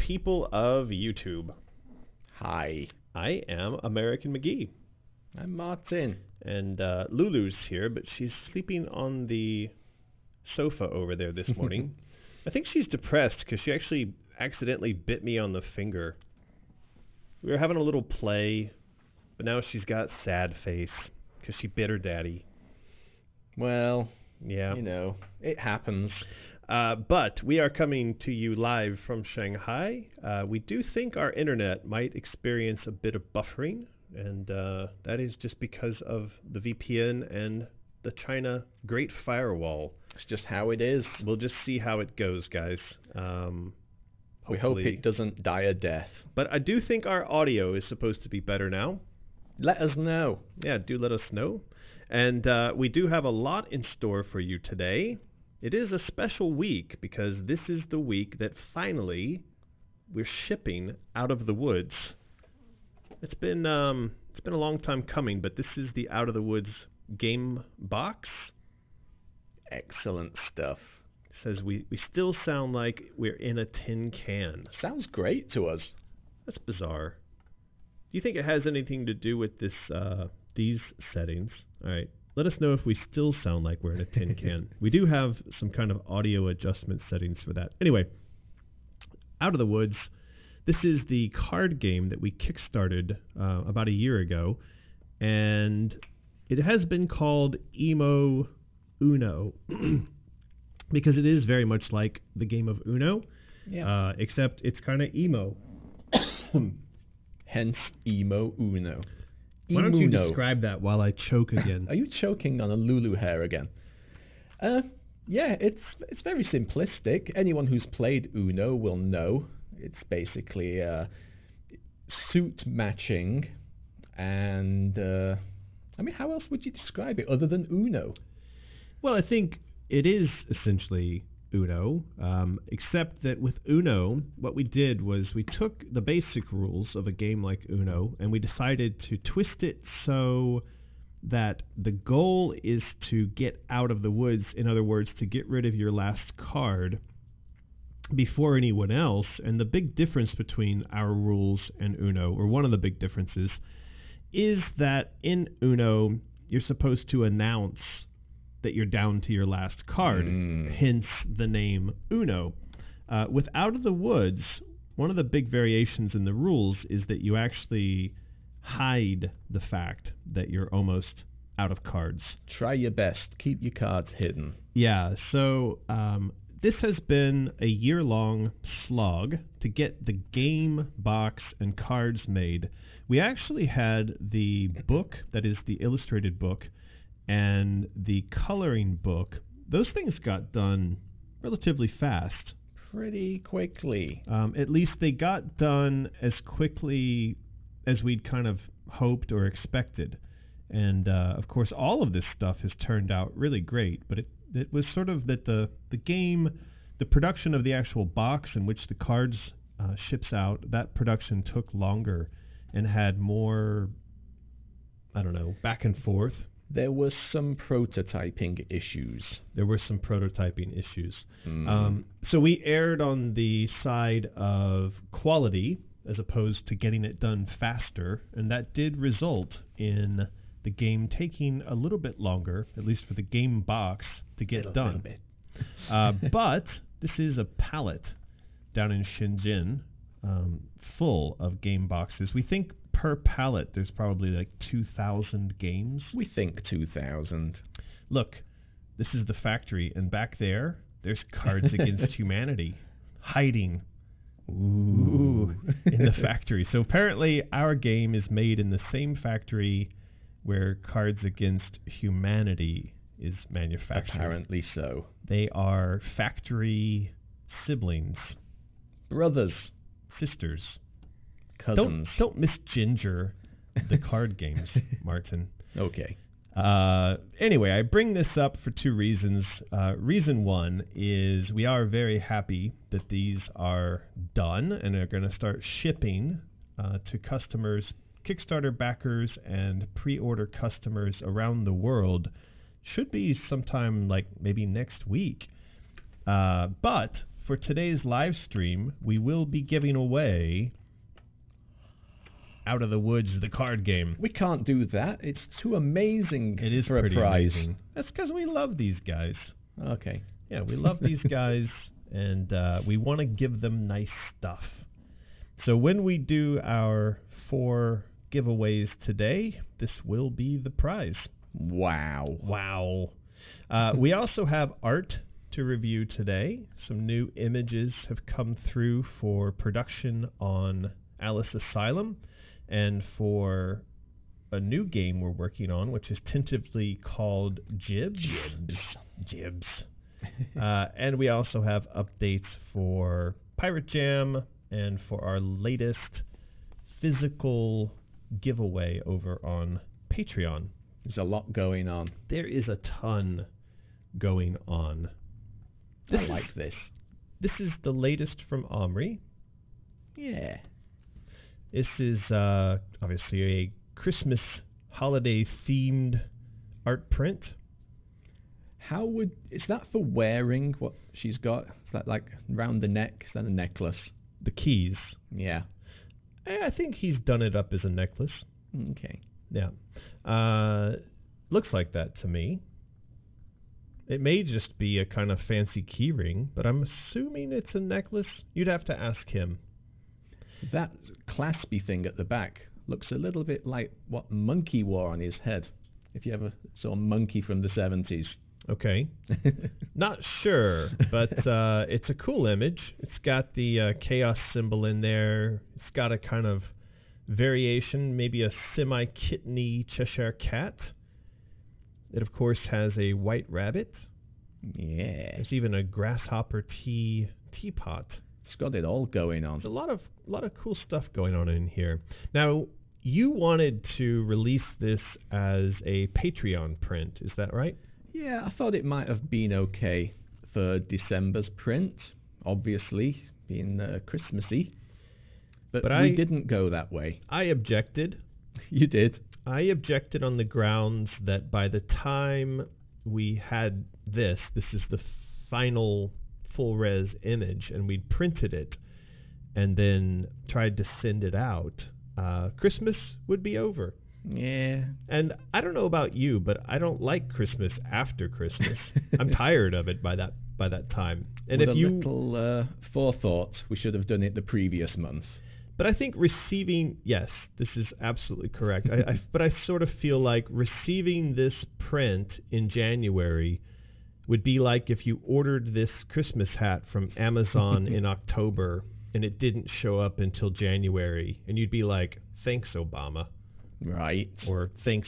people of YouTube. Hi. I am American McGee. I'm Martin. And Lulu's here, but she's sleeping on the sofa over there this morning. I think she's depressed because she actually accidentally bit me on the finger. We were having a little play, but now she's got sad face because she bit her daddy. Well, yeah, you know, it happens. But we are coming to you live from Shanghai. We do think our internet might experience a bit of buffering, and that is just because of the VPN and the China Great Firewall. It's just how it is. We'll just see how it goes, guys. We hope it doesn't die a death. But I do think our audio is supposed to be better now. Let us know. Yeah, do let us know. And we do have a lot in store for you today. It is a special week because this is the week that finally we're shipping Out of the Woods. It's been a long time coming, but this is the Out of the Woods game box. Excellent stuff. It says we still sound like we're in a tin can. Sounds great to us. That's bizarre. Do you think it has anything to do with this these settings? All right. Let us know if we still sound like we're in a tin can. We do have some kind of audio adjustment settings for that. Anyway, Out of the Woods. This is the card game that we kickstarted about a year ago, and it has been called Emo Uno because it is very much like the game of Uno, except it's kind of emo. Hence, Emo Uno. Why don't you describe that while I choke again? Are you choking on a Lulu hair again? Yeah, it's very simplistic. Anyone who's played Uno will know. It's basically suit matching, and I mean, how else would you describe it other than Uno? Well, I think it is essentially Uno, except that with Uno, what we did was we took the basic rules of a game like Uno and we decided to twist it so that the goal is to get out of the woods, in other words, to get rid of your last card before anyone else. And the big difference between our rules and Uno, or one of the big differences, is that in Uno, you're supposed to announce that you're down to your last card, hence the name Uno. With Out of the Woods, one of the big variations in the rules is that you actually hide the fact that you're almost out of cards. Try your best. Keep your cards hidden. Yeah, so this has been a year-long slog to get the game box and cards made. We actually had the book, that is the illustrated book, and the coloring book. Those things got done relatively fast. Pretty quickly. At least they got done as quickly as we'd kind of hoped or expected. And, of course, all of this stuff has turned out really great. But it was sort of that the game, the production of the actual box in which the cards ships out, that production took longer and had more, I don't know, back and forth. There were some prototyping issues. So we erred on the side of quality as opposed to getting it done faster, and that did result in the game taking a little bit longer, at least for the game box, to get done. But this is a pallet down in Shenzhen full of game boxes. We think per pallet, there's probably like 2,000 games. We think 2,000. Look, this is the factory, and back there, there's Cards Against Humanity hiding in the factory. So apparently our game is made in the same factory where Cards Against Humanity is manufactured. Apparently so. They are factory siblings. Brothers. Sisters. Cousins. Don't misginger the card games, Martin. Okay. Anyway, I bring this up for two reasons. Reason one is we are very happy that these are done and are going to start shipping to customers, Kickstarter backers, and pre-order customers around the world. Should be sometime like maybe next week. But for today's live stream, we will be giving away Out of the Woods, the card game. We can't do that. It's too amazing It is for pretty a prize. amazing. That's because we love these guys. Okay. Yeah, we love these guys, and we want to give them nice stuff. So when we do our 4 giveaways today, this will be the prize. Wow. Wow. We also have art to review today. Some new images have come through for production on Alice Asylum and for a new game we're working on, which is tentatively called Gibbs. Gibbs. And we also have updates for Pirate Jam and for our latest physical giveaway over on Patreon. There's a lot going on. There is a ton going on. I like this. This is the latest from Omri. Yeah. This is obviously a Christmas holiday-themed art print. Is that for wearing what she's got? Is that like round the neck? Is that a necklace? The keys. Yeah. I think he's done it up as a necklace. Okay. Yeah. Looks like that to me. It may just be a kind of fancy key ring, but I'm assuming it's a necklace. You'd have to ask him. That claspy thing at the back looks a little bit like what Monkey wore on his head. If you ever saw Monkey from the 70s. Okay. Not sure, but it's a cool image. It's got the chaos symbol in there. It's got a kind of variation, maybe a semi-kitteny Cheshire cat. It, of course, has a white rabbit. Yeah. There's even a grasshopper teapot. It's got it all going on. There's a lot of cool stuff going on in here. Now, you wanted to release this as a Patreon print, is that right? Yeah, I thought it might have been okay for December's print, obviously, being Christmassy. But we didn't go that way. I objected. You did? I objected on the grounds that by the time we had this is the final full-res image, and we'd printed it and then tried to send it out, Christmas would be over. Yeah. And I don't know about you, but I don't like Christmas after Christmas. I'm tired of it by that time. And with if little forethought, we should have done it the previous month. But I think yes, this is absolutely correct. But I sort of feel like receiving this print in January would be like if you ordered this Christmas hat from Amazon in October and it didn't show up until January, and you'd be like, thanks, Obama. Right. Or thanks,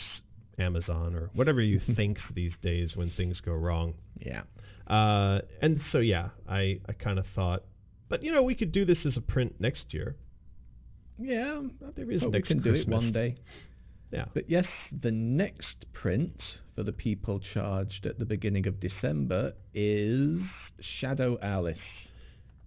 Amazon, or whatever you think these days when things go wrong. Yeah. And so, yeah, I kind of thought, but, we could do this as a print next year. Yeah, there is we next can Christmas. Do it one day. Yeah. But yes, the next print for the people charged at the beginning of December is Shadow Alice.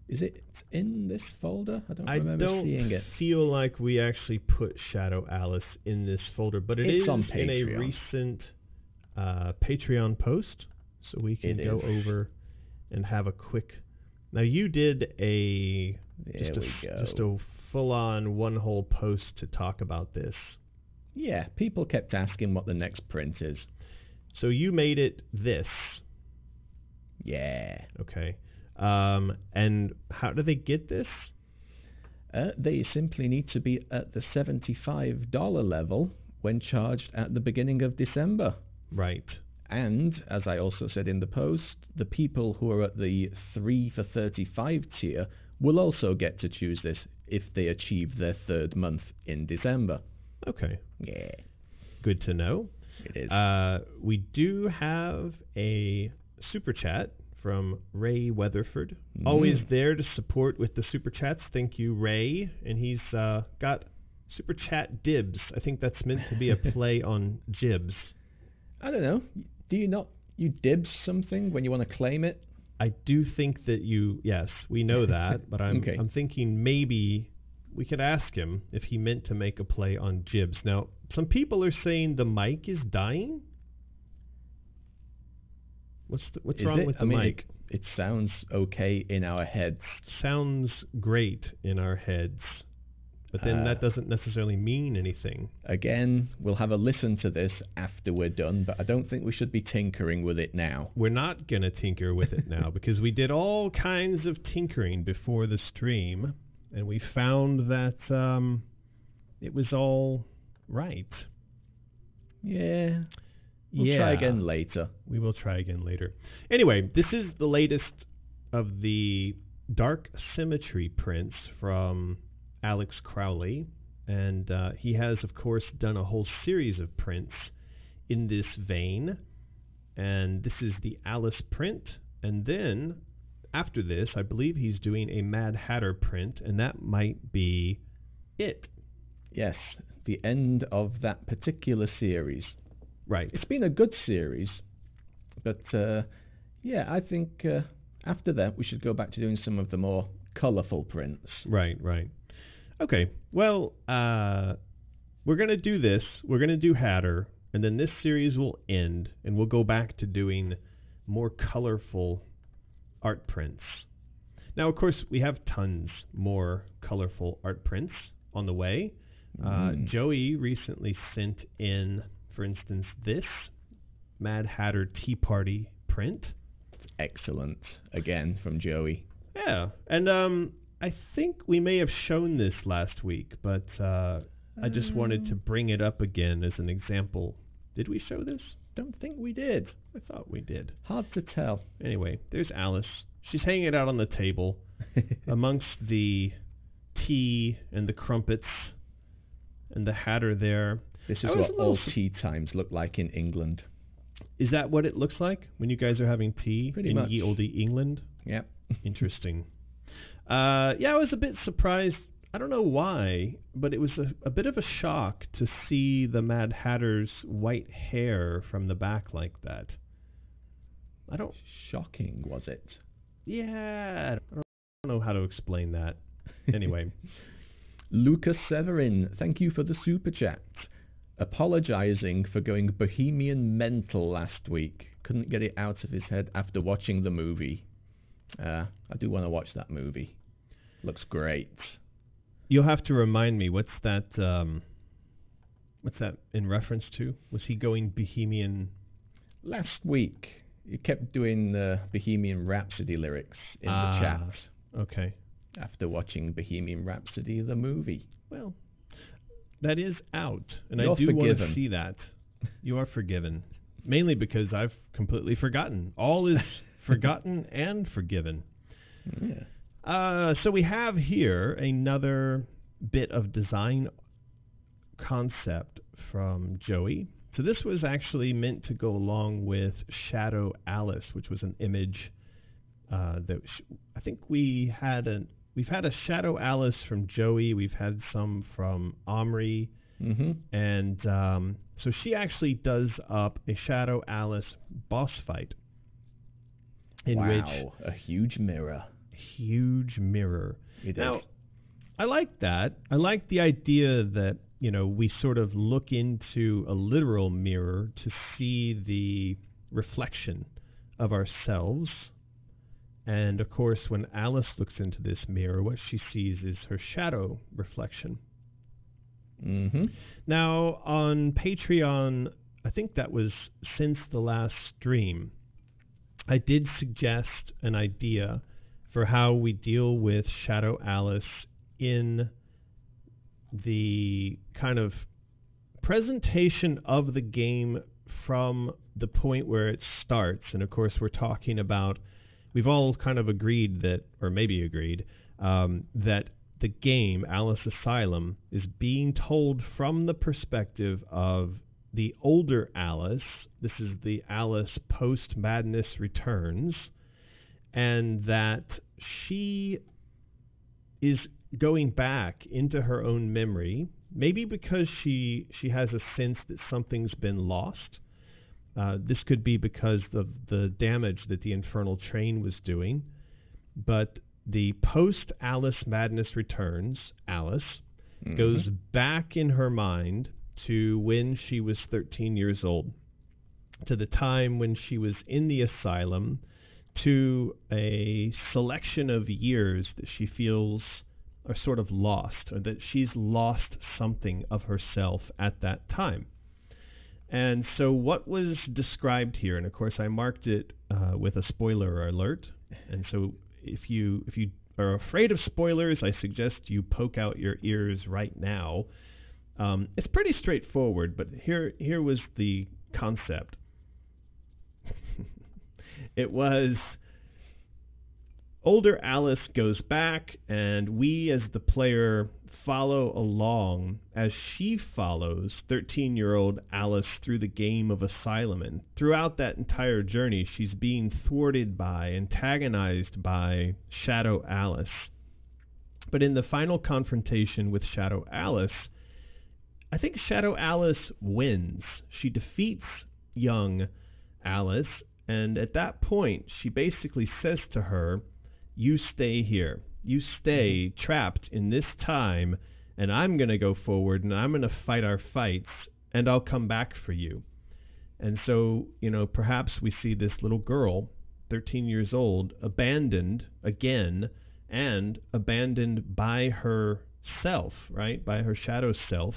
Is it in this folder? I don't remember seeing it. I don't feel like we actually put Shadow Alice in this folder, but it's on in a recent Patreon post, so we can go over and have a quick... Now, you did just a full-on one-whole post to talk about this. Yeah, people kept asking what the next print is. So you made it this. Yeah. Okay. And how do they get this? They simply need to be at the $75 level when charged at the beginning of December. Right. And, as I also said in the post, the people who are at the 3 for $35 tier will also get to choose this if they achieve their third month in December. Okay. Yeah. Good to know. It is. We do have a super chat from Ray Weatherford. Always there to support with the super chats. Thank you, Ray. And he's got super chat dibs. I think that's meant to be a play on Gibbs. I don't know. Do you not dibs something when you want to claim it? I do think that yes, we know that, but I'm thinking maybe we could ask him if he meant to make a play on Gibbs. Now, some people are saying the mic is dying. What's wrong with the mic? It sounds okay in our heads. Sounds great in our heads. But then that doesn't necessarily mean anything. Again, we'll have a listen to this after we're done, but I don't think we should be tinkering with it now. We're not going to tinker with it now because we did all kinds of tinkering before the stream, and we found that it was all right. Yeah. We'll try again later. We will try again later. Anyway, this is the latest of the Dark Symmetry prints from Alex Crowley, and he has, of course, done a whole series of prints in this vein, and this is the Alice print, and then after this, I believe he's doing a Mad Hatter print, and that might be it. Yes, the end of that particular series. Right. It's been a good series, but yeah, I think after that we should go back to doing some of the more colourful prints. Right. Okay, well, we're going to do this. We're going to do Hatter, and then this series will end, and we'll go back to doing more colorful art prints. Now, of course, we have tons more colorful art prints on the way. Joey recently sent in, for instance, this Mad Hatter Tea Party print. Excellent, again, from Joey. Yeah, and I think we may have shown this last week, but I just wanted to bring it up again as an example. Did we show this? Don't think we did. I thought we did. Hard to tell. Anyway, there's Alice. She's hanging it out on the table amongst the tea and the crumpets and the Hatter there. This is what all tea times look like in England. Is that what it looks like when you guys are having tea Pretty much. Ye Olde England? Yep. Interesting. Yeah, I was a bit surprised. I don't know why, but it was a bit of a shock to see the Mad Hatter's white hair from the back like that. Shocking, was it? Yeah, I don't know how to explain that. Anyway. Lucas Severin, thank you for the super chat. Apologizing for going bohemian mental last week. Couldn't get it out of his head after watching the movie. I do want to watch that movie. Looks great. You'll have to remind me, what's that in reference to? Was he going bohemian? Last week, you kept doing the Bohemian Rhapsody lyrics in the chat. Okay. After watching Bohemian Rhapsody, the movie. Well, that is out, and You're I do forgiven. want to see that. You are forgiven. Mainly because I've completely forgotten. All is forgotten and forgiven. Yeah. So we have here another bit of design concept from Joey. So this was actually meant to go along with Shadow Alice, which was an image that I think we've had a Shadow Alice from Joey. We've had some from Omri. And so she actually does up a Shadow Alice boss fight. Wow, a huge mirror. Huge mirror. It now, is. I like that. I like the idea that, we sort of look into a literal mirror to see the reflection of ourselves. And, of course, when Alice looks into this mirror, what she sees is her shadow reflection. Now, on Patreon, I think that was since the last stream, I did suggest an idea for how we deal with Shadow Alice in the kind of presentation of the game from the point where it starts. And of course, we're talking about, we've all kind of agreed that, or maybe agreed, that the game, Alice Asylum, is being told from the perspective of the older Alice. This is the Alice post-Madness Returns, and that she is going back into her own memory, maybe because she has a sense that something's been lost. This could be because of the damage that the Infernal Train was doing, but the post-Alice Madness Returns Alice goes back in her mind to when she was 13 years old, to the time when she was in the asylum, to a selection of years that she feels are sort of lost, or that she's lost something of herself at that time. And so what was described here, and of course I marked it with a spoiler alert, and so if you are afraid of spoilers, I suggest you poke out your ears right now. It's pretty straightforward, but here was the concept. It was older Alice goes back, and we as the player follow along as she follows 13-year-old Alice through the game of Asylum. And throughout that entire journey, she's being thwarted by, antagonized by Shadow Alice. But in the final confrontation with Shadow Alice, I think Shadow Alice wins. She defeats young Alice, and at that point, she basically says to her, "You stay here. You stay trapped in this time, and I'm going to go forward, and I'm going to fight our fights, and I'll come back for you." And so, perhaps we see this little girl, 13 years old, abandoned again, and abandoned by herself, right? By her shadow self.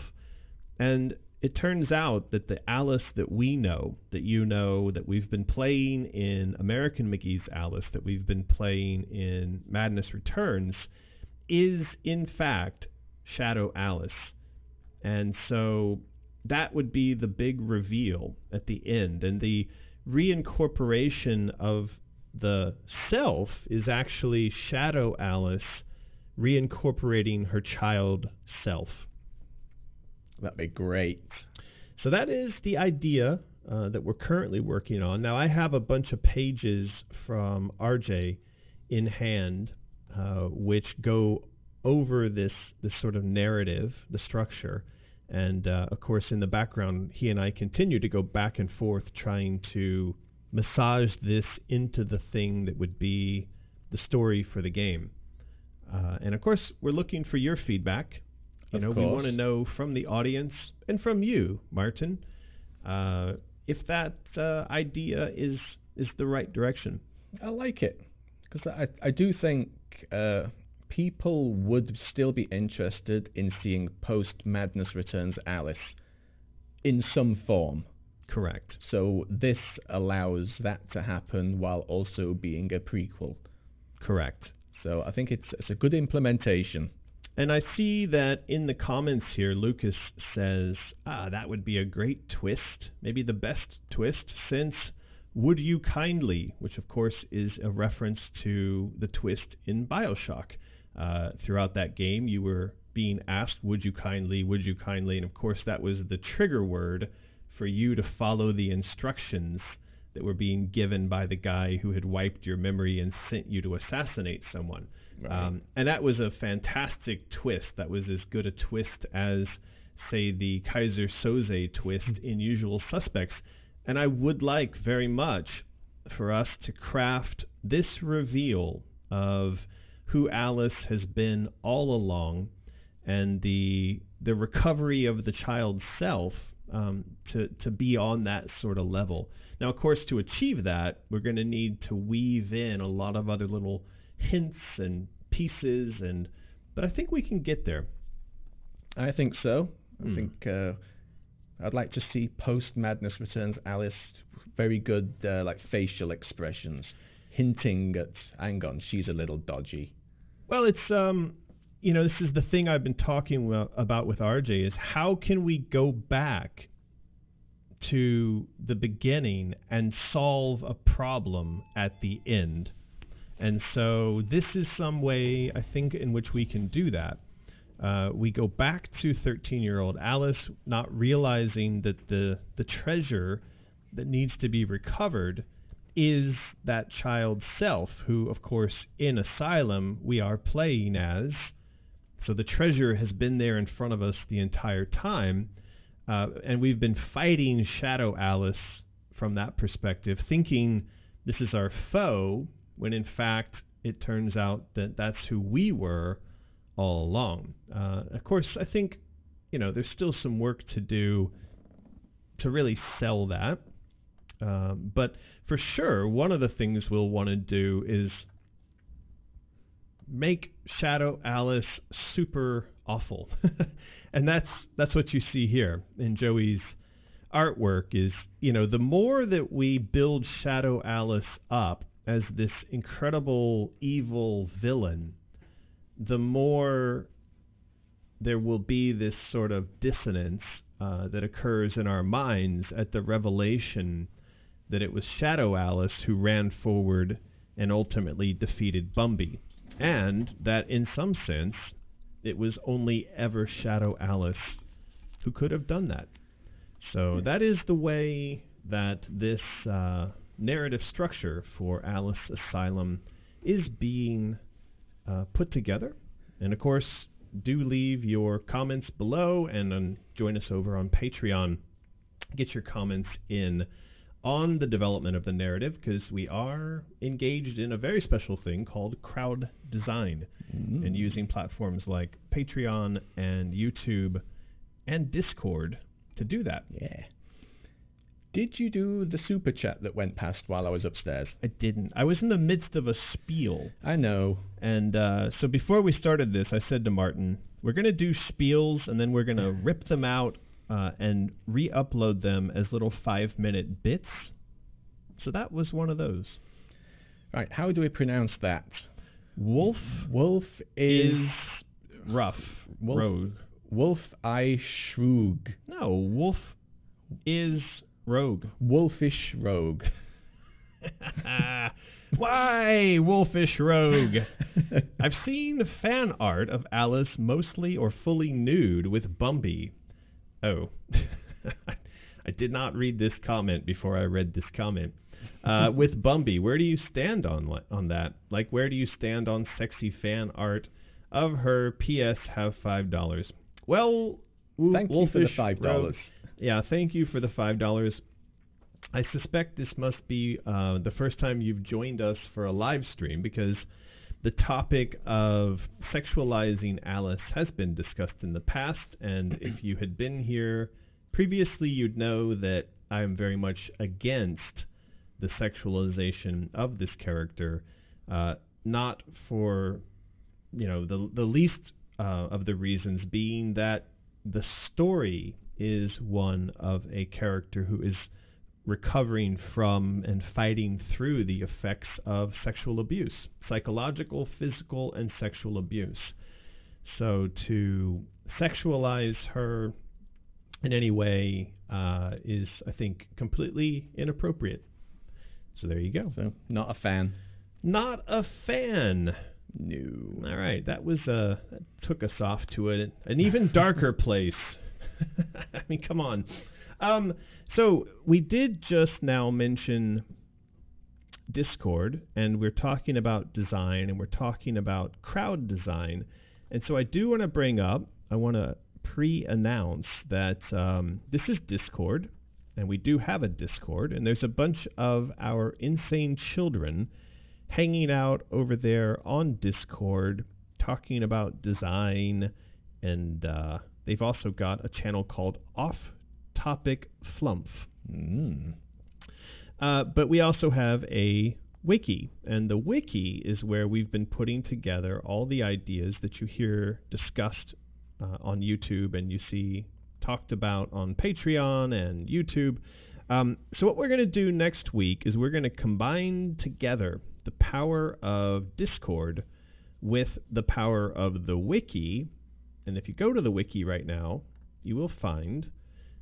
And it turns out that the Alice that we know, that we've been playing in American McGee's Alice, that we've been playing in Madness Returns, is in fact Shadow Alice. And so that would be the big reveal at the end. And the reincorporation of the self is actually Shadow Alice reincorporating her child self. That'd be great. So that is the idea that we're currently working on. Now, I have a bunch of pages from RJ in hand, which go over this sort of narrative, the structure. And, of course, in the background, he and I continue to go back and forth trying to massage this into the thing that would be the story for the game. And, of course, we're looking for your feedback. We want to know from the audience and from you, Martin, if that idea is the right direction. I like it, because I do think people would still be interested in seeing post-Madness Returns Alice in some form. Correct. So this allows that to happen while also being a prequel. Correct. So I think it's a good implementation. And I see that in the comments here, Lucas says, that would be a great twist, maybe the best twist since Would You Kindly, which of course is a reference to the twist in BioShock. Throughout that game, you were being asked, would you kindly, and of course that was the trigger word for you to follow the instructions that were being given by the guy who had wiped your memory and sent you to assassinate someone. Right. And that was a fantastic twist. That was as good a twist as, say, the Kaiser Soze twist in Usual Suspects. And I would like very much for us to craft this reveal of who Alice has been all along, and the recovery of the child's self to be on that sort of level. Now, of course, to achieve that, we're going to need to weave in a lot of other little hints and pieces, but I think we can get there. I think so. I think I'd like to see post-Madness Returns Alice very good like facial expressions, hinting at, hang on, she's a little dodgy. Well, it's this is the thing I've been talking about with RJ, is how can we go back to the beginning and solve a problem at the end. And so this is some way, I think, in which we can do that. We go back to 13-year-old Alice, not realizing that the treasure that needs to be recovered is that child's self, who, of course, in Asylum, we are playing as. So the treasure has been there in front of us the entire time, and we've been fighting Shadow Alice from that perspective, thinking this is our foe, when in fact it turns out that that's who we were all along. Of course, I think, there's still some work to do to really sell that. But for sure, one of the things we'll want to do is make Shadow Alice super awful. And that's what you see here in Joey's artwork is, the more that we build Shadow Alice up as this incredible evil villain, the more there will be this sort of dissonance that occurs in our minds at the revelation that it was Shadow Alice who ran forward and ultimately defeated Bumby, and that in some sense it was only ever Shadow Alice who could have done that. So that is the way that this narrative structure for Alice Asylum is being put together. And of course, do leave your comments below and join us over on Patreon. Get your comments in on the development of the narrative, because we are engaged in a very special thing called crowd design, and using platforms like Patreon and YouTube and Discord to do that. Yeah. Did you do the super chat that went past while I was upstairs? I didn't. I was in the midst of a spiel. I know. And so before we started this, I said to Martin, we're going to do spiels, and then we're going to rip them out and re-upload them as little 5-minute bits. So that was one of those. Right, how do we pronounce that? Wolf. Wolf is rough. Rogue. Wolf I Shrug. No, wolf is rogue. Wolfish rogue. Why, wolfish rogue? I've seen fan art of Alice mostly or fully nude with Bumby. Oh, I did not read this comment before I read this comment. With Bumby, where do you stand on that? Like, where do you stand on sexy fan art of her? P.S. Have $5. Well, thank you for the $5. Rogue, yeah, thank you for the $5. I suspect this must be the first time you've joined us for a live stream, because the topic of sexualizing Alice has been discussed in the past, and if you had been here previously, you'd know that I am very much against the sexualization of this character, not for, the least of the reasons being that the story is one of a character who is recovering from and fighting through the effects of sexual abuse, psychological, physical, and sexual abuse. So to sexualize her in any way is, I think, completely inappropriate. So there you go. So, not a fan. Not a fan. No. All right, that took us off to an even darker place. I mean, come on. So we did just now mention Discord, and we're talking about design, and we're talking about crowd design. And so I do want to bring up, I want to pre-announce that this is Discord, and we do have a Discord, and there's a bunch of our insane children hanging out over there on Discord, talking about design, and they've also got a channel called Off Topic Flumph. But we also have a wiki, and the wiki is where we've been putting together all the ideas that you hear discussed on YouTube and you see talked about on Patreon and YouTube. So what we're going to do next week is we're going to combine together the power of Discord with the power of the wiki. And if you go to the wiki right now, you will find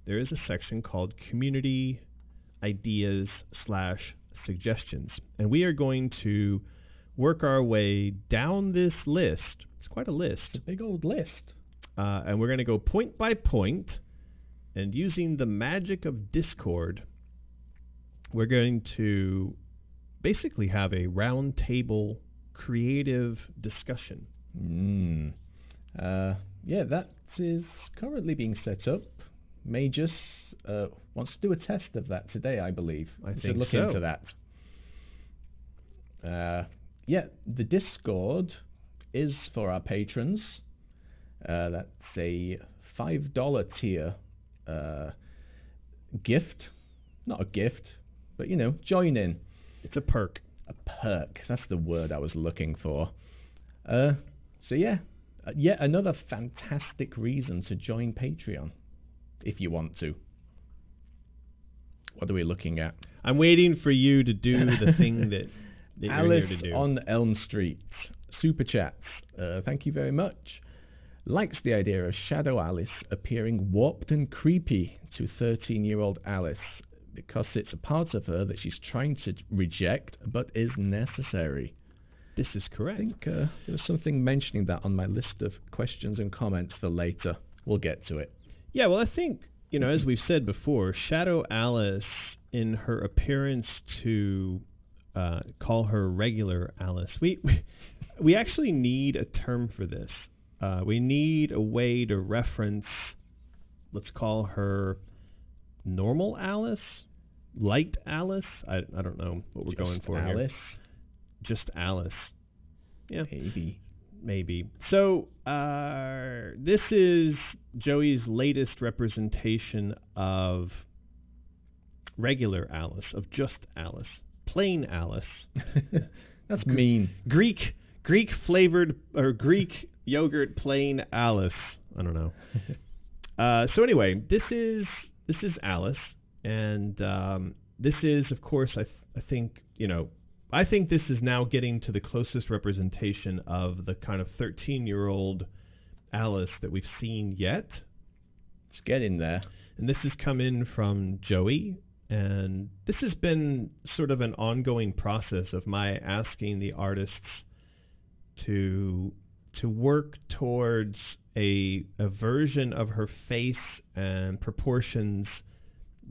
there is a section called Community Ideas / Suggestions. And we are going to work our way down this list. It's quite a list. It's a big old list. And we're going to go point by point. And using the magic of Discord, we're going to basically have a round table creative discussion. Yeah, that is currently being set up. Magus wants to do a test of that today, I believe. I should look into that. Yeah, the Discord is for our patrons. That's a $5 tier gift. Not a gift, But, join in. It's a perk. A perk. That's the word I was looking for. So yeah, yet another fantastic reason to join Patreon, if you want to. What are we looking at? I'm waiting for you to do the thing that Alice you're here to do. on Elm Street. Super chats. Thank you very much. Likes the idea of Shadow Alice appearing warped and creepy to 13-year-old Alice because it's a part of her that she's trying to reject but is necessary. This is correct. I think there was something mentioning that on my list of questions and comments for later. We'll get to it. Yeah, well, I think, as we've said before, Shadow Alice, in her appearance to call her regular Alice, we actually need a term for this. We need a way to reference, let's call her normal Alice, light Alice. I don't know what we're going for Alice. here. Just Alice. Yeah. Maybe. So, this is Joey's latest representation of regular Alice, of just Alice. Plain Alice. That's mean. Greek flavored, or Greek yogurt plain Alice. I don't know. So anyway, this is Alice, and this is, of course, I think this is now getting to the closest representation of the kind of 13-year-old Alice that we've seen yet. It's getting there. And this has come in from Joey, and this has been sort of an ongoing process of my asking the artists to work towards a version of her face and proportions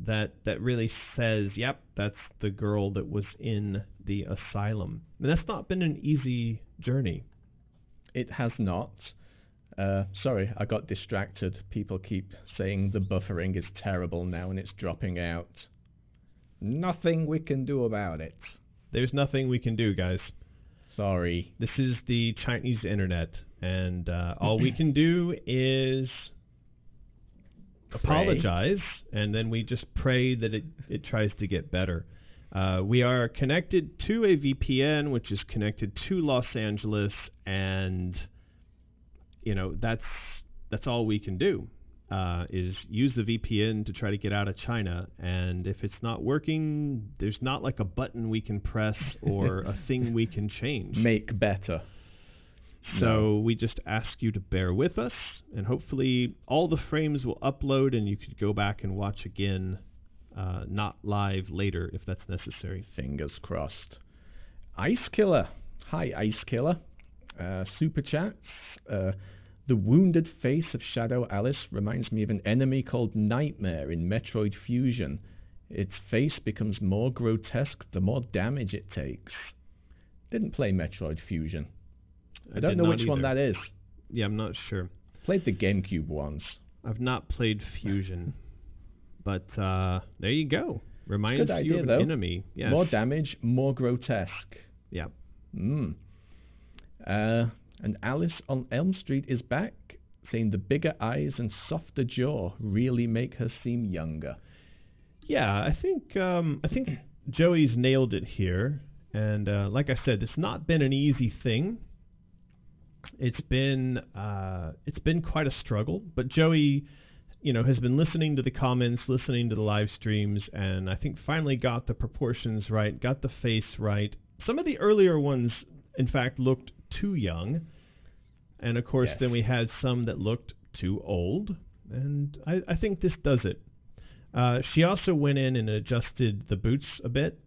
that really says, yep, that's the girl that was in the asylum. And that's not been an easy journey. It has not. Sorry, I got distracted. People keep saying the buffering is terrible now and it's dropping out. Nothing we can do about it. There's nothing we can do, guys. Sorry. This is the Chinese internet, and all we can do is apologize, and then we just pray that it tries to get better. We are connected to a VPN, which is connected to Los Angeles, and that's all we can do, is use the VPN to try to get out of China. And if it's not working, there's not like a button we can press or a thing we can change. Make better. So we just ask you to bear with us, and hopefully all the frames will upload and you could go back and watch again, not live later if that's necessary. Fingers crossed. Ice Killer. Hi, Ice Killer. Super chats. The wounded face of Shadow Alice reminds me of an enemy called Nightmare in Metroid Fusion. Its face becomes more grotesque the more damage it takes. Didn't play Metroid Fusion. I don't know which one that is. Yeah, I'm not sure. Played the GameCube ones. I've not played Fusion. But there you go. Reminds Good idea, you of an enemy. Yes. More damage, more grotesque. Yeah. And Alice on Elm Street is back, saying the bigger eyes and softer jaw really make her seem younger. Yeah, I think Joey's nailed it here. And like I said, it's not been an easy thing. It's been quite a struggle. But Joey, has been listening to the comments, listening to the live streams, and I think finally got the proportions right, got the face right. Some of the earlier ones, in fact, looked too young. And of course, then we had some that looked too old. And I think this does it. She also went in and adjusted the boots a bit.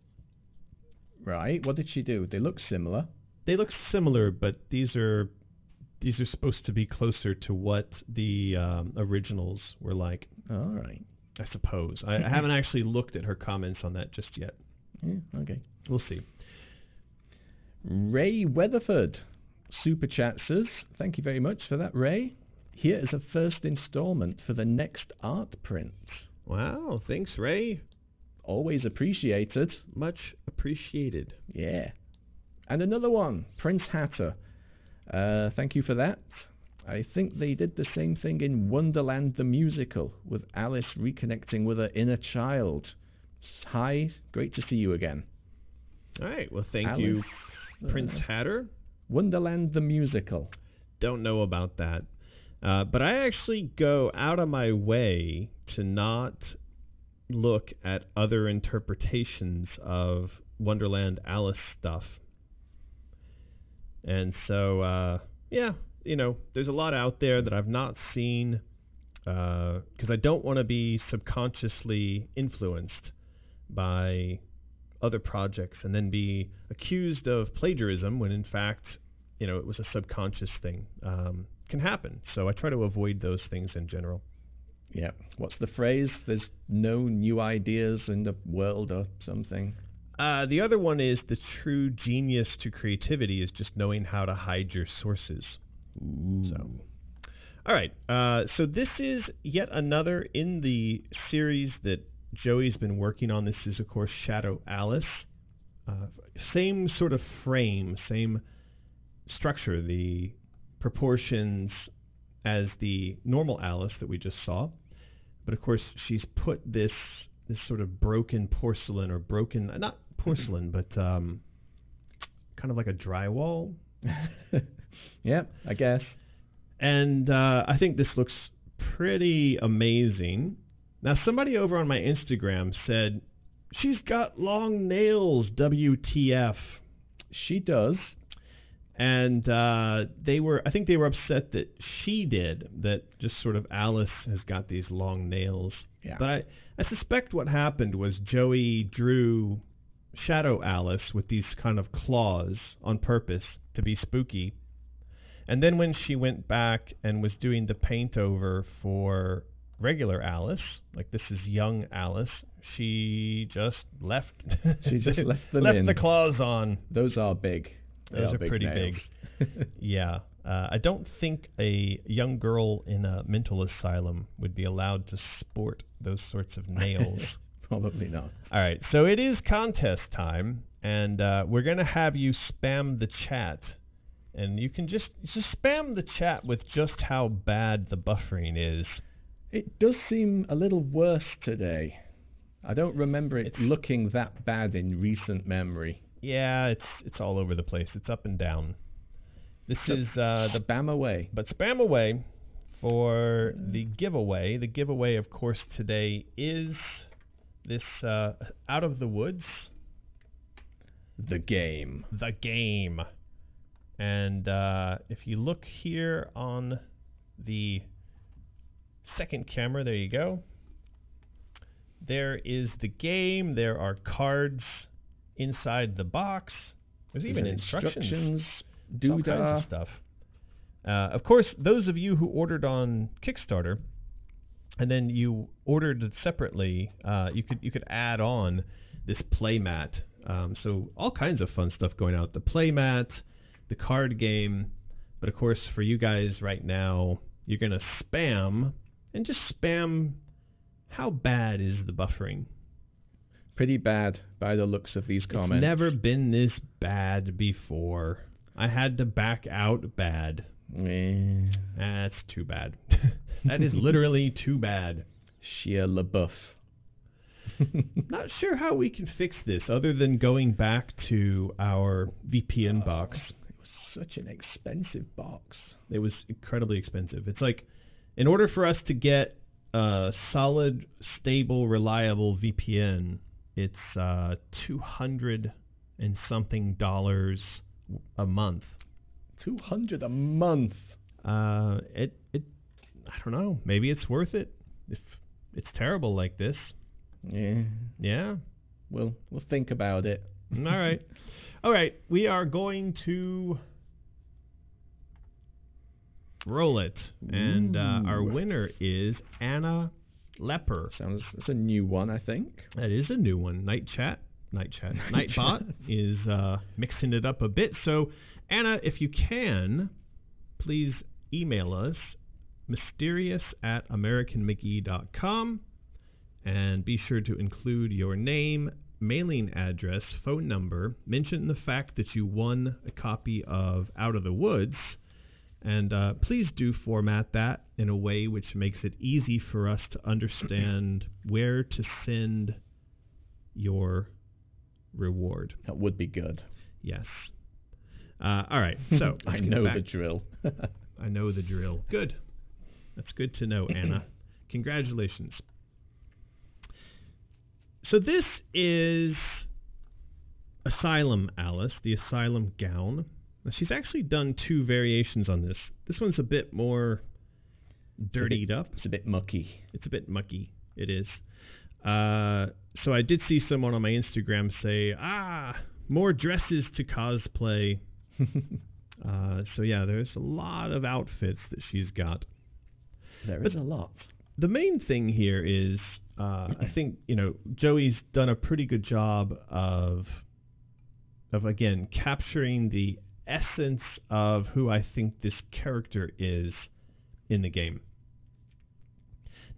Right. What did she do? They look similar. They look similar, but these are supposed to be closer to what the originals were like. All right. I suppose. I haven't actually looked at her comments on that just yet. Yeah, okay. We'll see. Ray Weatherford super chat says, thank you very much for that, Ray. Here is a first installment for the next art print. Wow, thanks, Ray. Always appreciated. Much appreciated. Yeah. And another one, Prince Hatter. Thank you for that. I think they did the same thing in Wonderland the Musical, with Alice reconnecting with her inner child. Hi, great to see you again. All right. Well, thank Alice, you, Prince Hatter. Wonderland the Musical. Don't know about that. But I actually go out of my way to not look at other interpretations of Wonderland Alice stuff. And so, there's a lot out there that I've not seen because I don't want to be subconsciously influenced by other projects and then be accused of plagiarism when in fact, it was a subconscious thing. Can happen. So I try to avoid those things in general. Yeah. What's the phrase? There's no new ideas in the world or something. The other one is the true genius to creativity is just knowing how to hide your sources. Ooh. So, all right. So this is yet another in the series that Joey's been working on. This is, of course, Shadow Alice. Same sort of frame, same structure, the proportions as the normal Alice that we just saw. But, of course, she's put this sort of broken porcelain or broken, not porcelain, but kind of like a drywall. Yeah, I guess. And I think this looks pretty amazing. Now, somebody over on my Instagram said, she's got long nails, WTF. She does. And I think they were upset that she did, that just sort of Alice has got these long nails. Yeah. But I suspect what happened was Joey drew Shadow Alice with these kind of claws on purpose to be spooky. And then when she went back and was doing the paint over for regular Alice, like this is young Alice, she just left. She just left them left in. the claws on. Those are big. Those are pretty big. Yeah. I don't think a young girl in a mental asylum would be allowed to sport those sorts of nails. Probably not. All right. So it is contest time, and we're going to have you spam the chat. And you can just spam the chat with just how bad the buffering is. It does seem a little worse today. I don't remember it looking that bad in recent memory. Yeah, it's all over the place. It's up and down. This is the spam away. But spam away for the giveaway. The giveaway, of course, today is this Out of the Woods. The game. The game. And if you look here on the second camera, there you go. There is the game. There are cards inside the box. There's even instructions. All kinds of stuff. Of course, those of you who ordered on Kickstarter, and then you ordered it separately, you could add on this playmat. So all kinds of fun stuff going out. The playmat, the card game, but of course for you guys right now, you're going to spam, and just spam, how bad is the buffering? Pretty bad by the looks of these comments. It's never been this bad before. I had to back out bad. That's too bad. That is literally too bad. Sheer LaBeouf. Not sure how we can fix this other than going back to our VPN box. It was such an expensive box. It was incredibly expensive. It's like, in order for us to get a solid, stable, reliable VPN, it's $200 and something a month. $200 a month. I don't know. Maybe it's worth it if it's terrible like this. Yeah. Yeah. We'll think about it. All right. We are going to roll it, and our winner is Anna Lepper. That's a new one, I think. That is a new one. Nightbot is mixing it up a bit. So, Anna, if you can, please email us, mysterious@americanmcgee.com, and be sure to include your name, mailing address, phone number, mention the fact that you won a copy of Out of the Woods, and please do format that in a way which makes it easy for us to understand where to send your reward. That would be good. Yes. All right. So I know the drill. I know the drill. Good. That's good to know, Anna. Congratulations. So this is Asylum Alice, the Asylum gown. Now, she's actually done 2 variations on this. This one's a bit more dirtied up. It's a bit mucky. It's a bit mucky. It is. So I did see someone on my Instagram say, more dresses to cosplay. So yeah, there's a lot of outfits that she's got. There is a lot. The main thing here is, I think, Joey's done a pretty good job of again, capturing the essence of who I think this character is in the game.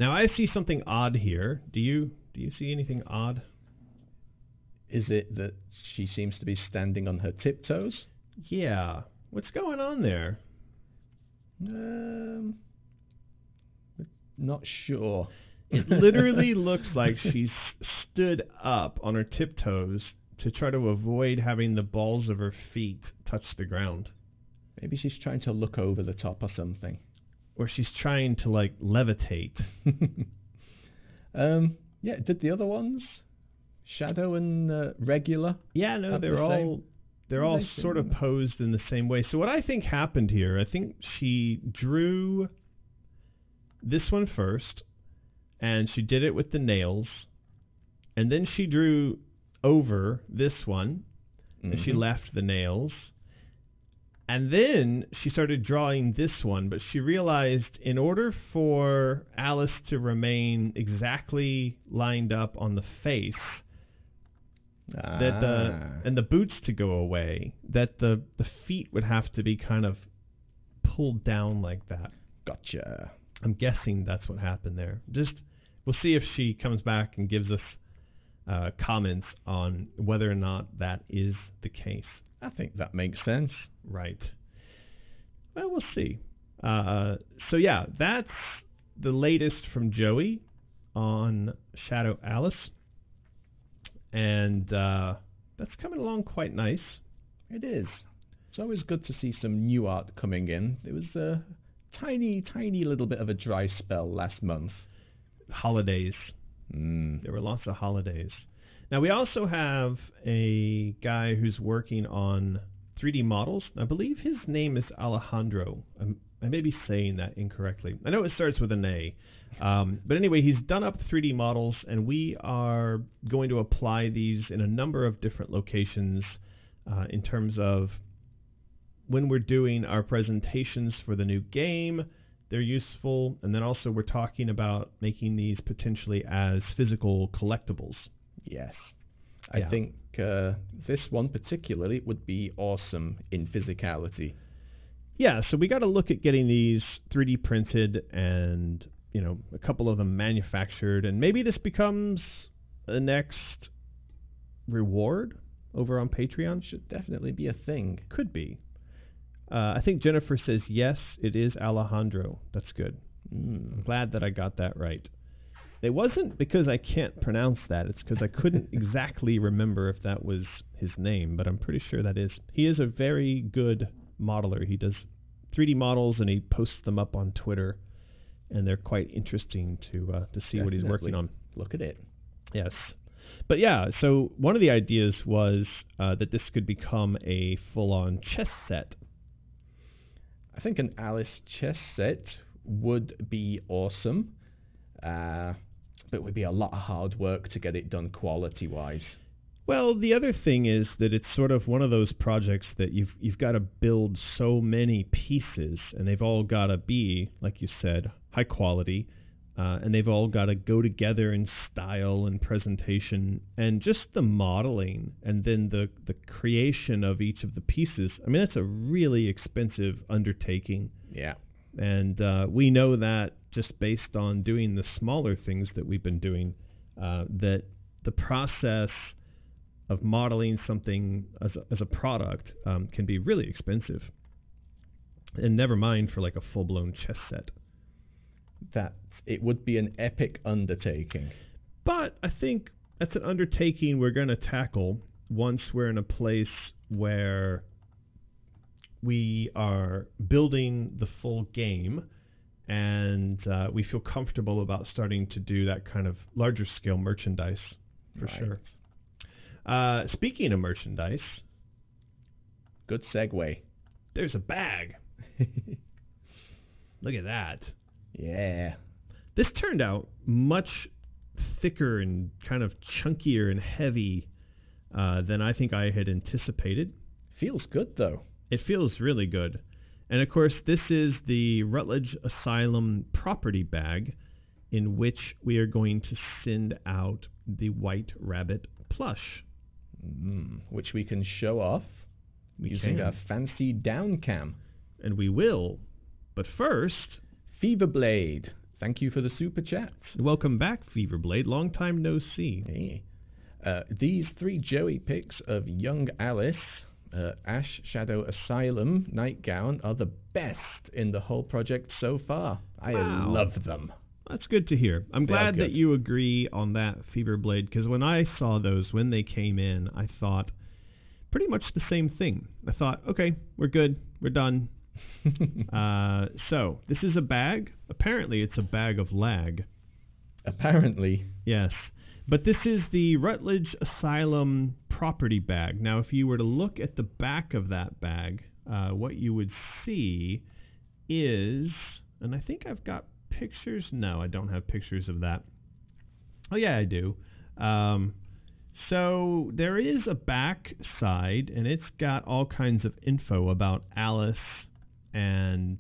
Now, I see something odd here. Do you see anything odd? Is it that she seems to be standing on her tiptoes? Yeah. What's going on there? Not sure. It literally looks like she's stood up on her tiptoes to try to avoid having the balls of her feet touch the ground. Maybe she's trying to look over the top or something. Or she's trying to, levitate. Yeah, did the other ones? Shadow and regular? Yeah, no, they're all sort of posed in the same way. So what I think happened here, I think she drew this one first, and she did it with the nails, and then she drew over this one, and she left the nails, and then she started drawing this one, but she realized in order for Alice to remain exactly lined up on the face, and the boots to go away, that the feet would have to be kind of pulled down like that. Gotcha. I'm guessing that's what happened there. We'll see if she comes back and gives us comments on whether or not that is the case. I think that makes sense. Right. Well, we'll see. So yeah, that's the latest from Joey on Shadow Alice. And that's coming along quite nice. It is. It's always good to see some new art coming in. There was a tiny little bit of a dry spell last month. Holidays. There were lots of holidays. Now, we also have a guy who's working on 3D models. I believe his name is Alejandro. I may be saying that incorrectly. I know it starts with an A. But anyway, he's done up 3D models, and we are going to apply these in a number of different locations in terms of when we're doing our presentations for the new game. They're useful, and then also we're talking about making these potentially as physical collectibles. Yes. I think this one particularly would be awesome in physicality. Yeah, so we got to look at getting these 3D printed and, a couple of them manufactured, and maybe this becomes the next reward over on Patreon. Should definitely be a thing. Could be. I think Jennifer says, yes, it is Alejandro. That's good. I'm glad that I got that right. It wasn't because I can't pronounce that. It's because I couldn't exactly remember if that was his name, but I'm pretty sure that is. He is a very good modeler. He does 3D models, and he posts them up on Twitter, and they're quite interesting to see what he's working on. Look at it. Yes. But yeah, so one of the ideas was that this could become a full-on chess set. I think an Alice chess set would be awesome, but it would be a lot of hard work to get it done quality-wise. Well, the other thing is that it's sort of one of those projects that you've got to build so many pieces, and they've all got to be, like you said, high quality, and they've all got to go together in style and presentation, and just the modeling, and then the creation of each of the pieces. I mean, that's a really expensive undertaking. Yeah. And we know that just based on doing the smaller things that we've been doing, that the process of modeling something as a product can be really expensive. And never mind for like a full-blown chess set. That it would be an epic undertaking. But I think that's an undertaking we're going to tackle once we're in a place where we are building the full game and we feel comfortable about starting to do that kind of larger scale merchandise, for sure. Speaking of merchandise, good segue. There's a bag. Look at that. Yeah. This turned out much thicker and kind of chunkier and heavy than I think I had anticipated. Feels good, though. It feels really good. And, of course, this is the Rutledge Asylum property bag in which we are going to send out the White Rabbit plush. Which we can show off using a fancy down cam. And we will. But first, Feverblade, thank you for the super chat. Welcome back, Feverblade. Long time no see. Hey. These 3 Joey pics of young Alice, Ash Shadow Asylum nightgown are the best in the whole project so far. I love them. That's good to hear. I'm glad that you agree on that, Feverblade, because when I saw those, when they came in, I thought pretty much the same thing. I thought, okay, we're good. We're done. So, this is a bag. Apparently, it's a bag of lag. Apparently. Yes. But this is the Rutledge Asylum property bag. Now, if you were to look at the back of that bag, what you would see is, and I think I've got pictures. No, I don't have pictures of that. Oh, yeah, I do. So there is a back side, and it's got all kinds of info about Alice and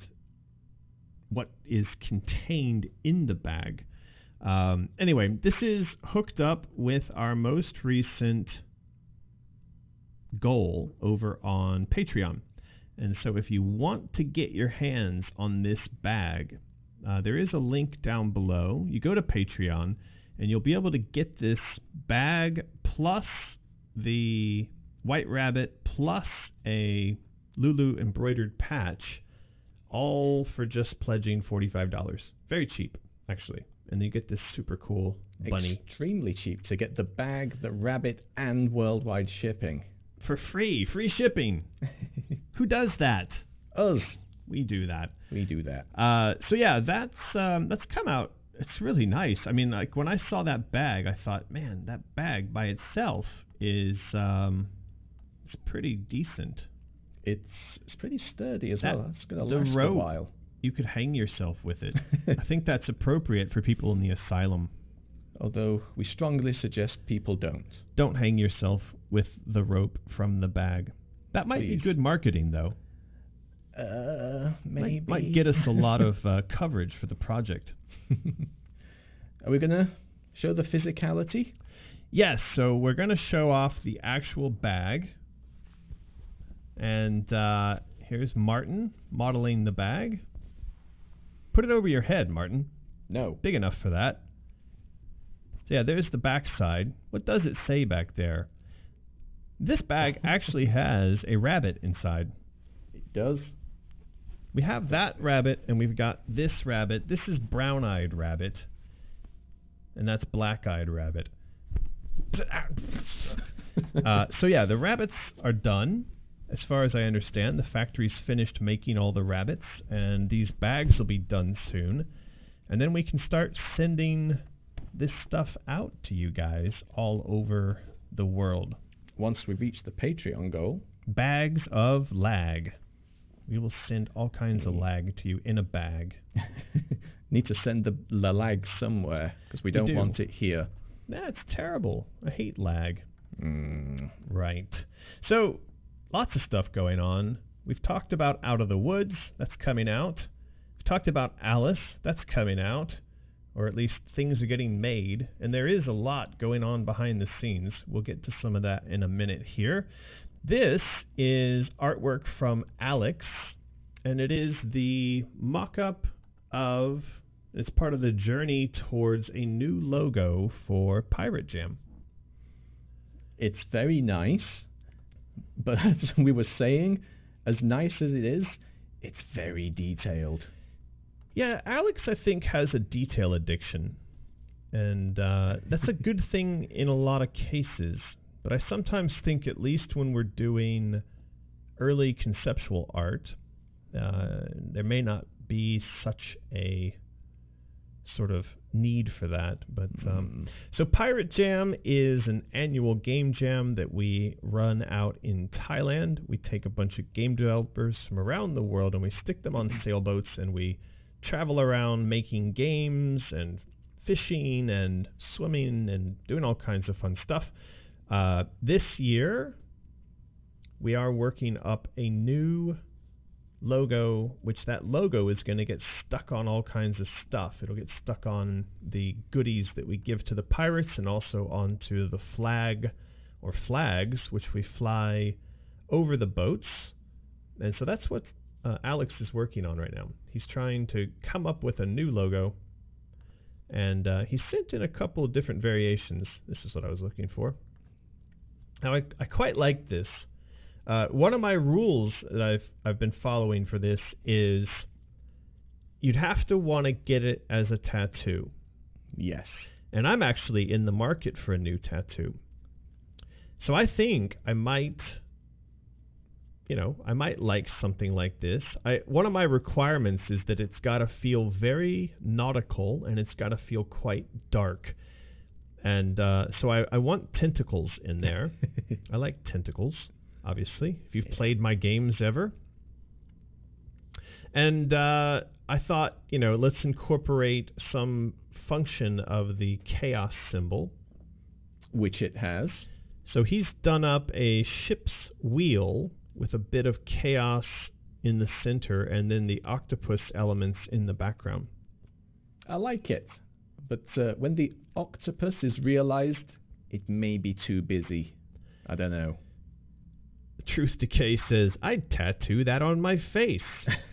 what is contained in the bag. Anyway, this is hooked up with our most recent goal over on Patreon. And so if you want to get your hands on this bag, there is a link down below. You go to Patreon, and you'll be able to get this bag plus the White Rabbit plus a Lulu embroidered patch, all for just pledging $45. Very cheap, actually. And you get this super cool bunny. Extremely cheap to get the bag, the rabbit, and worldwide shipping. For free. Free shipping. Who does that? Us. We do that. We do that. So yeah, that's come out. It's really nice. I mean, like when I saw that bag, I thought, man, that bag by itself is it's pretty decent. It's pretty sturdy as well. It's going to last a while. You could hang yourself with it. I think that's appropriate for people in the asylum. Although we strongly suggest people don't. Don't hang yourself with the rope from the bag. That might be good marketing, though. Maybe. Might get us a lot of coverage for the project. Are we going to show the physicality? Yes, so we're going to show off the actual bag. And here's Martin modeling the bag. Put it over your head, Martin. No. Big enough for that. So yeah, there's the back side. What does it say back there? This bag actually has a rabbit inside. It does. We have that rabbit, and we've got this rabbit. This is brown-eyed rabbit, and that's black-eyed rabbit. So yeah, the rabbits are done. As far as I understand, the factory's finished making all the rabbits, and these bags will be done soon. And then we can start sending this stuff out to you guys all over the world. Once we reach the Patreon goal. Bags of lag. We will send all kinds of lag to you in a bag. Need to send the lag somewhere, because we don't want it here. That's terrible. I hate lag. Right. So, lots of stuff going on. We've talked about Out of the Woods. That's coming out. We've talked about Alice. That's coming out. Or at least things are getting made. And there is a lot going on behind the scenes. We'll get to some of that in a minute here. This is artwork from Alex. And it is the mock-up of... It's part of the journey towards a new logo for Pirate Jam. It's very nice. But as we were saying, as nice as it is, it's very detailed. Yeah, Alex, I think, has a detail addiction. And that's a good thing in a lot of cases. But I sometimes think, at least when we're doing early conceptual art, there may not be such a sort of need for that. But so Pirate Jam is an annual game jam that we run out in Thailand. We take a bunch of game developers from around the world and we stick them on sailboats, and we travel around making games and fishing and swimming and doing all kinds of fun stuff. This year we are working up a new logo, which that logo is going to get stuck on all kinds of stuff. It'll get stuck on the goodies that we give to the pirates, and also onto the flag or flags which we fly over the boats. And so that's what Alex is working on right now. He's trying to come up with a new logo, and he sent in a couple of different variations. This is what I was looking for. Now I quite like this. One of my rules that I've been following for this is you'd have to want to get it as a tattoo. Yes. And I'm actually in the market for a new tattoo. So I think I might like something like this. One of my requirements is that it's got to feel very nautical, and it's got to feel quite dark. And so I want tentacles in there. I like tentacles, obviously, if you've played my games ever. And I thought, let's incorporate some function of the chaos symbol. Which it has. So he's done up a ship's wheel with a bit of chaos in the center, and then the octopus elements in the background. I like it. But when the octopus is realized, it may be too busy. I don't know. Truth Decay says, I'd tattoo that on my face.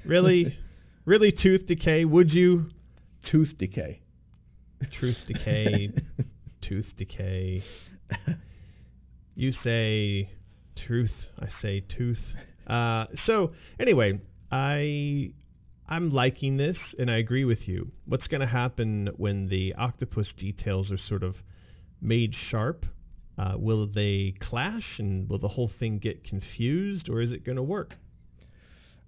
Really? Really, Tooth Decay? Would you? Tooth Decay. Truth Decay. Tooth Decay. You say truth. I say tooth. So, anyway, I'm liking this, and I agree with you. What's going to happen when the octopus details are sort of made sharp? Will they clash, and will the whole thing get confused, or is it going to work?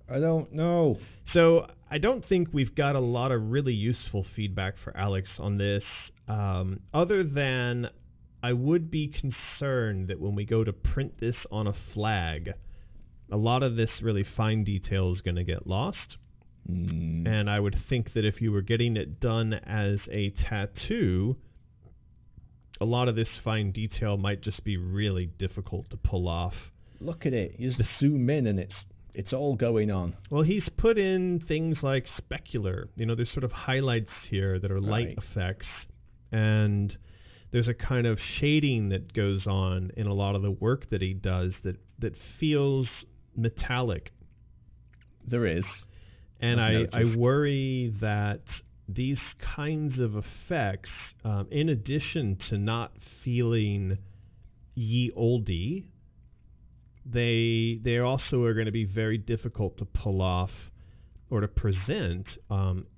I don't know. So I don't think we've got a lot of really useful feedback for Alex on this, other than I would be concerned that when we go to print this on a flag, a lot of this really fine detail is going to get lost. And I would think that if you were getting it done as a tattoo, a lot of this fine detail might just be really difficult to pull off. Look at it. You just zoom in and it's all going on. Well, he's put in things like specular. There's sort of highlights here that are light effects, and there's a kind of shading that goes on in a lot of the work that he does that feels metallic. There is. And I worry that these kinds of effects, in addition to not feeling ye olde, they also are going to be very difficult to pull off or to present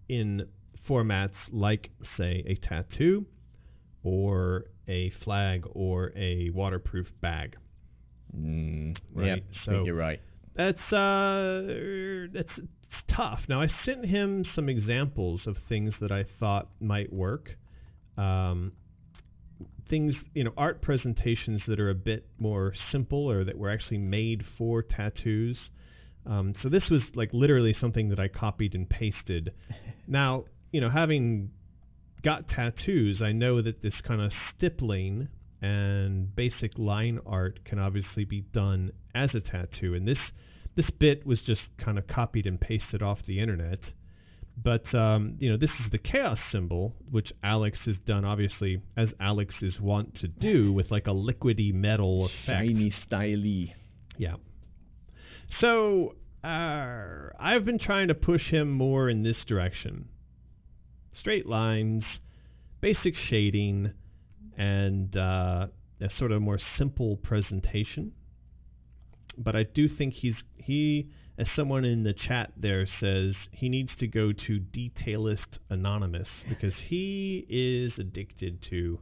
in formats like, say, a tattoo or a flag or a waterproof bag. Right? Yep, so you're right. That's tough. Now, I sent him some examples of things that I thought might work. Things, art presentations that are a bit more simple, or that were actually made for tattoos. So this was like literally something that I copied and pasted. Now, having got tattoos, I know that this kind of stippling and basic line art can obviously be done as a tattoo. And this bit was just kind of copied and pasted off the internet. But, this is the chaos symbol, which Alex has done, obviously, as Alex is wont to do, with like a liquidy metal effect. Shiny, styly. Yeah. So, I've been trying to push him more in this direction. Straight lines, basic shading, and a sort of more simple presentation. But I do think he as someone in the chat there says, he needs to go to Detailist Anonymous because he is addicted to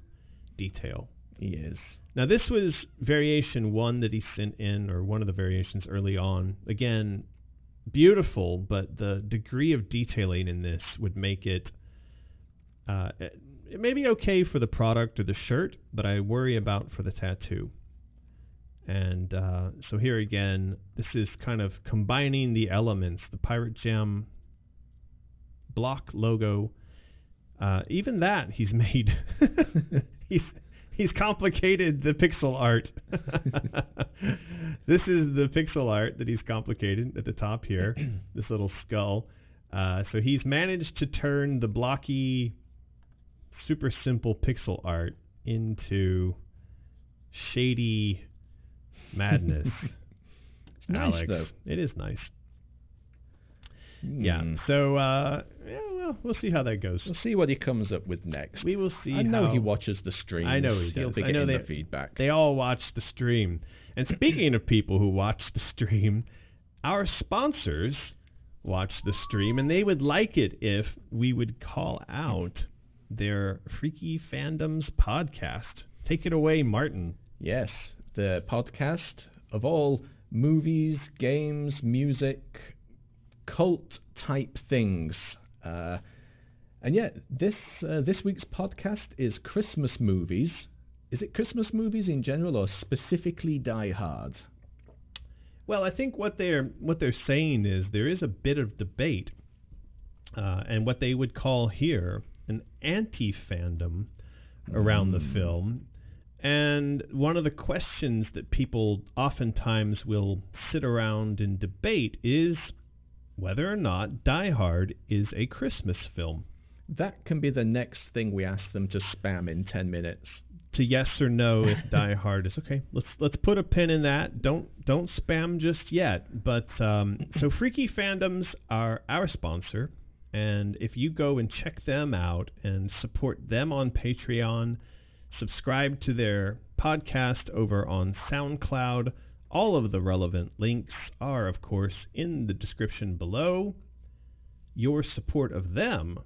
detail. He is. Now, this was variation 1 that he sent in, or one of the variations early on. Again, beautiful, but the degree of detailing in this would make it it may be okay for the product or the shirt, but I worry about for the tattoo. And so here again, this is kind of combining the elements, the Pirate Jam block logo. Even that he's made. He's complicated the pixel art. This is the pixel art that he's complicated at the top here, this little skull. So he's managed to turn the blocky, super simple pixel art into shady madness. It's nice, Alex, though. it is nice. Yeah, so well, we'll see how that goes. We'll see what he comes up with next. We will see. I know he watches the stream. I know he does. He'll be getting the feedback. They all watch the stream. And speaking of people who watch the stream, our sponsors watch the stream, and they would like it if we would call out their Freaky Fandoms podcast. Take it away, Martin. Yes, the podcast of all movies, games, music, cult-type things. And yeah, this week's podcast is Christmas movies. Is it Christmas movies in general, or specifically Die Hard? Well, I think what they're saying is there is a bit of debate, and what they would call here an anti-fandom around the film. And one of the questions that people oftentimes will sit around and debate is whether or not Die Hard is a Christmas film. That can be the next thing we ask them to spam in 10 minutes. To yes or no if Die Hard is okay. Let's put a pin in that. Don't spam just yet. But so Freaky Fandoms are our sponsor, and if you go and check them out and support them on Patreon, subscribe to their podcast over on SoundCloud, all of the relevant links are, of course, in the description below. Your support of them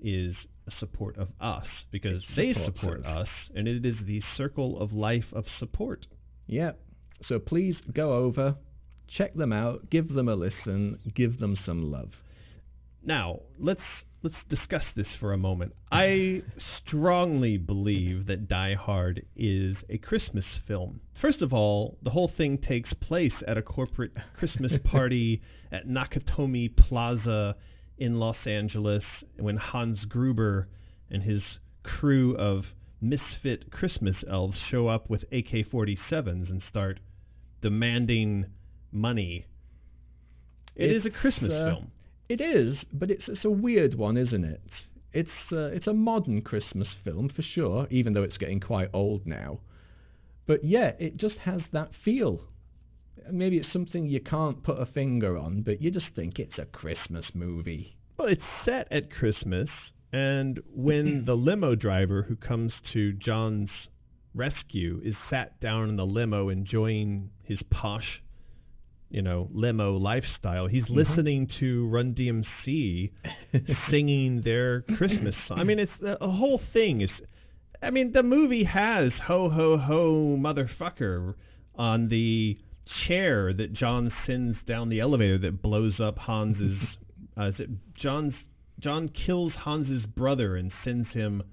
is a support of us, because they support us, and it is the circle of life of support. Yep. So please go over, check them out, give them a listen, give them some love. Now, let's discuss this for a moment. I strongly believe that Die Hard is a Christmas film. First of all, the whole thing takes place at a corporate Christmas party at Nakatomi Plaza in Los Angeles when Hans Gruber and his crew of misfit Christmas elves show up with AK-47s and start demanding money. It is a Christmas film. It is, but it's a weird one, isn't it? It's a modern Christmas film for sure, even though it's getting quite old now. But yeah, it just has that feel. Maybe it's something you can't put a finger on, but you just think it's a Christmas movie. Well, it's set at Christmas, and when the limo driver who comes to John's rescue is sat down in the limo enjoying his posh, limo lifestyle, he's listening to Run DMC singing their Christmas song. I mean, it's the whole thing is. I mean, the movie has "Ho Ho Ho, Motherfucker" on the chair that John sends down the elevator that blows up Hans's. Is it John kills Hans's brother and sends him?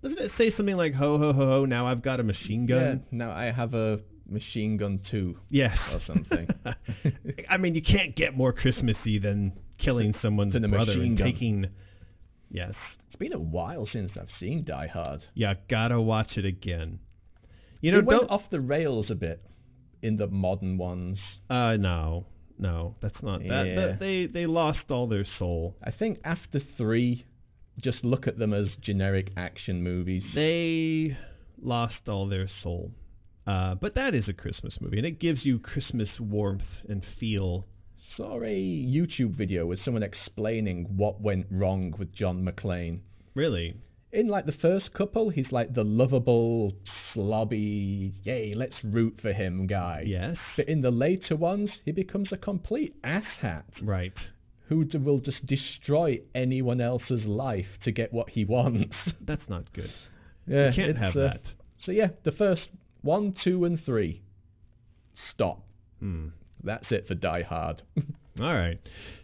Doesn't it say something like "Ho Ho Ho Ho"? Now I've got a machine gun. Yeah, now I have a machine gun too. Yes, or something. I mean, you can't get more Christmassy than killing someone's brother and taking. Yes. It's been a while since I've seen Die Hard. Yeah, gotta watch it again. It went off the rails a bit in the modern ones. No, that's not. Yeah. They lost all their soul. I think after 3, just look at them as generic action movies. They lost all their soul. But that is a Christmas movie, and it gives you Christmas warmth and feel. Saw a YouTube video with someone explaining what went wrong with John McClane. Really? In like the first couple, he's like the lovable, slobby, yay, let's root for him guy. Yes. But in the later ones, he becomes a complete asshat. Right. Who will just destroy anyone else's life to get what he wants. That's not good. Yeah, you can't have that. So yeah, the first 1, 2, and 3. Stop. That's it for Die Hard. All right.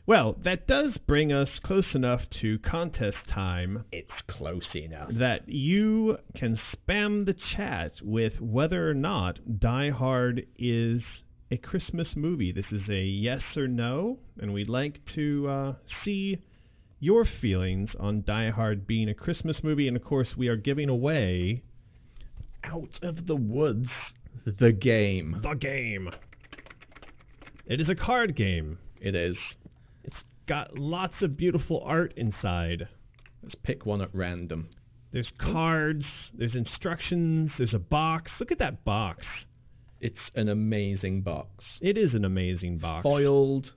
Well, that does bring us close enough to contest time. It's close enough. That you can spam the chat with whether or not Die Hard is a Christmas movie. This is a yes or no, and we'd like to see your feelings on Die Hard being a Christmas movie. And of course, we are giving away Out of the Woods, the game. The game. It is a card game. It is. It's got lots of beautiful art inside. Let's pick one at random. There's cards, there's instructions, there's a box. Look at that box. It's an amazing box. It is an amazing box. Foiled,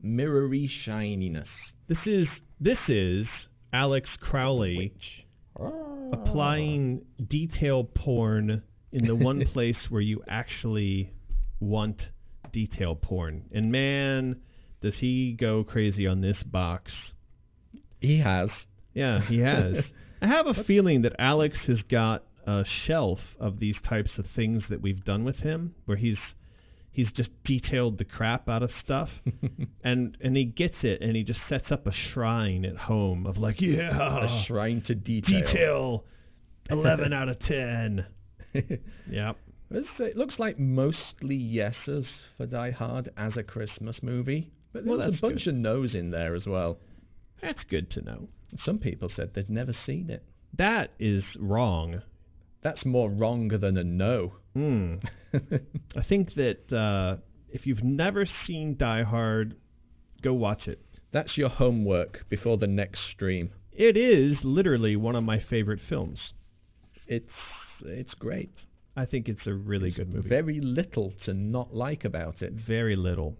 mirrory shininess. This is Alex Crowley applying detail porn in the one place where you actually want detail porn. And man, does he go crazy on this box. He has. Yeah, he has. I have a feeling that Alex has got a shelf of these types of things that we've done with him, where he's just detailed the crap out of stuff, and he gets it, and he just sets up a shrine at home of like, a shrine to detail. Detail, 11 out of 10. Yep. It looks like mostly yeses for Die Hard as a Christmas movie, but there's a bunch of no's in there as well. That's good to know. Some people said they'd never seen it. That is wrong. That's more wrong than a no. I think that if you've never seen Die Hard, go watch it. That's your homework before the next stream. It is literally one of my favorite films. It's great. I think it's a really good movie. Very little to not like about it. Very little.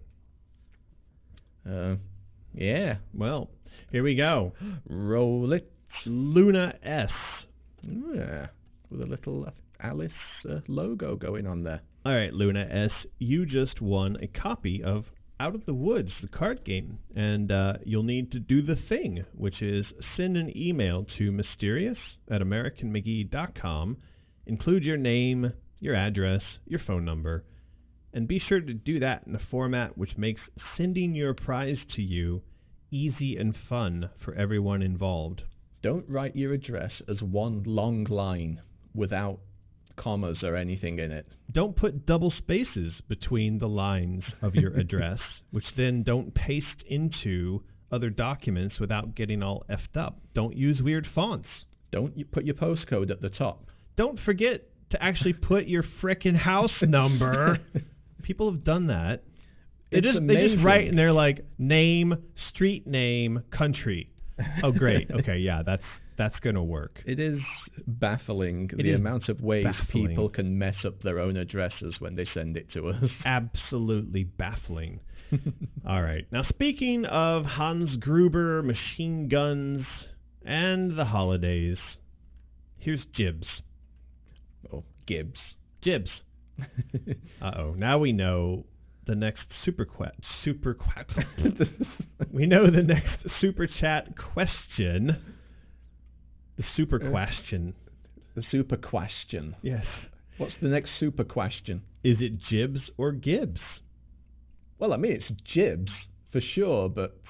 Yeah. Well, here we go. Roll it. Luna S. Yeah. With a little Alice logo going on there. All right, Luna S. You just won a copy of Out of the Woods, the card game. And you'll need to do the thing, which is send an email to mysterious@americanmcgee.com. Include your name, your address, your phone number, and be sure to do that in a format which makes sending your prize to you easy and fun for everyone involved. Don't write your address as one long line without commas or anything in it. Don't put double spaces between the lines of your address, which then don't paste into other documents without getting all effed up. Don't use weird fonts. Don't put your postcode at the top. Don't forget to actually put your frickin' house number. People have done that. They just write and they're like, name, street name, country. Oh, great. Okay, yeah, that's going to work. It is baffling the amount of ways people can mess up their own addresses when they send it to us. Absolutely baffling. All right. Now, speaking of Hans Gruber, machine guns, and the holidays, here's Gibbs. Oh, Gibbs. Gibbs. Uh-oh. Now we know the next we know the next super chat question. The super question. The super question. Yes. What's the next super question? Is it Gibbs or Gibbs? Well, I mean, it's Gibbs for sure, but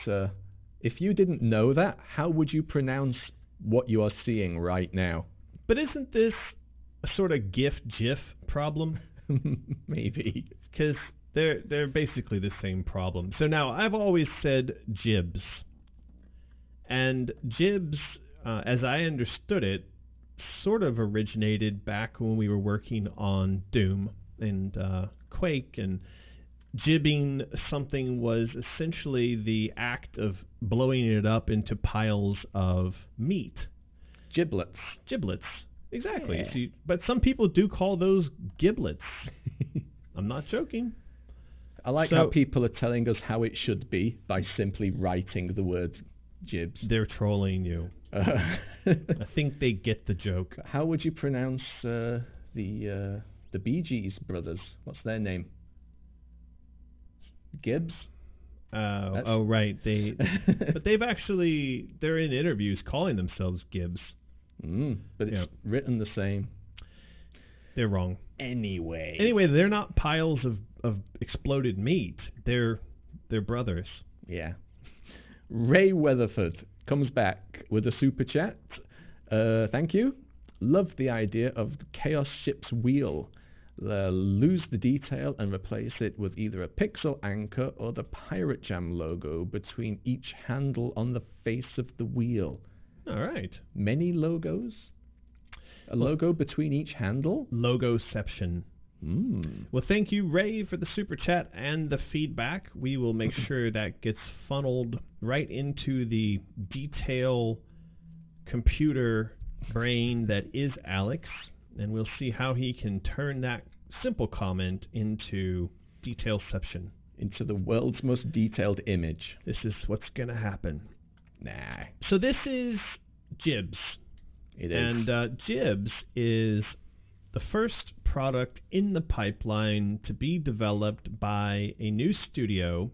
if you didn't know that, how would you pronounce what you are seeing right now? But isn't this a sort of GIF problem? Maybe. Because they're basically the same problem. So now, I've always said Gibbs. And Gibbs, as I understood it, sort of originated back when we were working on Doom and Quake, and jibbing something was essentially the act of blowing it up into piles of meat. Giblets. Exactly. Yeah. So but some people do call those giblets. I'm not joking. I like how people are telling us how it should be by simply writing the word Gibbs. They're trolling you. I think they get the joke. How would you pronounce the Bee Gees brothers? What's their name? Gibbs? Oh, right. But they're in interviews calling themselves Gibbs. But it's written the same. They're wrong. Anyway, they're not piles of exploded meat. They're brothers. Yeah. Ray Weatherford comes back with a super chat. Thank you. Love the idea of the Chaos Ship's wheel. Lose the detail and replace it with either a pixel anchor or the Pirate Jam logo between each handle on the face of the wheel. All right. Many logos? A logo between each handle? Logoception. Well, thank you, Ray, for the super chat and the feedback. We will make sure that gets funneled right into the detail computer brain that is Alex, and we'll see how he can turn that simple comment into detailception. Into the world's most detailed image. This is what's going to happen. Nah. So this is Gibbs. It is. And Gibbs is the first product in the pipeline to be developed by a new studio,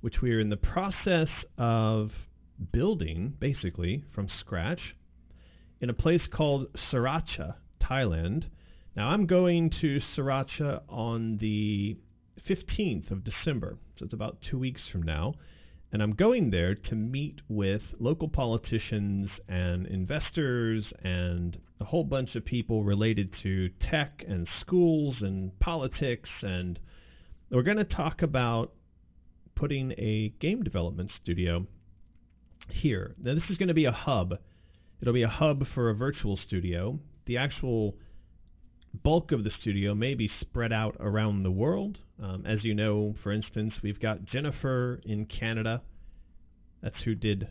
which we are in the process of building, basically, from scratch, in a place called Sriracha, Thailand. Now, I'm going to Sriracha on the 15th of December, so it's about 2 weeks from now. And I'm going there to meet with local politicians and investors and a whole bunch of people related to tech and schools and politics. And we're going to talk about putting a game development studio here. Now, this is going to be a hub. It'll be a hub for a virtual studio. The actual bulk of the studio may be spread out around the world. As you know, for instance, we've got Jennifer in Canada. That's who did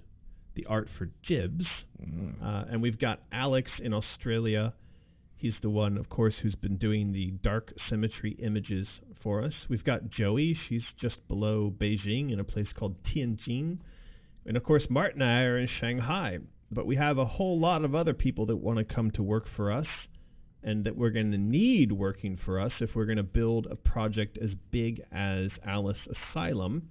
the art for Gibbs. And we've got Alex in Australia. He's the one, of course, who's been doing the dark symmetry images for us. We've got Joey. She's just below Beijing in a place called Tianjin. And, of course, Martin and I are in Shanghai. But we have a whole lot of other people that want to come to work for us, and that we're going to need working for us if we're going to build a project as big as Alice Asylum.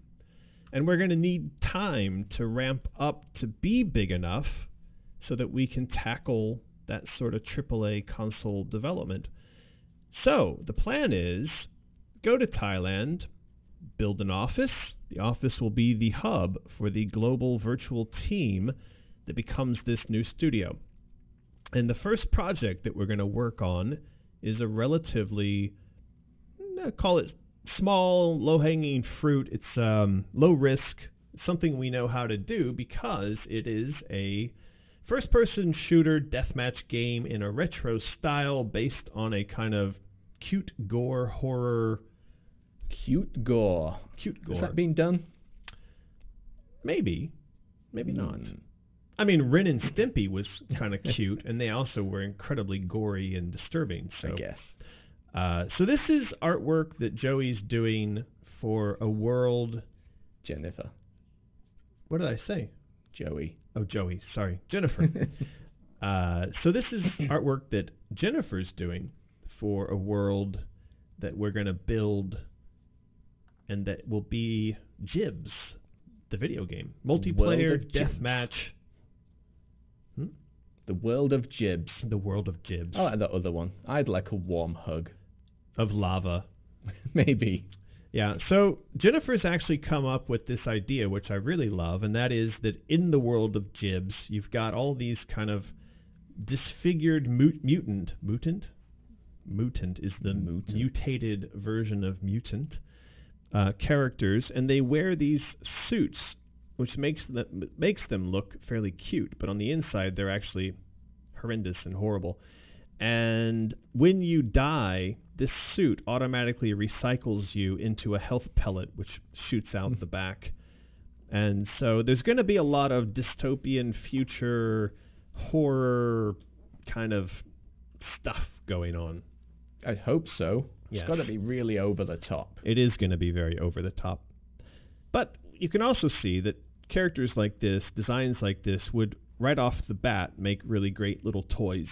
And we're going to need time to ramp up to be big enough so that we can tackle that sort of AAA console development. So the plan is go to Thailand, build an office. The office will be the hub for the global virtual team that becomes this new studio. And the first project that we're going to work on is a relatively, call it small, low-hanging fruit. It's low risk, something we know how to do because it is a first-person shooter deathmatch game in a retro style based on a kind of cute gore horror. Cute gore. Is that being done? Maybe not. I mean, Ren and Stimpy was kind of cute, and they also were incredibly gory and disturbing. So. I guess. So this is artwork that Joey's doing for a world... Jennifer. What did I say? Joey. Oh, Joey. Sorry. Jennifer. So this is artwork that Jennifer's doing for a world that we're going to build, and that will be Gibbs, the video game. Multiplayer, deathmatch... The world of Gibbs. The world of Gibbs. I like that other one. I'd like a warm hug. Of lava. Maybe. Yeah, so Jennifer's actually come up with this idea, which I really love, and that is that in the world of Gibbs, you've got all these kind of disfigured mutant. Mutant is the mutated version of mutant characters, and they wear these suits, which makes them look fairly cute, but on the inside they're actually horrendous and horrible. And when you die, this suit automatically recycles you into a health pellet, which shoots out the back. And so there's going to be a lot of dystopian future horror kind of stuff going on. I hope so. Yes. It's got to be really over the top. It is going to be very over the top. But you can also see that characters like this, designs like this, would right off the bat, make really great little toys.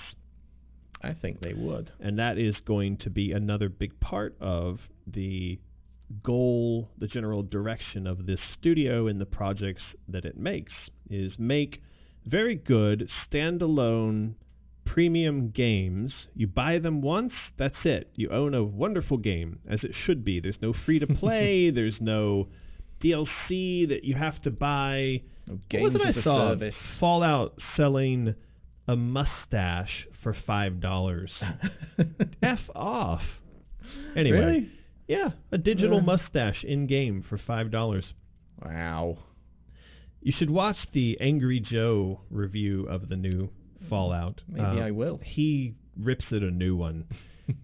I think they would. And that is going to be another big part of the goal, the general direction of this studio and the projects that it makes, is make very good, standalone, premium games. You buy them once, that's it. You own a wonderful game, as it should be. There's no free-to-play, there's no DLC that you have to buy. No games what was it I saw? Service. Fallout selling a mustache for $5. F off. Anyway. Really? Yeah, a digital mustache in-game for $5. Wow. You should watch the Angry Joe review of the new Fallout. Maybe I will. He rips it a new one.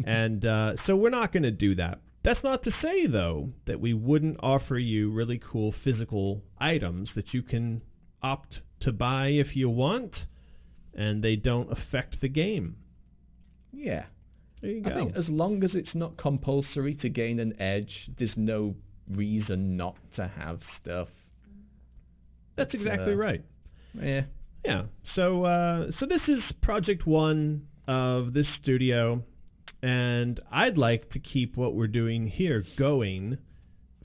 And so we're not going to do that. That's not to say, though, that we wouldn't offer you really cool physical items that you can opt to buy if you want, and they don't affect the game. Yeah. There you go. I think as long as it's not compulsory to gain an edge, there's no reason not to have stuff. That's exactly right. Yeah. Yeah. So this is Project 1 of this studio, and I'd like to keep what we're doing here going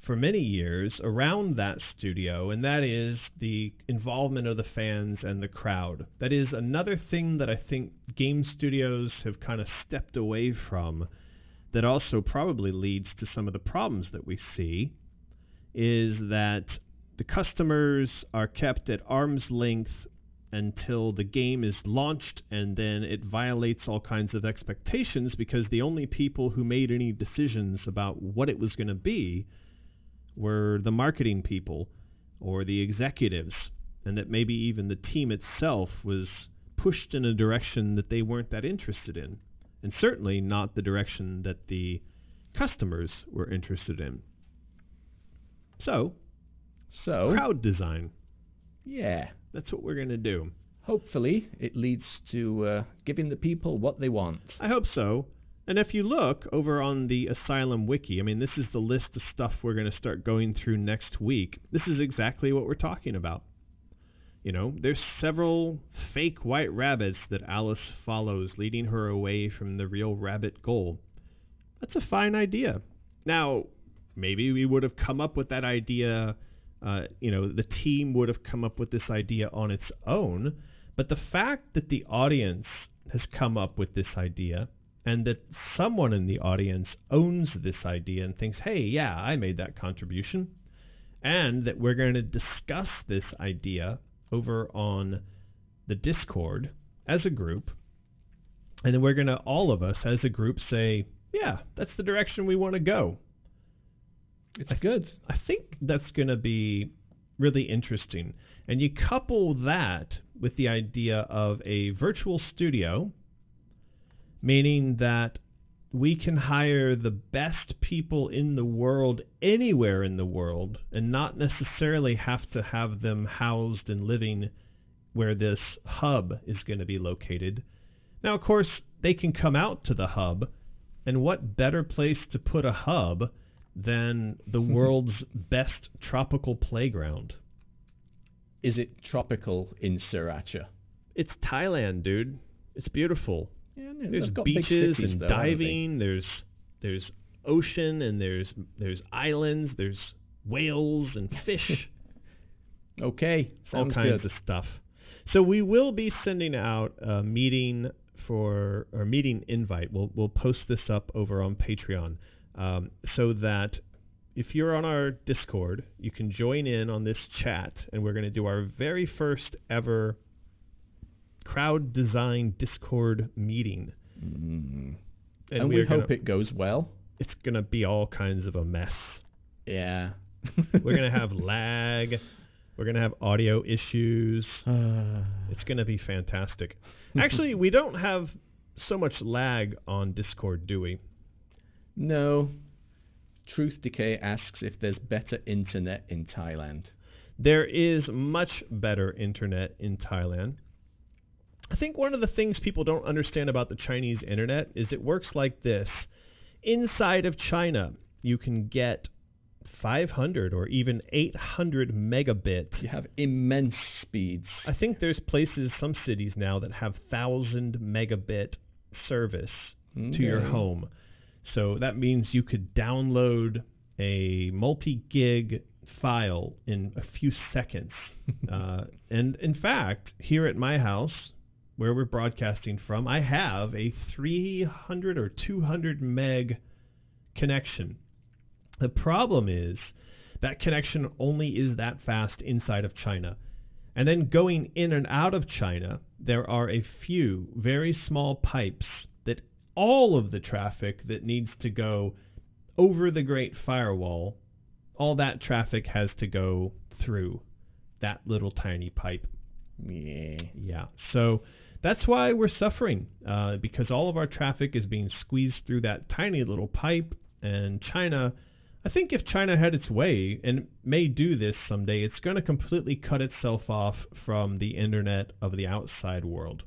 for many years around that studio, and that is the involvement of the fans and the crowd. That is another thing that I think game studios have kind of stepped away from, that also probably leads to some of the problems that we see, is that the customers are kept at arm's length until the game is launched, and then it violates all kinds of expectations because the only people who made any decisions about what it was going to be were the marketing people or the executives, and that maybe even the team itself was pushed in a direction that they weren't that interested in, and certainly not the direction that the customers were interested in. So crowd design. Yeah. That's what we're going to do. Hopefully it leads to giving the people what they want. I hope so. And if you look over on the Asylum wiki, I mean, this is the list of stuff we're going to start going through next week. This is exactly what we're talking about. You know, there's several fake white rabbits that Alice follows, leading her away from the real rabbit goal. That's a fine idea. Now, maybe we would have come up with that idea, the team would have come up with this idea on its own, but the fact that the audience has come up with this idea, and that someone in the audience owns this idea and thinks, hey, yeah, I made that contribution, and that we're going to discuss this idea over on the Discord as a group, and then we're going to, all of us as a group, say, yeah, that's the direction we want to go. It's good. I think that's going to be really interesting. And you couple that with the idea of a virtual studio, meaning that we can hire the best people in the world anywhere in the world and not necessarily have to have them housed and living where this hub is going to be located. Now, of course, they can come out to the hub, and what better place to put a hub than the world's best tropical playground? Is it tropical in Sriracha? It's Thailand, dude. It's beautiful. Yeah, there's beaches and diving. There's ocean, and there's islands. There's whales and fish. Okay, all kinds of stuff. So we will be sending out a meeting invite. We'll post this up over on Patreon. So that if you're on our Discord, you can join in on this chat, and we're going to do our very first ever crowd design Discord meeting. Mm. And we hope it goes well. It's going to be all kinds of a mess. Yeah. We're going to have lag. We're going to have audio issues. It's going to be fantastic. Actually, we don't have so much lag on Discord, do we? No. Truth Decay asks if there's better internet in Thailand. There is much better internet in Thailand. I think one of the things people don't understand about the Chinese internet is it works like this. Inside of China, you can get 500 or even 800 megabit. You have immense speeds. I think there's places, some cities now, that have 1,000 megabit service to your home. So that means you could download a multi-gig file in a few seconds. And in fact, here at my house, where we're broadcasting from, I have a 300 or 200 meg connection. The problem is that connection only is that fast inside of China. And then going in and out of China, there are a few very small pipes that all of the traffic that needs to go over the Great Firewall, all that traffic has to go through that little tiny pipe. Yeah. So that's why we're suffering, because all of our traffic is being squeezed through that tiny little pipe. And China, I think if China had its way, and may do this someday, it's going to completely cut itself off from the internet of the outside world.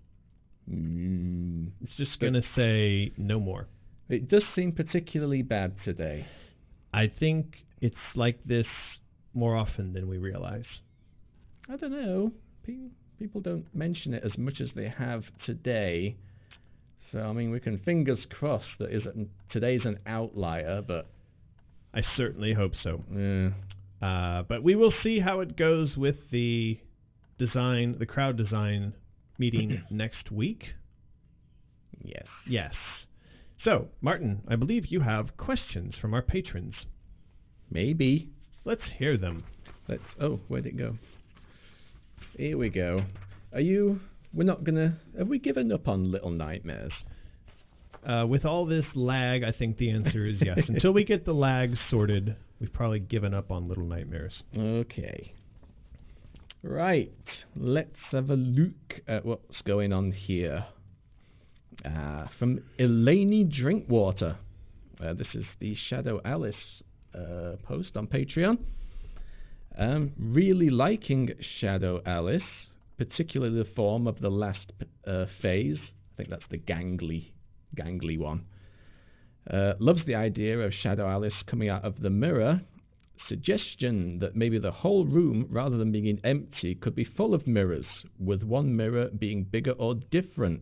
It's just going to say no more. It does seem particularly bad today. I think it's like this more often than we realize. I don't know. People don't mention it as much as they have today. So, I mean, we can fingers crossed that today's an outlier, but... I certainly hope so. Yeah. But we will see how it goes with the crowd design meeting next week. Yes. So, Martin, I believe you have questions from our patrons. Maybe. Let's hear them. Oh, where'd it go? Here we go. Have we given up on Little Nightmares? With all this lag, I think the answer is yes. Until we get the lag sorted, we've probably given up on Little Nightmares. Okay. Right. Let's have a look at what's going on here. From Eleni Drinkwater. This is the Shadow Alice post on Patreon. Really liking Shadow Alice, particularly the form of the last phase. I think that's the gangly one. Loves the idea of Shadow Alice coming out of the mirror. Suggestion that maybe the whole room, rather than being empty, could be full of mirrors, with one mirror being bigger or different,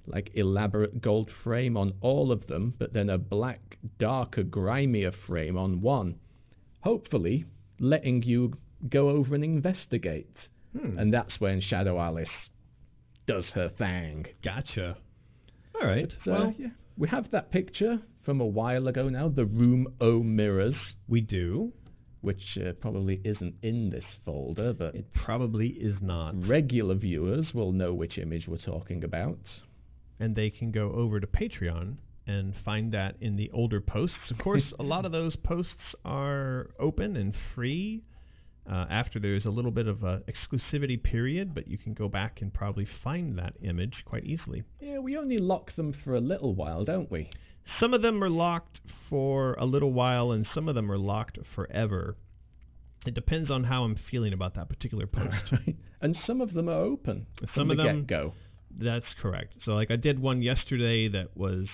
like elaborate gold frame on all of them, but then a black, darker, grimier frame on one. Hopefully, letting you go over and investigate. And that's when Shadow Alice does her thing. Gotcha. All right. But, yeah, we have that picture from a while ago now, the Room O Mirrors. We do. Which probably isn't in this folder, but... It probably is not. Regular viewers will know which image we're talking about. And they can go over to Patreon and find that in the older posts. Of course, a lot of those posts are open and free after there's a little bit of a exclusivity period, but you can go back and probably find that image quite easily. Yeah, we only lock them for a little while, don't we? Some of them are locked for a little while, and some of them are locked forever. It depends on how I'm feeling about that particular post. And some of them are open from the get-go. That's correct. So, like, I did one yesterday that was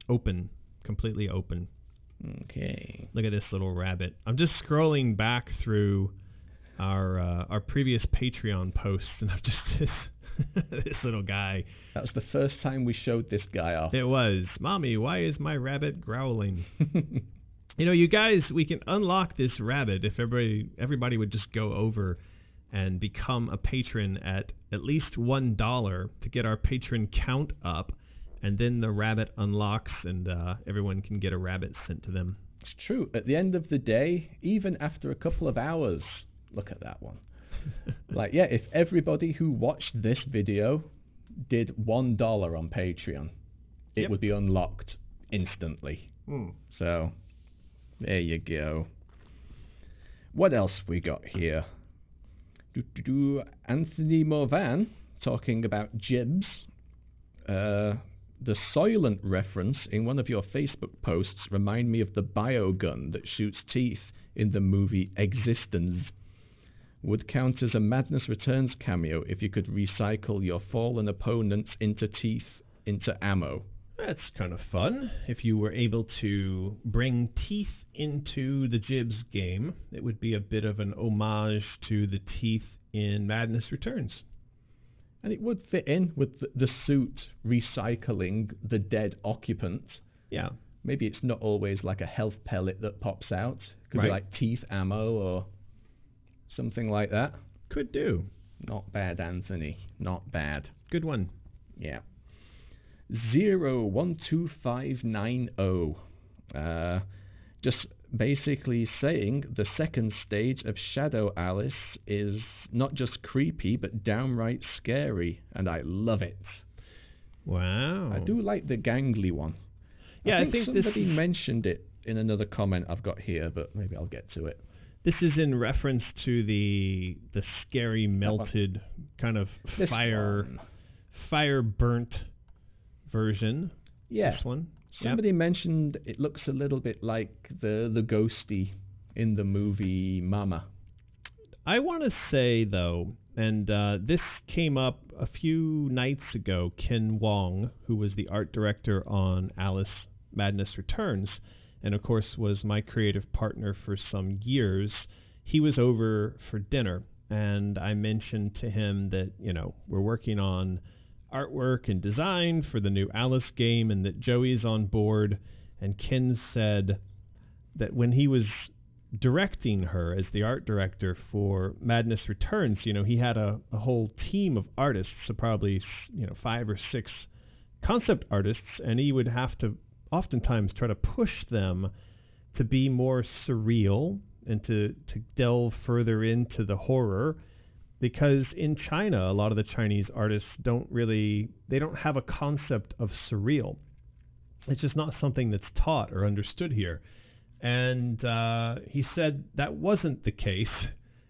open, completely open. Okay. Look at this little rabbit. I'm just scrolling back through our previous Patreon posts, and I've just this little guy. That was the first time we showed this guy off. It was. Mommy, why is my rabbit growling? You know, you guys, we can unlock this rabbit if everybody would just go over and become a patron at least $1 to get our patron count up, and then the rabbit unlocks and everyone can get a rabbit sent to them. It's true. At the end of the day, even after a couple of hours, look at that one. Like, yeah, if everybody who watched this video did $1 on Patreon, it would be unlocked instantly. So, there you go. What else we got here? Anthony Morvan talking about Gibbs. The Soylent reference in one of your Facebook posts remind me of the biogun that shoots teeth in the movie Existence. Would count as a Madness Returns cameo if you could recycle your fallen opponents into teeth into ammo. That's kind of fun. If you were able to bring teeth into the Gibbs game, it would be a bit of an homage to the teeth in Madness Returns. And it would fit in with the suit recycling the dead occupant. Yeah. Maybe it's not always like a health pellet that pops out. It could be like teeth ammo or something like that. Could do. Not bad, Anthony. Not bad. Good one. Yeah. 012590. Just basically saying the second stage of Shadow Alice is not just creepy, but downright scary, and I love it. Wow. I do like the gangly one. Yeah, I think somebody mentioned it in another comment I've got here, but maybe I'll get to it. This is in reference to the scary melted kind of fire burnt version. Yeah. This one. Somebody mentioned it looks a little bit like the ghosty in the movie Mama. I want to say, though, and this came up a few nights ago, Ken Wong, who was the art director on Alice Madness Returns, and of course was my creative partner for some years, he was over for dinner, and I mentioned to him that, we're working on artwork and design for the new Alice game and that Joey's on board, and Ken said that when he was directing her as the art director for Madness Returns, he had a whole team of artists, so probably 5 or 6 concept artists, and he would have to oftentimes try to push them to be more surreal and to delve further into the horror, because in China, a lot of the Chinese artists don't have a concept of surreal. It's just not something that's taught or understood here. And he said that wasn't the case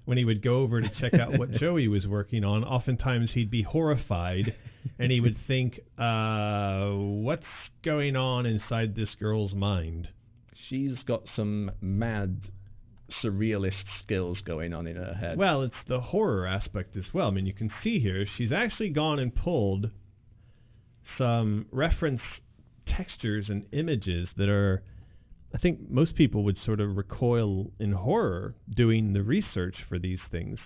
when he would go over to check out what Joey was working on. Oftentimes he'd be horrified and he would think, what's going on inside this girl's mind? She's got some mad surrealist skills going on in her head. Well, it's the horror aspect as well. I mean, you can see here, she's actually gone and pulled some reference textures and images that are, I think most people would sort of recoil in horror doing the research for these things.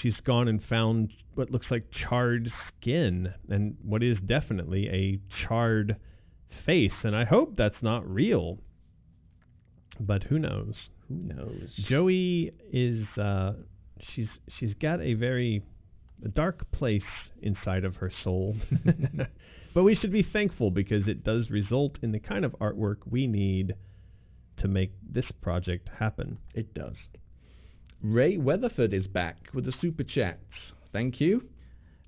She's gone and found what looks like charred skin and what is definitely a charred face. And I hope that's not real. But who knows? Who knows? Joey is, she's got a very dark place inside of her soul. But we should be thankful because it does result in the kind of artwork we need to make this project happen. It does. Ray Weatherford is back with the super chats. Thank you.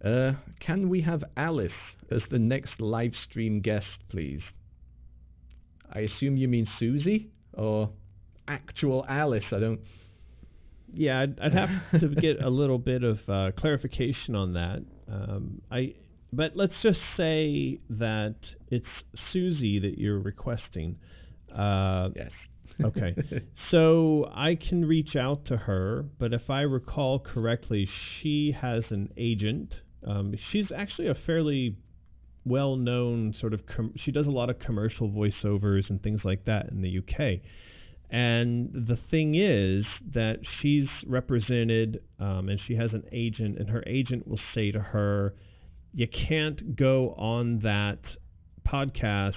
Can we have Alice as the next live stream guest, please? I assume you mean Susie or actual Alice? I don't... Yeah, I'd have to get a little bit of clarification on that. But let's just say that it's Susie that you're requesting. Yes. Okay. So I can reach out to her, but if I recall correctly, she has an agent. She's actually a fairly well-known sort of... she does a lot of commercial voiceovers and things like that in the UK. And the thing is that she's represented, and she has an agent, and her agent will say to her, you can't go on that podcast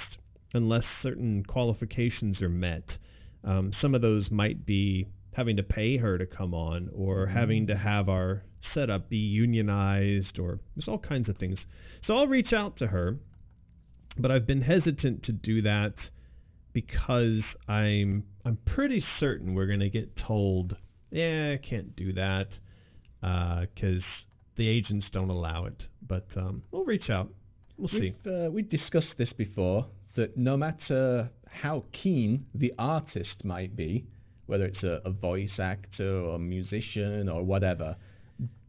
unless certain qualifications are met. Some of those might be having to pay her to come on, or having to have our setup be unionized, or there's all kinds of things. So I'll reach out to her, but I've been hesitant to do that because I'm pretty certain we're going to get told, I can't do that, because the agents don't allow it. But we'll reach out. We'll see. We've discussed this before, that no matter how keen the artist might be, whether it's a voice actor or a musician or whatever,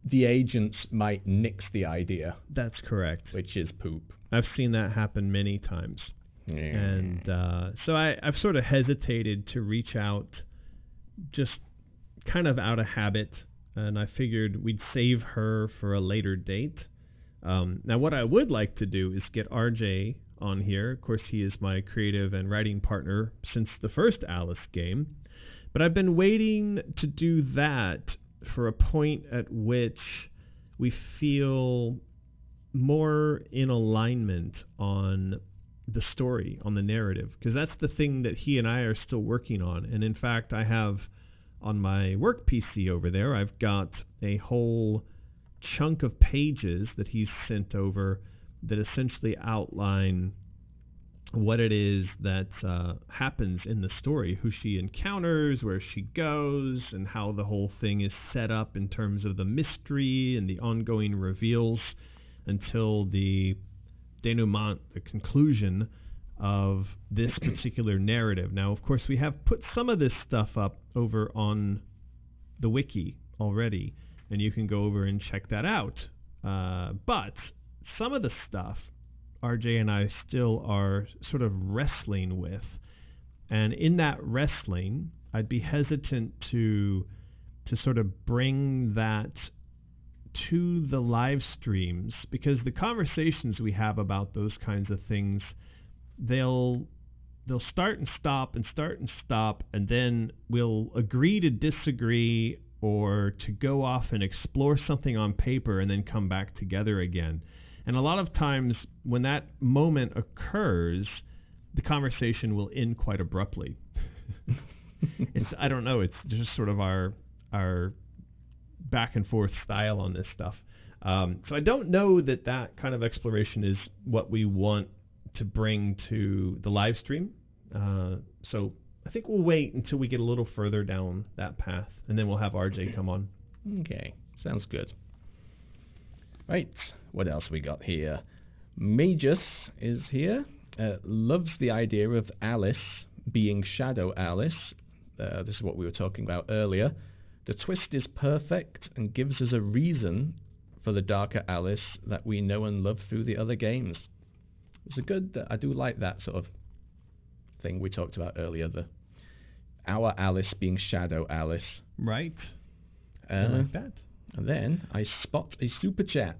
the agents might nix the idea. That's correct. Which is poop. I've seen that happen many times. Yeah. And so I've sort of hesitated to reach out just kind of out of habit, and I figured we'd save her for a later date. Now, what I would like to do is get RJ on here. Of course, he is my creative and writing partner since the first Alice game. But I've been waiting to do that for a point at which we feel more in alignment on the story, on the narrative, because that's the thing that he and I are still working on. And in fact, I have on my work PC over there, I've got a whole chunk of pages that he's sent over that essentially outline what it is that happens in the story, who she encounters, where she goes, and how the whole thing is set up in terms of the mystery and the ongoing reveals until the denouement, the conclusion of this particular narrative. Now, of course, we have put some of this stuff up over on the wiki already, and you can go over and check that out. But some of the stuff RJ and I still are sort of wrestling with. And in that wrestling, I'd be hesitant to sort of bring that to the live streams, because the conversations we have about those kinds of things, they'll start and stop and start and stop, and then we'll agree to disagree or to go off and explore something on paper and then come back together again. And a lot of times when that moment occurs, the conversation will end quite abruptly. I don't know, it's just sort of our back and forth style on this stuff. So I don't know that kind of exploration is what we want to bring to the live stream. So I think we'll wait until we get a little further down that path, and then we'll have RJ come on. Okay, sounds good. Right, what else we got here? Magus is here. Loves the idea of Alice being Shadow Alice. This is what we were talking about earlier. The twist is perfect and gives us a reason for the darker Alice that we know and love through the other games. It's a good, I do like that sort of thing we talked about earlier, our Alice being Shadow Alice. Right. I like that. And then I spot a super chat.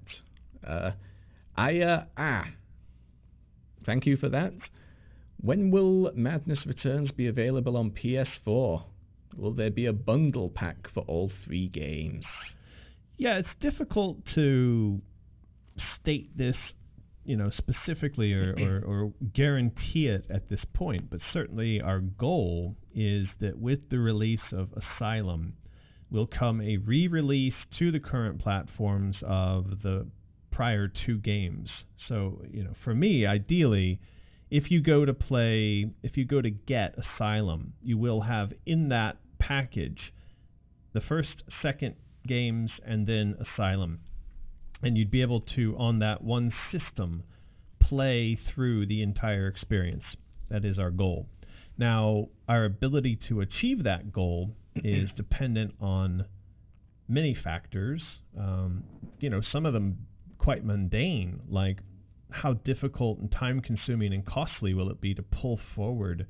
Thank you for that. When will Madness Returns be available on PS4? Will there be a bundle pack for all 3 games? Yeah, it's difficult to state this, specifically or guarantee it at this point, but certainly our goal is that with the release of Asylum will come a re-release to the current platforms of the prior 2 games. So, for me, ideally, if you go to get Asylum, you will have in that package the first, second games and then Asylum. And you'd be able to, on that one system, play through the entire experience. That is our goal. Now, our ability to achieve that goal is dependent on many factors. Some of them quite mundane, like how difficult and time-consuming and costly will it be to pull forward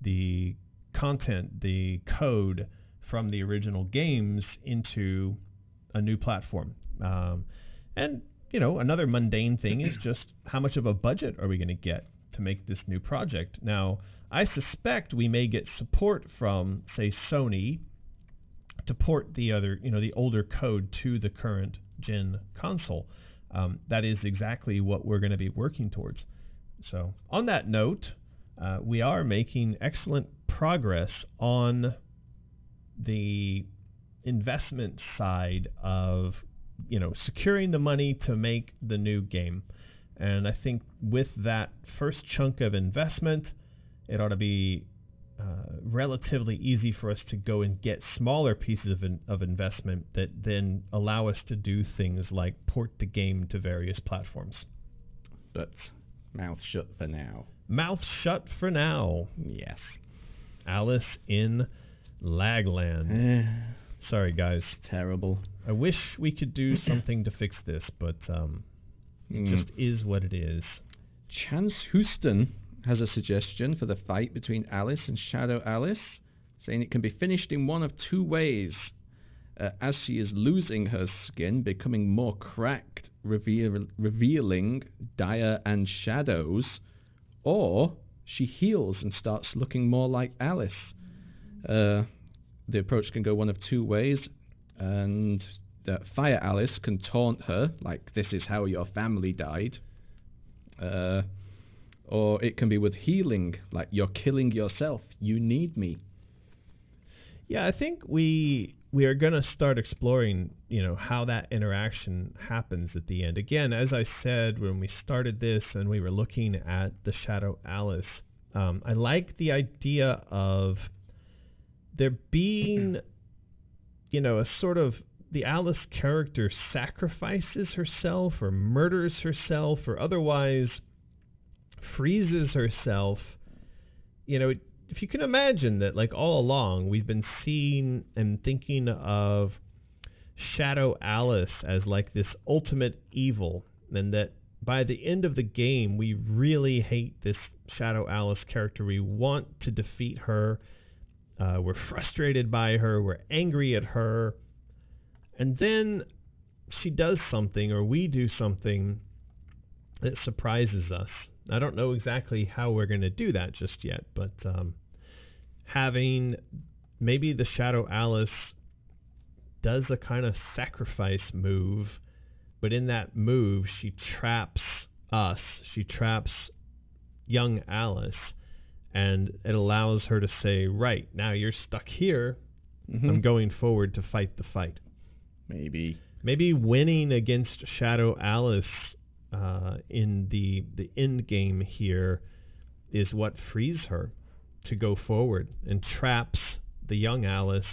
the content, the code from the original games into a new platform. And another mundane thing is just how much of a budget are we going to get to make this new project? Now, I suspect we may get support from, say, Sony to port the other, the older code to the current gen console. That is exactly what we're going to be working towards. So, on that note, we are making excellent progress on the investment side of, securing the money to make the new game. And I think with that first chunk of investment, it ought to be relatively easy for us to go and get smaller pieces of investment that then allow us to do things like port the game to various platforms. But mouth shut for now. Mouth shut for now. Yes. Alice in Lagland. Sorry, guys. Terrible. I wish we could do something to fix this, but it just is what it is. Chance Houston has a suggestion for the fight between Alice and Shadow Alice, saying it can be finished in one of 2 ways. As she is losing her skin, becoming more cracked, revealing dire and shadows, or she heals and starts looking more like Alice. The approach can go one of two ways, and Fire Alice can taunt her, like, this is how your family died. Or it can be with healing, like, you're killing yourself, you need me. Yeah, I think we are going to start exploring, how that interaction happens at the end. Again, as I said when we started this and we were looking at the Shadow Alice, I like the idea of there being, a sort of, the Alice character sacrifices herself or murders herself or otherwise freezes herself. If you can imagine that, like, all along we've been seeing and thinking of Shadow Alice as like this ultimate evil, and that by the end of the game we really hate this Shadow Alice character. We want to defeat her. We're frustrated by her. We're angry at her. And then she does something, or we do something that surprises us. I don't know exactly how we're going to do that just yet, but having maybe the Shadow Alice does a kind of sacrifice move, but in that move she traps us. She traps young Alice, and it allows her to say, right, now you're stuck here. Mm-hmm. I'm going forward to fight the fight. Maybe winning against Shadow Alice in the end game here is what frees her to go forward and traps the young Alice,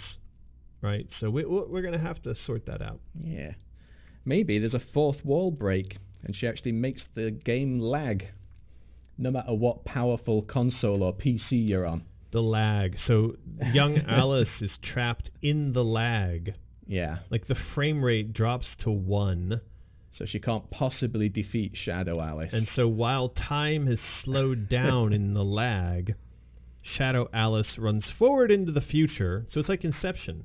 right? So we're going to have to sort that out. Yeah. Maybe there's a fourth wall break and she actually makes the game lag, no matter what powerful console or PC you're on. The lag. So young Alice is trapped in the lag. Yeah. Like the frame rate drops to 1. So she can't possibly defeat Shadow Alice. And so while time has slowed down in the lag, Shadow Alice runs forward into the future. So it's like Inception.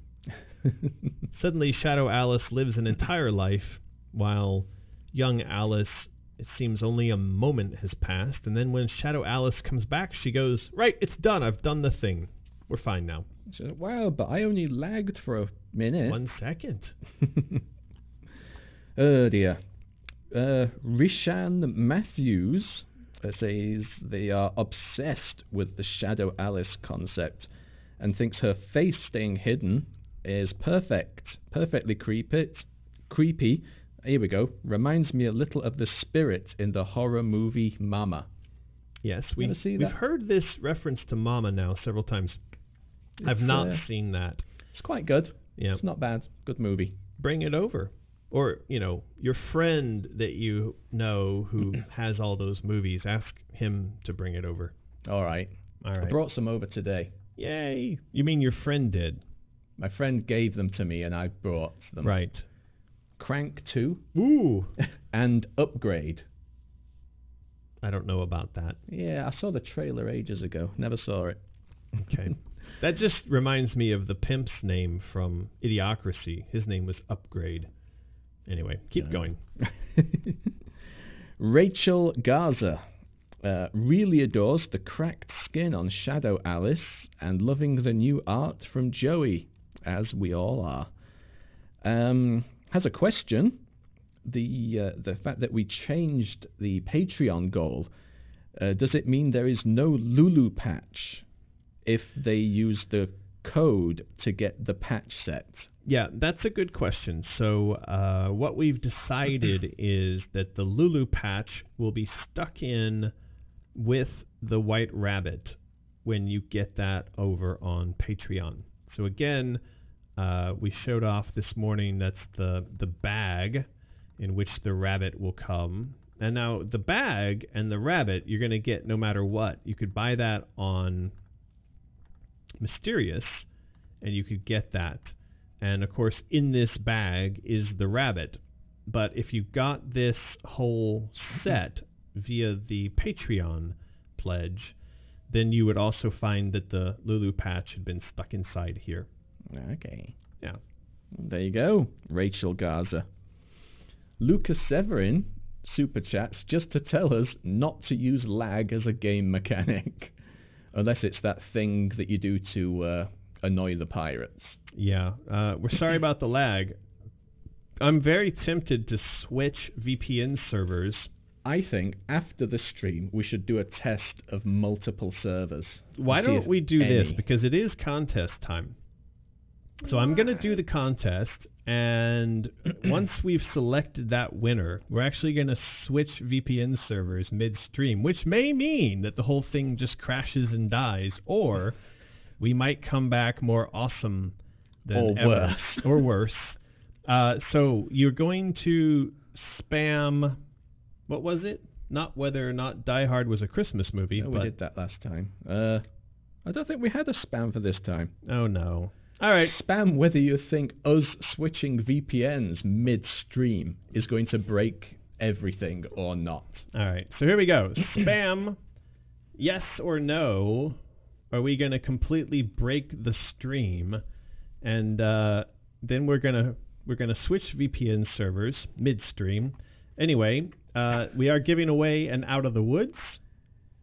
Suddenly Shadow Alice lives an entire life, while young Alice, it seems only a moment has passed. And then when Shadow Alice comes back, she goes, right, it's done. I've done the thing. We're fine now. She said, wow, but I only lagged for a minute. 1 second. Oh dear. Rishan Matthews says they are obsessed with the Shadow Alice concept and thinks her face staying hidden is perfectly creepy. Here we go. Reminds me a little of the spirit in the horror movie Mama. Yes, we've heard this reference to Mama now several times. I've not seen that. It's quite good. Yeah. It's not bad. Good movie. Bring it over. Or, your friend that you know who has all those movies, ask him to bring it over. All right. I brought some over today. Yay. You mean your friend did? My friend gave them to me and I brought them. Right. Crank 2. Ooh. And Upgrade. I don't know about that. Yeah, I saw the trailer ages ago. Never saw it. Okay. That just reminds me of the pimp's name from Idiocracy. His name was Upgrade. Anyway, keep going. Rachel Garza really adores the cracked skin on Shadow Alice and loving the new art from Joey, as we all are. Has a question. The fact that we changed the Patreon goal, does it mean there is no Lulu patch if they use the code to get the patch set? Yeah, that's a good question. So what we've decided is that the Lulu patch will be stuck in with the White Rabbit when you get that over on Patreon. So again, we showed off this morning, that's the bag in which the rabbit will come. And now the bag and the rabbit you're going to get no matter what. You could buy that on Mysterious and you could get that. And of course in this bag is the rabbit. But if you got this whole set via the Patreon pledge, then you would also find that the Lulu patch had been stuck inside here. Okay. Yeah. There you go, Rachel Garza. Lucas Severin super chats just to tell us not to use lag as a game mechanic. Unless it's that thing that you do to annoy the pirates. Yeah, we're sorry about the lag. I'm very tempted to switch VPN servers. I think after the stream we should do a test of multiple servers. Why don't we do this? Because it is contest time. So I'm going to do the contest, and once we've selected that winner, we're actually going to switch VPN servers midstream, which may mean that the whole thing just crashes and dies, or we might come back more awesome than ever. Worse. Or worse. So you're going to spam, what was it? Not whether or not Die Hard was a Christmas movie. No, we did that last time. I don't think we had a spam for this time. Oh, no. All right. Spam whether you think us switching VPNs midstream is going to break everything or not. All right. So here we go. Spam, yes or no. Are we going to completely break the stream? And then we're gonna switch VPN servers midstream. Anyway, we are giving away an Out of the Woods,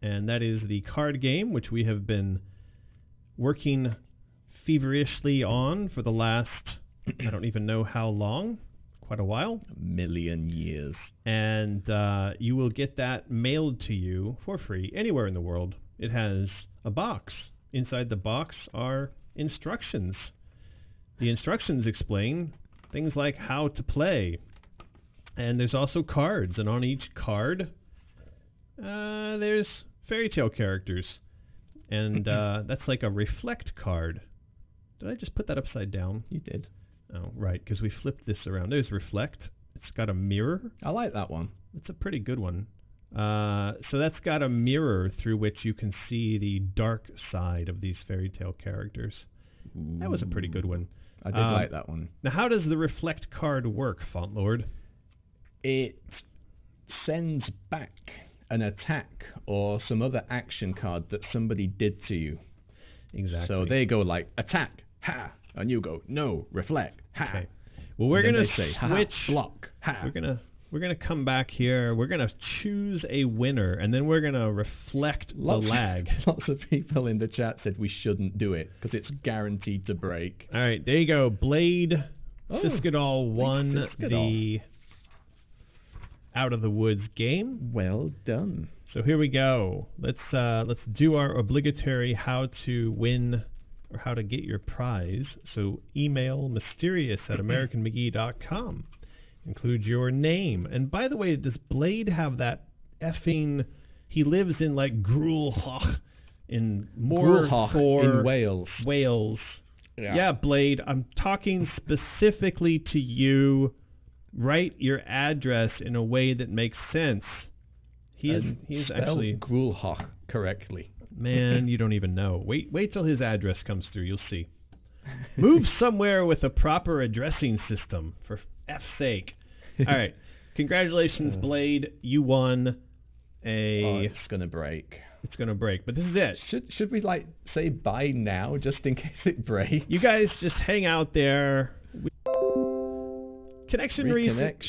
and that is the card game which we have been working feverishly on for the last, I don't even know how long, quite a while. 1,000,000 years. And you will get that mailed to you for free anywhere in the world. It has a box. Inside the box are instructions. The instructions explain things like how to play. And there's also cards, and on each card there's fairy tale characters. And that's like a reflect card. Did I just put that upside down? You did. Oh, right, because we flipped this around. There's reflect. It's got a mirror. I like that one. It's a pretty good one. So that's got a mirror through which you can see the dark side of these fairy tale characters. Ooh. That was a pretty good one. I did like that one. Now, how does the reflect card work, Font Lord? It sends back an attack or some other action card that somebody did to you. Exactly. So they go like, attack, ha, and you go, no, reflect, ha. Okay. Well, we're going to switch. Block, ha. We're gonna come back here. We're going to choose a winner, and then we're going to reflect the lag. Lots of people in the chat said we shouldn't do it because it's guaranteed to break. All right, there you go. Blade Fiskadal won the Out of the Woods game. Well done. So here we go. Let's do our obligatory how to win or how to get your prize. So email mysterious@americanmcgee.com. Include your name. And by the way, does Blade have that effing... He lives in like Grulhoch in Wales. Wales. Yeah, Blade, I'm talking specifically to you. Write your address in a way that makes sense. He's actually Grulhoch correctly. Man, you don't even know. Wait till his address comes through. You'll see. Move somewhere with a proper addressing system, for F's sake. All right. Congratulations, Blade. You won a... it's going to break. It's going to break, but this is it. Should we, say bye now, just in case it breaks? You guys just hang out there. Connection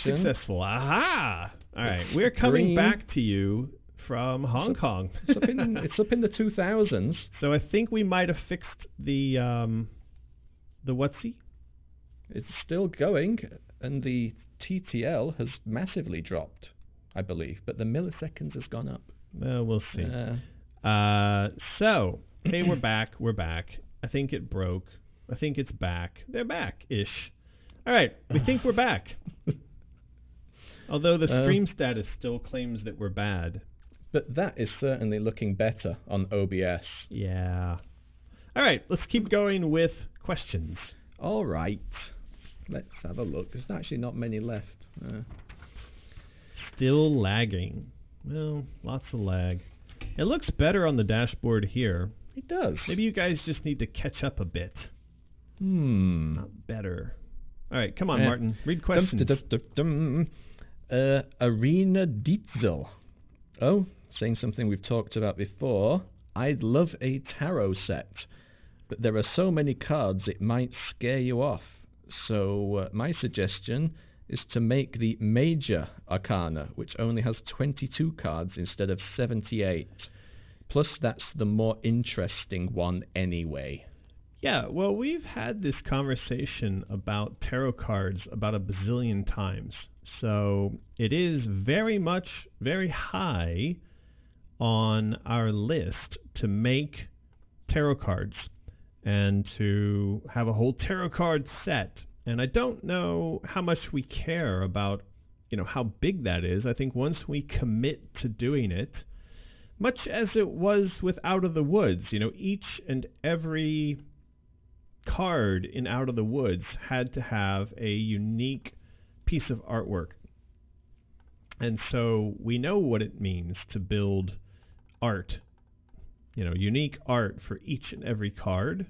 successful. Aha! All right. We're coming back to you from Hong Kong. It's up in the 2000s. So I think we might have fixed the whatsy? It's still going, and the TTL has massively dropped, I believe, but the milliseconds has gone up. Well, we'll see. So, hey, we're back. We're back. I think it broke. I think it's back. They're back-ish. All right, we think we're back. Although the stream status still claims that we're bad. But that is certainly looking better on OBS. Yeah. All right, let's keep going with questions. All right. Let's have a look. There's actually not many left. Still lagging. Well, lots of lag. It looks better on the dashboard here. It does. Maybe you guys just need to catch up a bit. Not better. All right, come on, Martin. Read questions. Arena Dietzel. Oh, saying something we've talked about before. I'd love a tarot set, but there are so many cards it might scare you off. So my suggestion, is to make the Major Arcana, which only has 22 cards instead of 78. Plus, that's the more interesting one anyway. Yeah, well, we've had this conversation about tarot cards about a bazillion times. So it is very much, very high on our list to make tarot cards and to have a whole tarot card set. And I don't know how much we care about, how big that is. I think once we commit to doing it, much as it was with Out of the Woods, each and every card in Out of the Woods had to have a unique piece of artwork. And so we know what it means to build art, unique art for each and every card.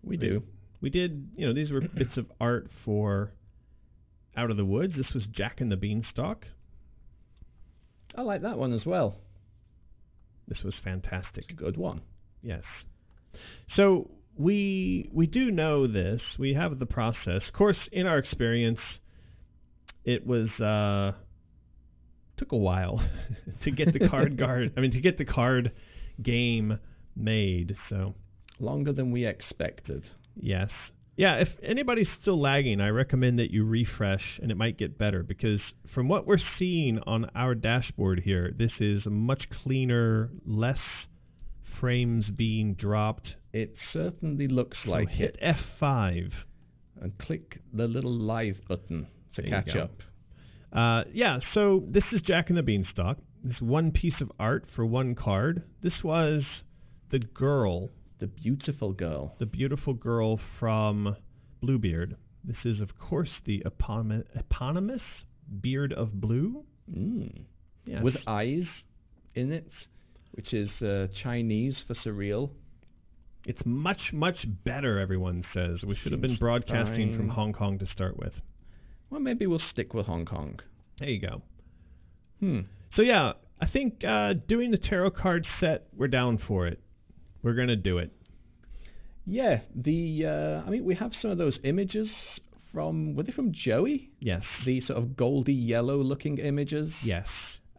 We do. We did, these were bits of art for Out of the Woods. This was Jack and the Beanstalk. I like that one as well. This was fantastic. It's a good one. Yes. So we do know this. We have the process. Of course, in our experience, it was took a while to get the to get the card game made. So longer than we expected. Yes. Yeah, if anybody's still lagging, I recommend that you refresh and it might get better, because from what we're seeing on our dashboard here, this is a much cleaner, less frames being dropped. It certainly looks like so hit F5 and click the little live button to catch up. Yeah, so this is Jack and the Beanstalk. This one piece of art for one card. This was the girl. The beautiful girl. The beautiful girl from Bluebeard. This is, of course, the eponymous Beard of Blue. Yes. With eyes in it, which is Chinese for surreal. It's much, much better, everyone says. We should have been broadcasting from Hong Kong to start with. Well, maybe we'll stick with Hong Kong. There you go. So, yeah, I think doing the tarot card set, we're down for it. We're going to do it. Yeah, we have some of those images were they from Joey? Yes. The sort of goldy yellow looking images? Yes.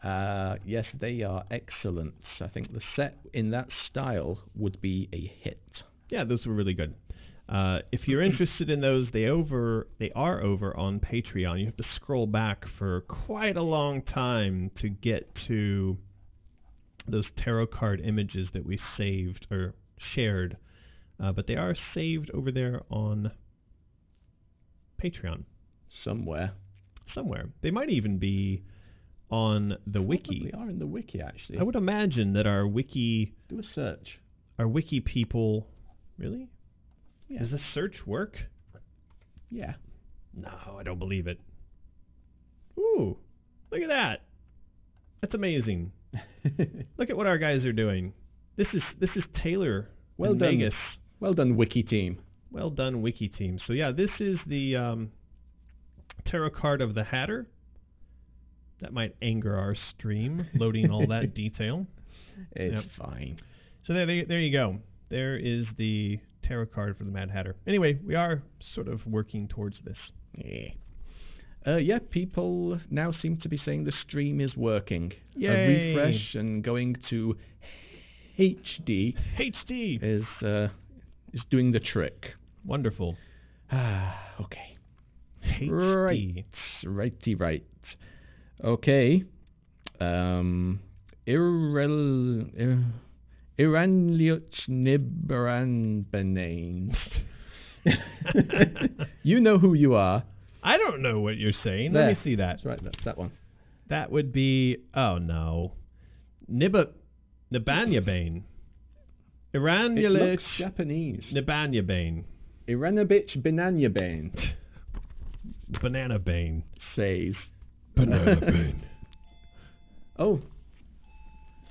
Yes, they are excellent. I think the set in that style would be a hit. Yeah, those were really good. If you're interested in those, they are over on Patreon. You have to scroll back for quite a long time to get to those tarot card images that we saved or shared, but they are saved over there on Patreon. Somewhere. They might even be on the wiki. They are in the wiki, actually. I would imagine that our wiki... Do a search. Our wiki people... Really? Yeah. Does this search work? Yeah. No, I don't believe it. Ooh, look at that. That's amazing. Look at what our guys are doing. This is Taylor. Well done. Vegas. Well done, wiki team. Well done, wiki team. So yeah, this is the tarot card of the Hatter. That might anger our stream, loading all that detail. It's fine. So there you go. There is the tarot card for the Mad Hatter. Anyway, we are sort of working towards this. Yeah, people now seem to be saying the stream is working. Yay. A refresh and going to HD. HD is doing the trick. Wonderful. Okay. HD. Right. Okay. Iranliut Nibran Benain. You know who you are. I don't know what you're saying. There. Let me see that. That's right, that's that one. That would be, oh no. Nibanyabane. It looks Japanese. Nibanyabane. Iranabich Benanyabane. Banana Bane. Says. Banana Bane. Oh.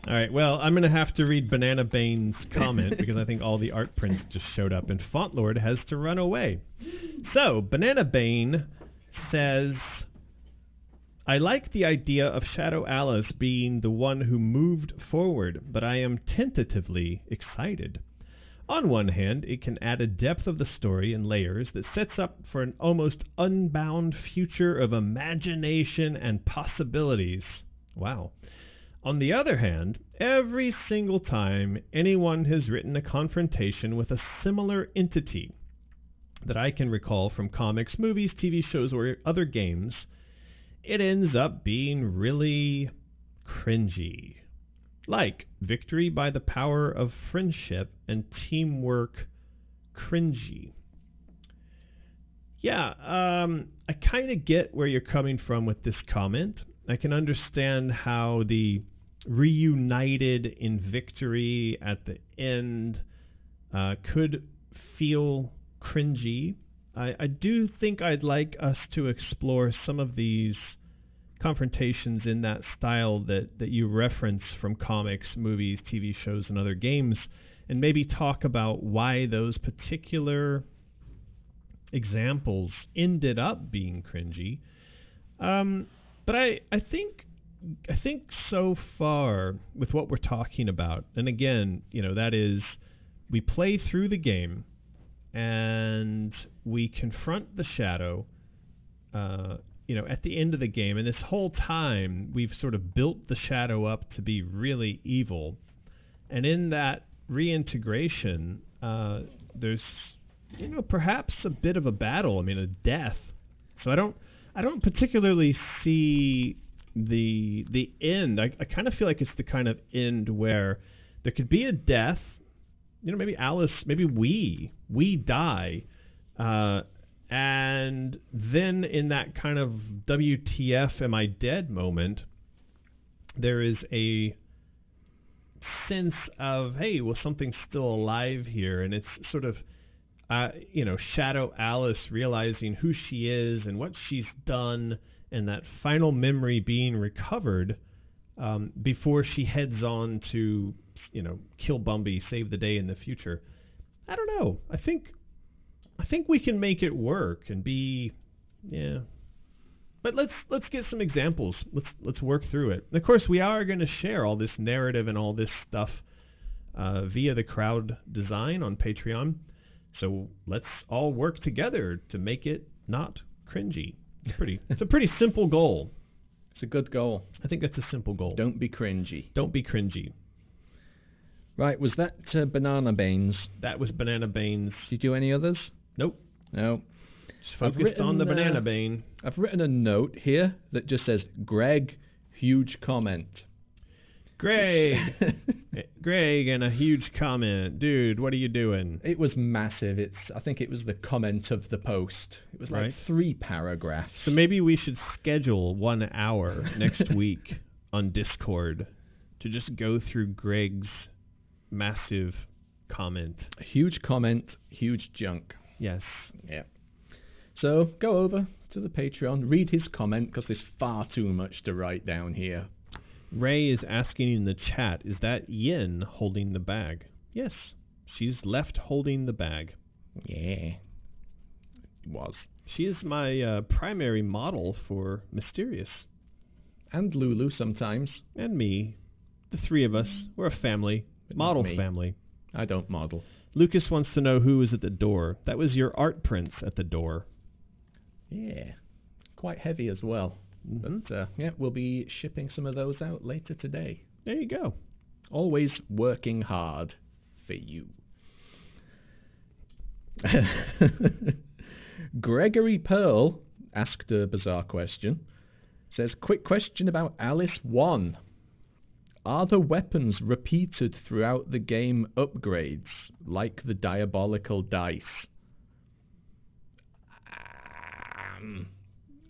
Alright, well, I'm going to have to read Banana Bane's comment because I think all the art prints just showed up and Font Lord has to run away. So, Banana Bane says, I like the idea of Shadow Alice being the one who moved forward, but I am tentatively excited. On one hand, it can add a depth of the story and layers that sets up for an almost unbound future of imagination and possibilities. Wow. On the other hand, every single time anyone has written a confrontation with a similar entity that I can recall from comics, movies, TV shows, or other games, it ends up being really cringy. Like Victory by the Power of Friendship and Teamwork cringy. Yeah, I kind of get where you're coming from with this comment. I can understand how the reunited in victory at the end could feel cringy. I do think I'd like us to explore some of these confrontations in that style that you reference from comics, movies, TV shows, and other games, and maybe talk about why those particular examples ended up being cringy. But I think so far with what we're talking about, and again, that is, we play through the game and we confront the shadow at the end of the game, and this whole time we've sort of built the shadow up to be really evil, and in that reintegration there's perhaps a bit of a battle, a death. So I don't particularly see the end. I kind of feel like it's the kind of end where there could be a death, maybe Alice, maybe we die, and then in that kind of WTF am I dead moment, there is a sense of, hey, well, something's still alive here, and it's sort of Shadow Alice realizing who she is and what she's done, and that final memory being recovered before she heads on to kill Bumby, save the day in the future. I don't know. I think we can make it work and be, yeah. But let's get some examples. Let's work through it. And of course, we are going to share all this narrative and all this stuff via the crowd design on Patreon. So let's all work together to make it not cringy. It's a pretty simple goal. It's a good goal. I think that's a simple goal. Don't be cringy. Don't be cringy. Right, was that Banana Banes? That was Banana Banes. Did you do any others? Nope. No. Just focused on the Banana Bane. I've written a note here that just says, Greg, huge comment. Greg, and a huge comment. Dude, what are you doing? It was massive. I think it was the comment of the post. It was like 3 paragraphs. So maybe we should schedule 1 hour next week on Discord to just go through Greg's massive comment. A huge comment, huge junk. Yes. Yeah. So go over to the Patreon, read his comment, because there's far too much to write down here. Ray is asking in the chat, is that Yin holding the bag? Yes, she's left holding the bag. Yeah, was. She is my primary model for Mysterious. And Lulu sometimes. And me. The 3 of us. We're a family. Model family. I don't model. Lucas wants to know who is at the door. That was your art prints at the door. Yeah, quite heavy as well. Mm-hmm. But we'll be shipping some of those out later today. There you go. Always working hard for you. Gregory Pearl asked a bizarre question. Says, quick question about Alice 1. Are the weapons repeated throughout the game upgrades, like the diabolical dice?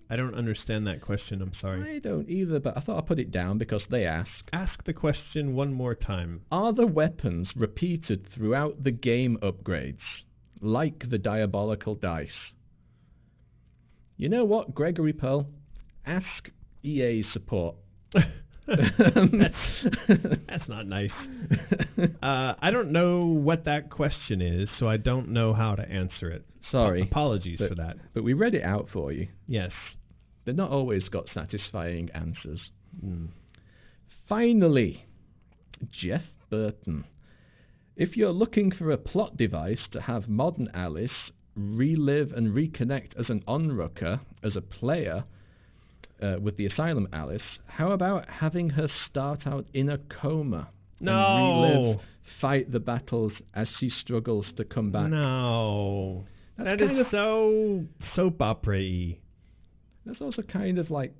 I don't understand that question, I'm sorry. I don't either, but I thought I'd put it down because they ask. Ask the question one more time. Are the weapons repeated throughout the game upgrades, like the diabolical dice? You know what, Gregory Pearl? Ask EA support. That's not nice. I don't know what that question is, so I don't know how to answer it. Sorry. Apologies for that. But we read it out for you. Yes. They're not always got satisfying answers. Finally, Jeff Burton. If you're looking for a plot device to have modern Alice relive and reconnect as an onlooker, as a player, with the Asylum Alice, how about having her start out in a coma and relive, fight the battles as she struggles to come back? No. That is so soap opera-y. That's also kind of like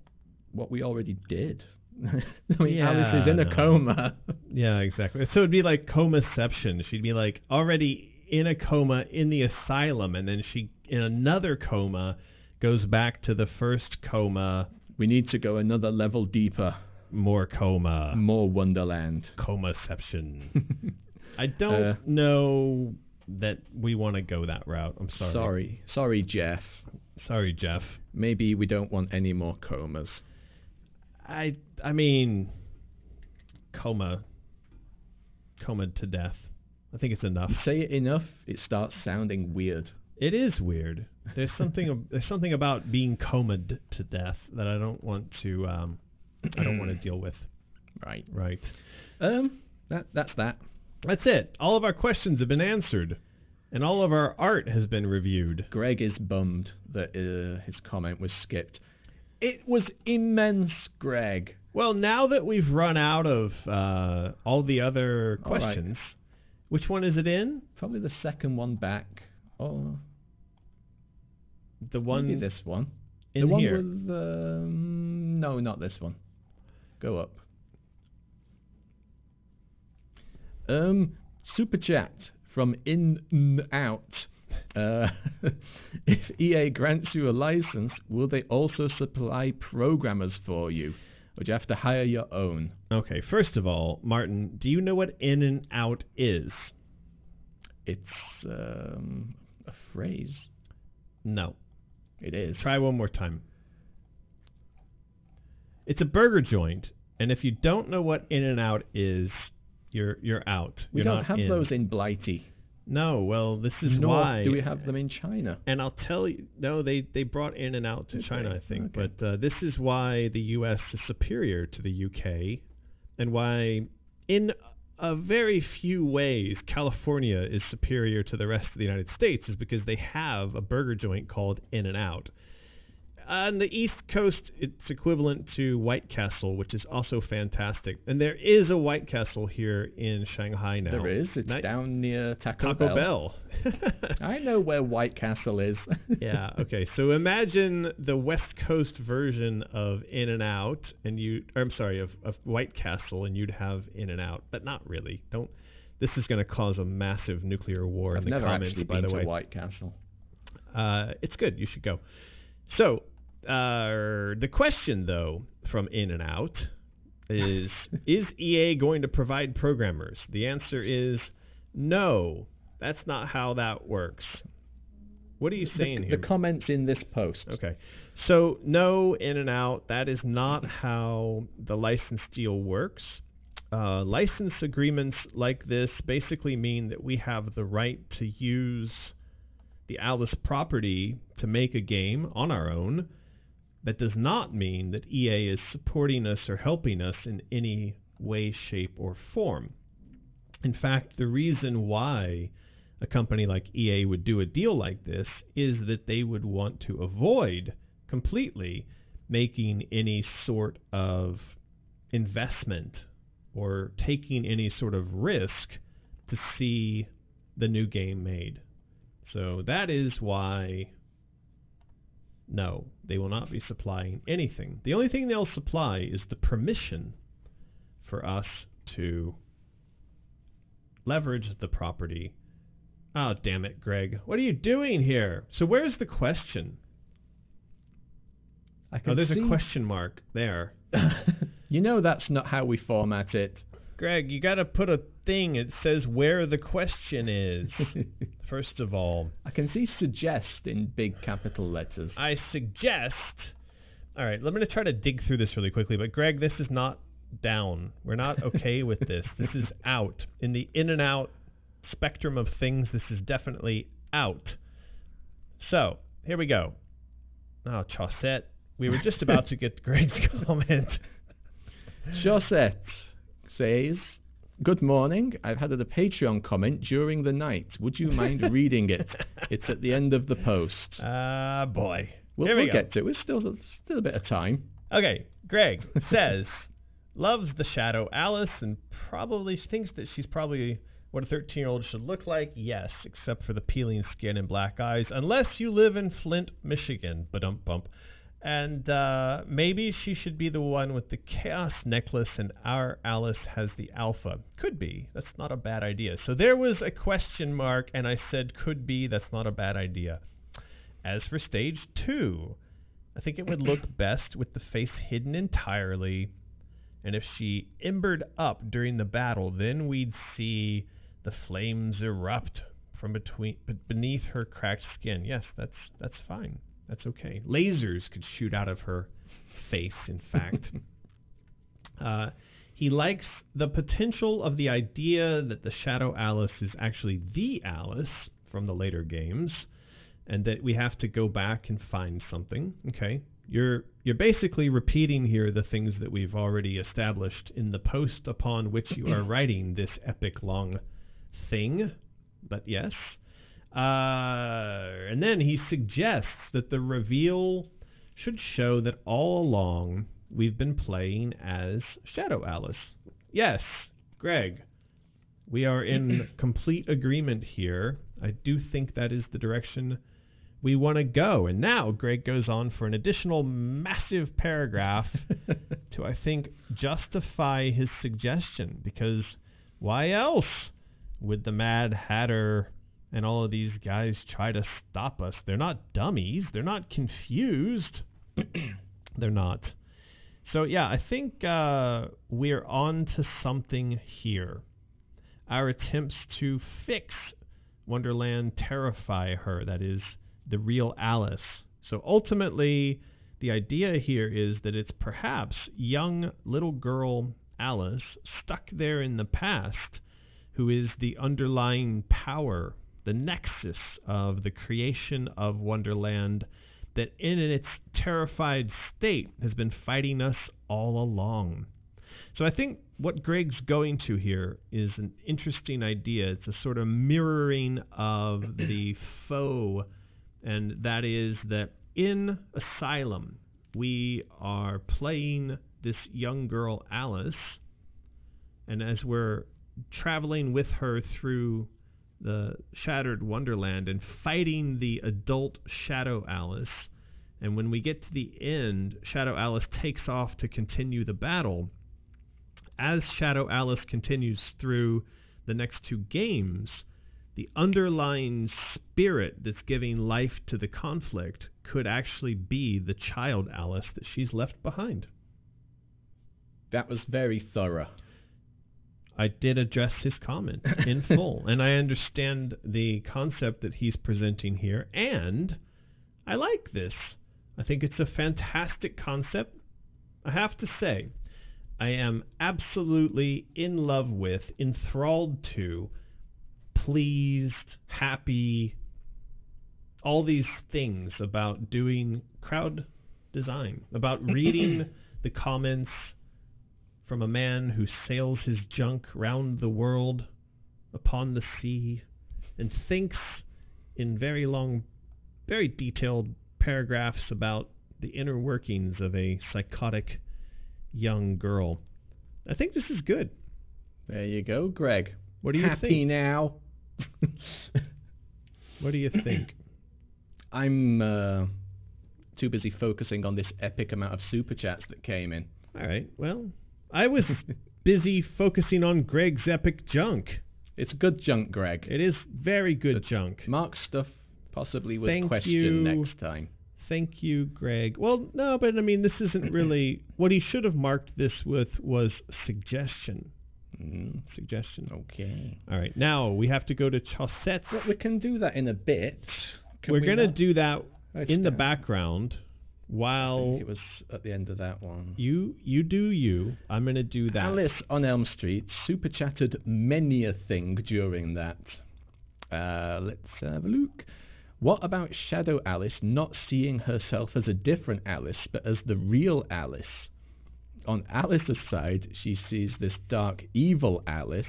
what we already did. I mean, Alice is in a coma. Yeah, exactly. So it'd be like comaception. She'd be like already in a coma in the asylum, and then she, in another coma, goes back to the first coma. We need to go another level deeper. More coma. More Wonderland. Comaception. I don't know that we want to go that route. I'm sorry. Sorry, Jeff. Sorry, Jeff. Maybe we don't want any more comas. I mean, coma to death. I think it's enough. You say it enough, it starts sounding weird. It is weird. There's something about being comaed to death that I don't want to deal with. Right. That's that. That's it. All of our questions have been answered, and all of our art has been reviewed. Greg is bummed that his comment was skipped. It was immense, Greg. Well, now that we've run out of all the other questions, which one is it in? Probably the second one back. Oh, the one. Maybe this one. In the here. One with no, not this one. Go up. Super chat from In Out. If EA grants you a license, will they also supply programmers for you, or do you have to hire your own? Okay, first of all, Martin, do you know what In and Out is? It's a phrase. No. It is. Try one more time. It's a burger joint, and if you don't know what In and Out is, you're out. We You're don't not have in. those in Blighty. No, well, this is Nor why. do we have them in China? And I'll tell you, no, they brought In and Out to China, I think. Okay. But this is why the U.S. is superior to the UK, and why, in a very few ways, California is superior to the rest of the United States, is because they have a burger joint called In and Out. On the East Coast, it's equivalent to White Castle, which is also fantastic. And there is a White Castle here in Shanghai now. There is. It's down near Taco Bell. I know where White Castle is. Yeah, okay. So imagine the West Coast version of In and Out, of White Castle, and you'd have In and Out, but not really. This is going to cause a massive nuclear war in the comments, by the way. I've never actually been to White Castle. It's good. You should go. So, the question, though, from In and Out is EA going to provide programmers? The answer is no. That's not how that works. What are you saying here? The comments in this post. Okay. So, no, In and Out, that is not how the license deal works. License agreements like this basically mean that we have the right to use the Alice property to make a game on our own. That does not mean that EA is supporting us or helping us in any way, shape, or form. In fact, the reason why a company like EA would do a deal like this is that they would want to avoid completely making any sort of investment or taking any sort of risk to see the new game made. So that is why, no, they will not be supplying anything. The only thing they'll supply is the permission for us to leverage the property. Oh, damn it, Greg. What are you doing here? So where's the question? There's a question mark there. You know that's not how we format it. Greg, you got to put a thing that says where the question is, first of all. I can see suggest in big capital letters. I suggest... All right, I'm going to try to dig through this really quickly, but Greg, this is not down. We're not okay with this. This is out. In the in and out spectrum of things, this is definitely out. So, here we go. Oh, Chaussette. We were just about to get Greg's comment. Chaussette says, Good morning. I've had a Patreon comment during the night. Would you mind reading it? It's at the end of the post. Boy. We'll get to it. There's still a bit of time. Okay, Greg says, loves the Shadow Alice and probably thinks that she's probably what a 13-year-old should look like. Yes, except for the peeling skin and black eyes, unless you live in Flint, Michigan. Ba-dum-bump. And maybe she should be the one with the chaos necklace and our Alice has the alpha. Could be. That's not a bad idea. So there was a question mark, and I said could be. That's not a bad idea. As for stage 2, I think it would look best with the face hidden entirely. And if she embered up during the battle, then we'd see the flames erupt from beneath her cracked skin. Yes, that's fine. That's okay. Lasers could shoot out of her face, in fact. He likes the potential of the idea that the Shadow Alice is actually the Alice from the later games, and that we have to go back and find something. Okay, you're basically repeating here the things that we've already established in the post upon which you are writing this epic long thing. But yes. And then he suggests that the reveal should show that all along we've been playing as Shadow Alice. Yes, Greg, we are in complete agreement here. I do think that is the direction we want to go. And now Greg goes on for an additional massive paragraph to, I think, justify his suggestion. Because why else would the Mad Hatter and all of these guys try to stop us? They're not dummies. They're not confused. They're not. So, yeah, I think we're on to something here. Our attempts to fix Wonderland terrify her. That is, the real Alice. So ultimately, the idea here is that it's perhaps young little girl Alice stuck there in the past who is the underlying power, the nexus of the creation of Wonderland that in its terrified state has been fighting us all along. So I think what Greg's going to here is an interesting idea. It's a sort of mirroring of the foe, and that is that in Asylum, we are playing this young girl Alice, and as we're traveling with her through the shattered Wonderland and fighting the adult Shadow Alice, and when we get to the end, Shadow Alice takes off to continue the battle. As Shadow Alice continues through the next 2 games, the underlying spirit that's giving life to the conflict could actually be the child Alice that she's left behind. That was very thorough. I did address his comment in full, and I understand the concept that he's presenting here, and I like this. I think it's a fantastic concept. I have to say, I am absolutely in love with, enthralled to, pleased, happy, all these things about doing crowd design, about reading the comments from a man who sails his junk round the world upon the sea and thinks in very long, very detailed paragraphs about the inner workings of a psychotic young girl. I think this is good. There you go, Greg. What do you think? Happy now. What do you think? I'm too busy focusing on this epic amount of super chats that came in. All right, well, I was busy focusing on Greg's epic junk. It's good junk, Greg. It is very good junk. Mark stuff possibly with Thank question you. next time. Thank you, Greg. Well, no, but I mean, this isn't really... What he should have marked this with was suggestion. Suggestion. Okay. All right, now we have to go to Chaucette's. Well, we can do that in a bit. We're going to do that in the background while... I think it was at the end of that one. You do you. I'm going to do that. Alice on Elm Street super chatted many a thing during that. Let's have a look. What about Shadow Alice not seeing herself as a different Alice, but as the real Alice? On Alice's side, she sees this dark, evil Alice,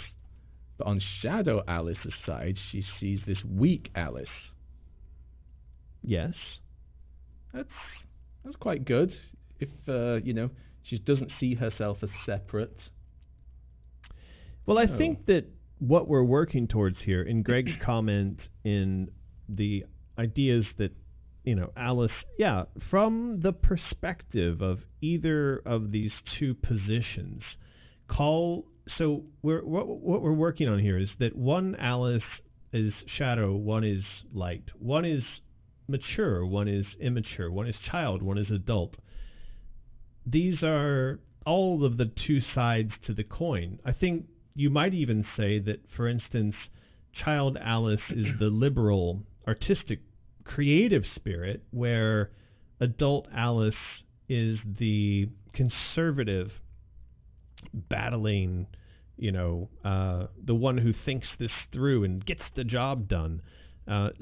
but on Shadow Alice's side, she sees this weak Alice. Yes. That's quite good. If she doesn't see herself as separate. Well, I think that what we're working towards here, in Greg's comment, in the ideas that, Alice, from the perspective of either of these two positions, what we're working on here is that one Alice is shadow, one is light, one is mature, one is immature, one is child, one is adult. These are all of the two sides to the coin. I think you might even say that, for instance, child Alice is the liberal, artistic, creative spirit, where adult Alice is the conservative, battling, the one who thinks this through and gets the job done.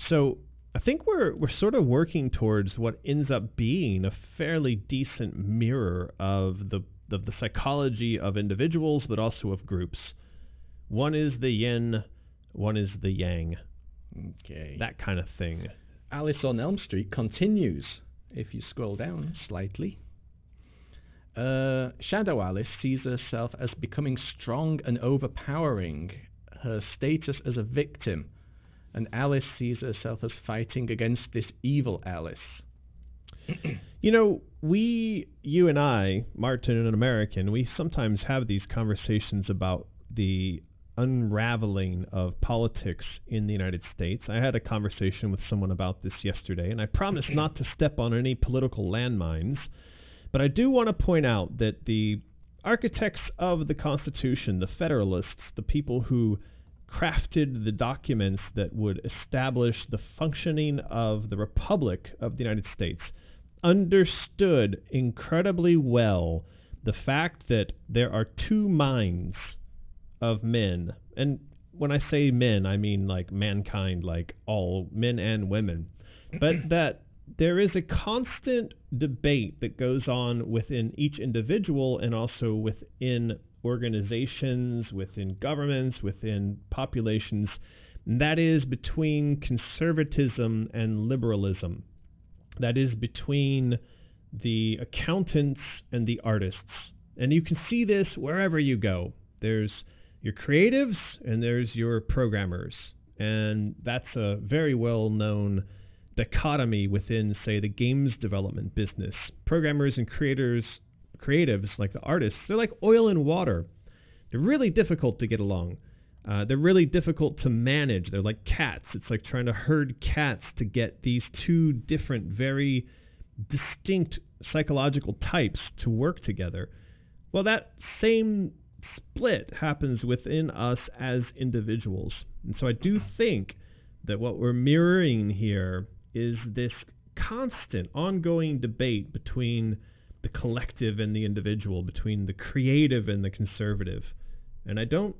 So I think we're sort of working towards what ends up being a fairly decent mirror of the psychology of individuals, but also of groups. One is the yin, one is the yang. Okay. That kind of thing. Alice on Elm Street continues, if you scroll down slightly. Shadow Alice sees herself as becoming strong and overpowering, her status as a victim, and Alice sees herself as fighting against this evil Alice. You and I, Martin and American, we sometimes have these conversations about the unraveling of politics in the United States. I had a conversation with someone about this yesterday, and I promise not to step on any political landmines, but I do want to point out that the architects of the Constitution, the Federalists, the people who crafted the documents that would establish the functioning of the Republic of the United States, understood incredibly well the fact that there are two minds of men. And when I say men, I mean like mankind, like all men and women. But that there is a constant debate that goes on within each individual and also within organizations, within governments, within populations, and that is between conservatism and liberalism. That is between the accountants and the artists. And you can see this wherever you go. There's your creatives and there's your programmers. And that's a very well-known dichotomy within, say, the games development business. Programmers and creatives, like the artists, they're like oil and water. They're really difficult to get along. They're really difficult to manage. They're like cats. It's like trying to herd cats to get these two different, very distinct psychological types to work together. Well, that same split happens within us as individuals. And so I do think that what we're mirroring here is this constant, ongoing debate between the collective and the individual, between the creative and the conservative. And I don't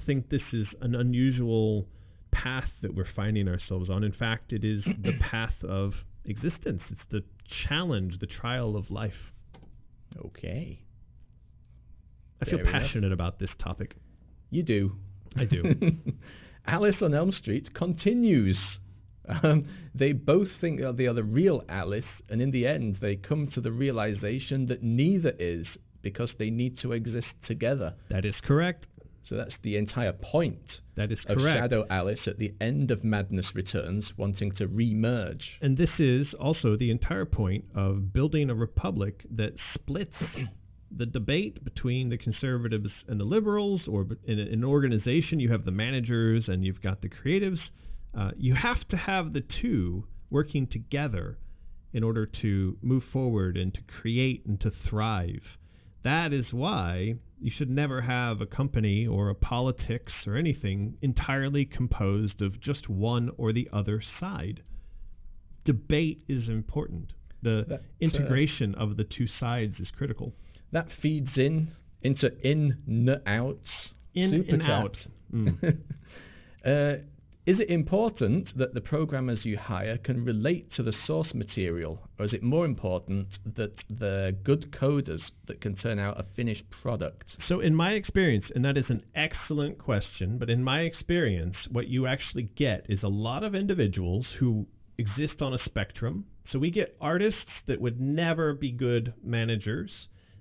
think this is an unusual path that we're finding ourselves on. In fact, it is the path of existence. It's the challenge, the trial of life. Okay. I feel passionate about this topic. You do. I do. Alice on Elm Street continues. They both think they are the real Alice, and in the end they come to the realization that neither is, because they need to exist together. That is correct. So that's the entire point. That is of correct. Shadow Alice at the end of Madness Returns, wanting to re-merge. And this is also the entire point of building a republic that splits the debate between the conservatives and the liberals, or in an organization you have the managers and you've got the creatives. You have to have the two working together in order to move forward and to create and to thrive. That is why you should never have a company or a politics or anything entirely composed of just one or the other side. Debate is important. The integration of the two sides is critical. That feeds into in, n, outs. In Super and out. in Is it important that the programmers you hire can relate to the source material, or is it more important that they're good coders that can turn out a finished product? So in my experience, and that is an excellent question, but in my experience, what you actually get is a lot of individuals who exist on a spectrum. So we get artists that would never be good managers,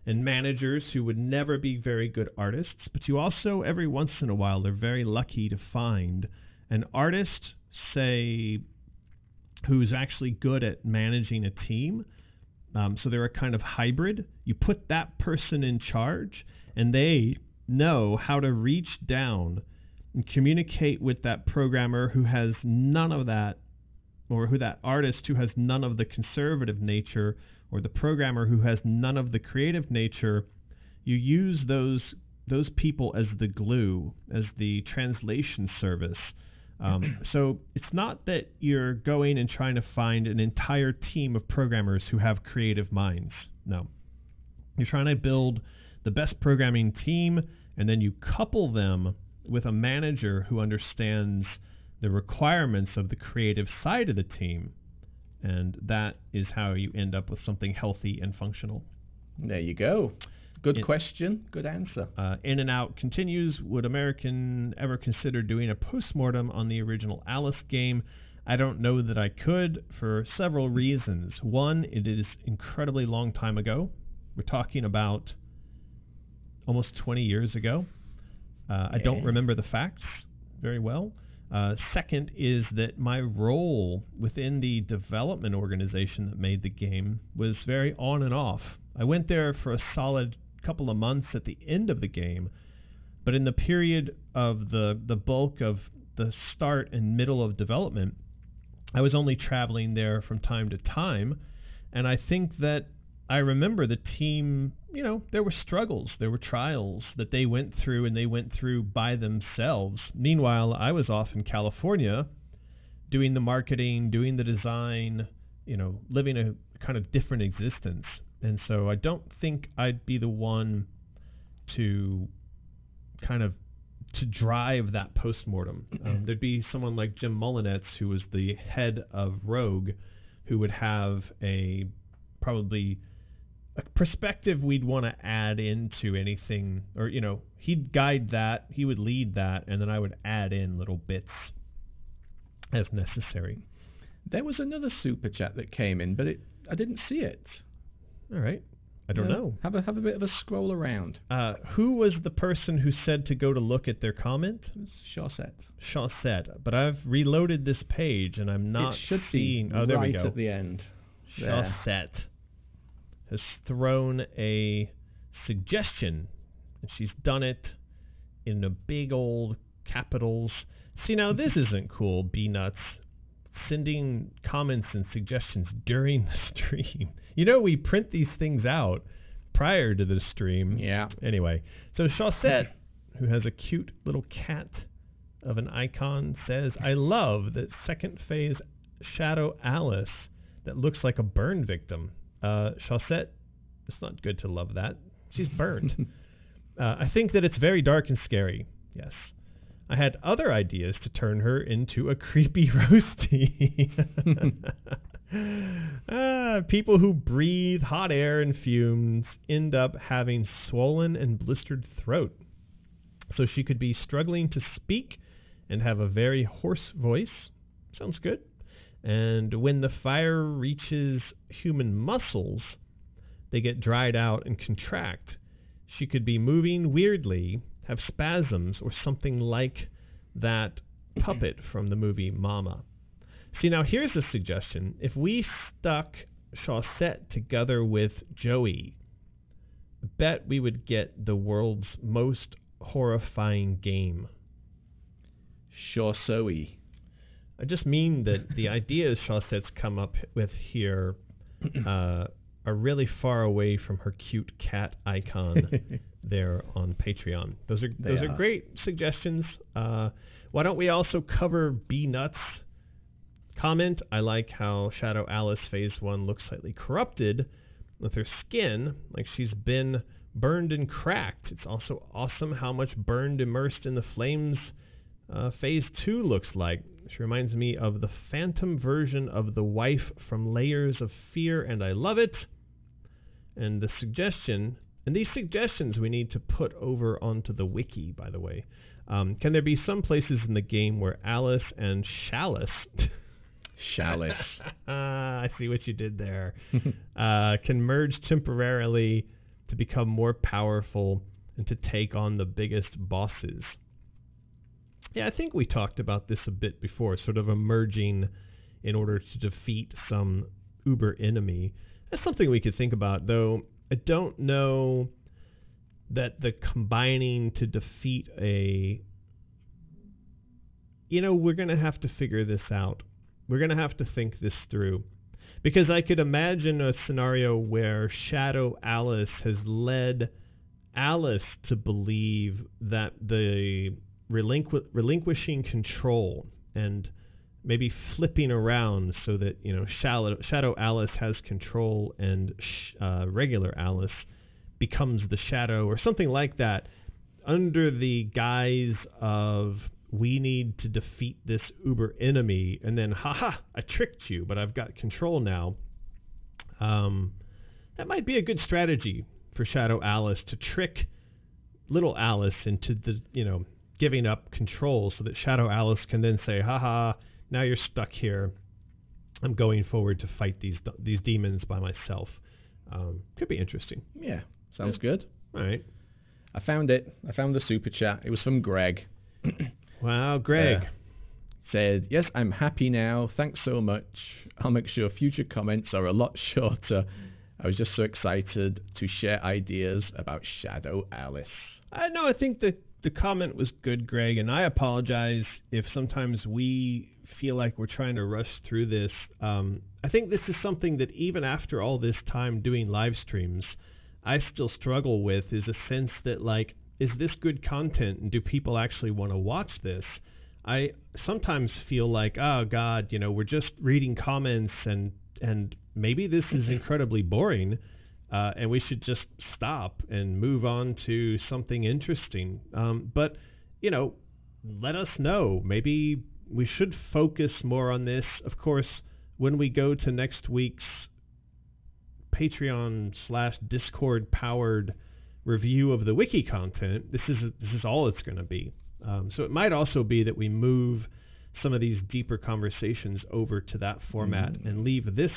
and managers who would never be very good artists. But you also, every once in a while, are very lucky to find an artist, say, who's actually good at managing a team. So they're a kind of hybrid. You put that person in charge, and they know how to reach down and communicate with that programmer who has none of that, or who that artist who has none of the conservative nature, or the programmer who has none of the creative nature. You use those people as the glue, as the translation service. So it's not that you're going and trying to find an entire team of programmers who have creative minds. No. You're trying to build the best programming team, and then you couple them with a manager who understands the requirements of the creative side of the team. And that is how you end up with something healthy and functional. There you go. Good question, good answer. In and Out continues. Would American ever consider doing a postmortem on the original Alice game? I don't know that I could, for several reasons. One, it is incredibly long time ago. We're talking about almost 20 years ago. I don't remember the facts very well. Second is that my role within the development organization that made the game was very on and off. I went there for a solid couple of months at the end of the game, but in the period of the bulk of the start and middle of development, I was only traveling there from time to time. And I think that I remember the team, there were struggles, there were trials that they went through, and they went through by themselves. Meanwhile, I was off in California doing the marketing, doing the design, living a kind of different existence. And so I don't think I'd be the one to drive that postmortem. There'd be someone like Jim Mullinetz, who was the head of Rogue, who would have probably a perspective we'd want to add into anything, or, he'd guide that, he would lead that, and then I would add in little bits as necessary. There was another super chat that came in, but I didn't see it. All right. I don't know. Have a bit of a scroll around. Who was the person who said to go to look at their comment? Chaussette. But I've reloaded this page, and I'm not seeing... Oh, there we go. Right at the end. Chaussette has thrown a suggestion, and she's done it in the big old capitals. See, now this isn't cool, B-Nuts. Sending comments and suggestions during the stream. We print these things out prior to the stream. Yeah. Anyway, so Chaussette, who has a cute little cat of an icon, says, I love that second phase Shadow Alice that looks like a burn victim. Chaussette, it's not good to love that. She's burned. I think that it's very dark and scary. Yes. I had other ideas to turn her into a creepy roasty. People who breathe hot air and fumes end up having swollen and blistered throat. So she could be struggling to speak and have a very hoarse voice. Sounds good. And when the fire reaches human muscles, they get dried out and contract. She could be moving weirdly, have spasms, or something like that puppet from the movie Mama. See, now here's a suggestion. If we stuck Chaussette together with Joey, I bet we would get the world's most horrifying game. Chaussette. I just mean that the ideas Chaussette's come up with here are really far away from her cute cat icon there on Patreon. Those are great suggestions. Why don't we also cover B-Nuts' comment? I like how Shadow Alice Phase 1 looks slightly corrupted with her skin, like she's been burned and cracked. It's also awesome how much burned immersed in the flames Phase 2 looks like. She reminds me of the phantom version of the wife from Layers of Fear, and I love it. And the suggestion, and these suggestions we need to put over onto the wiki, by the way. Can there be some places in the game where Alice and Chalice I see what you did there. Can merge temporarily to become more powerful and to take on the biggest bosses? Yeah, I think we talked about this a bit before, sort of emerging in order to defeat some uber enemy. That's something we could think about, though I don't know that the combining to defeat a... we're going to have to figure this out. We're going to have to think this through. Because I could imagine a scenario where Shadow Alice has led Alice to believe that the relinquishing control and maybe flipping around so that Shadow Alice has control and regular Alice becomes the Shadow or something like that, under the guise of we need to defeat this uber enemy, and then haha, I tricked you, but I've got control now. That might be a good strategy for Shadow Alice, to trick little Alice into the giving up control, so that Shadow Alice can then say, haha, now you're stuck here. I'm going forward to fight these demons by myself. Could be interesting. Yeah, sounds good. All right. I found it. I found the super chat. It was from Greg. Wow, Greg. Said, yes, I'm happy now. Thanks so much. I'll make sure future comments are a lot shorter. I was just so excited to share ideas about Shadow Alice. I think that the comment was good, Greg, and I apologize if sometimes we feel like we're trying to rush through this. I think this is something that even after all this time doing live streams, I still struggle with, is a sense that, like, is this good content, and do people actually want to watch this? I sometimes feel like, oh God, we're just reading comments, and maybe this is incredibly boring, and we should just stop and move on to something interesting. But let us know. Maybe we should focus more on this. Of course, when we go to next week's Patreon/Discord powered review of the wiki content, this is all it's going to be. So it might also be that we move some of these deeper conversations over to that format and leave this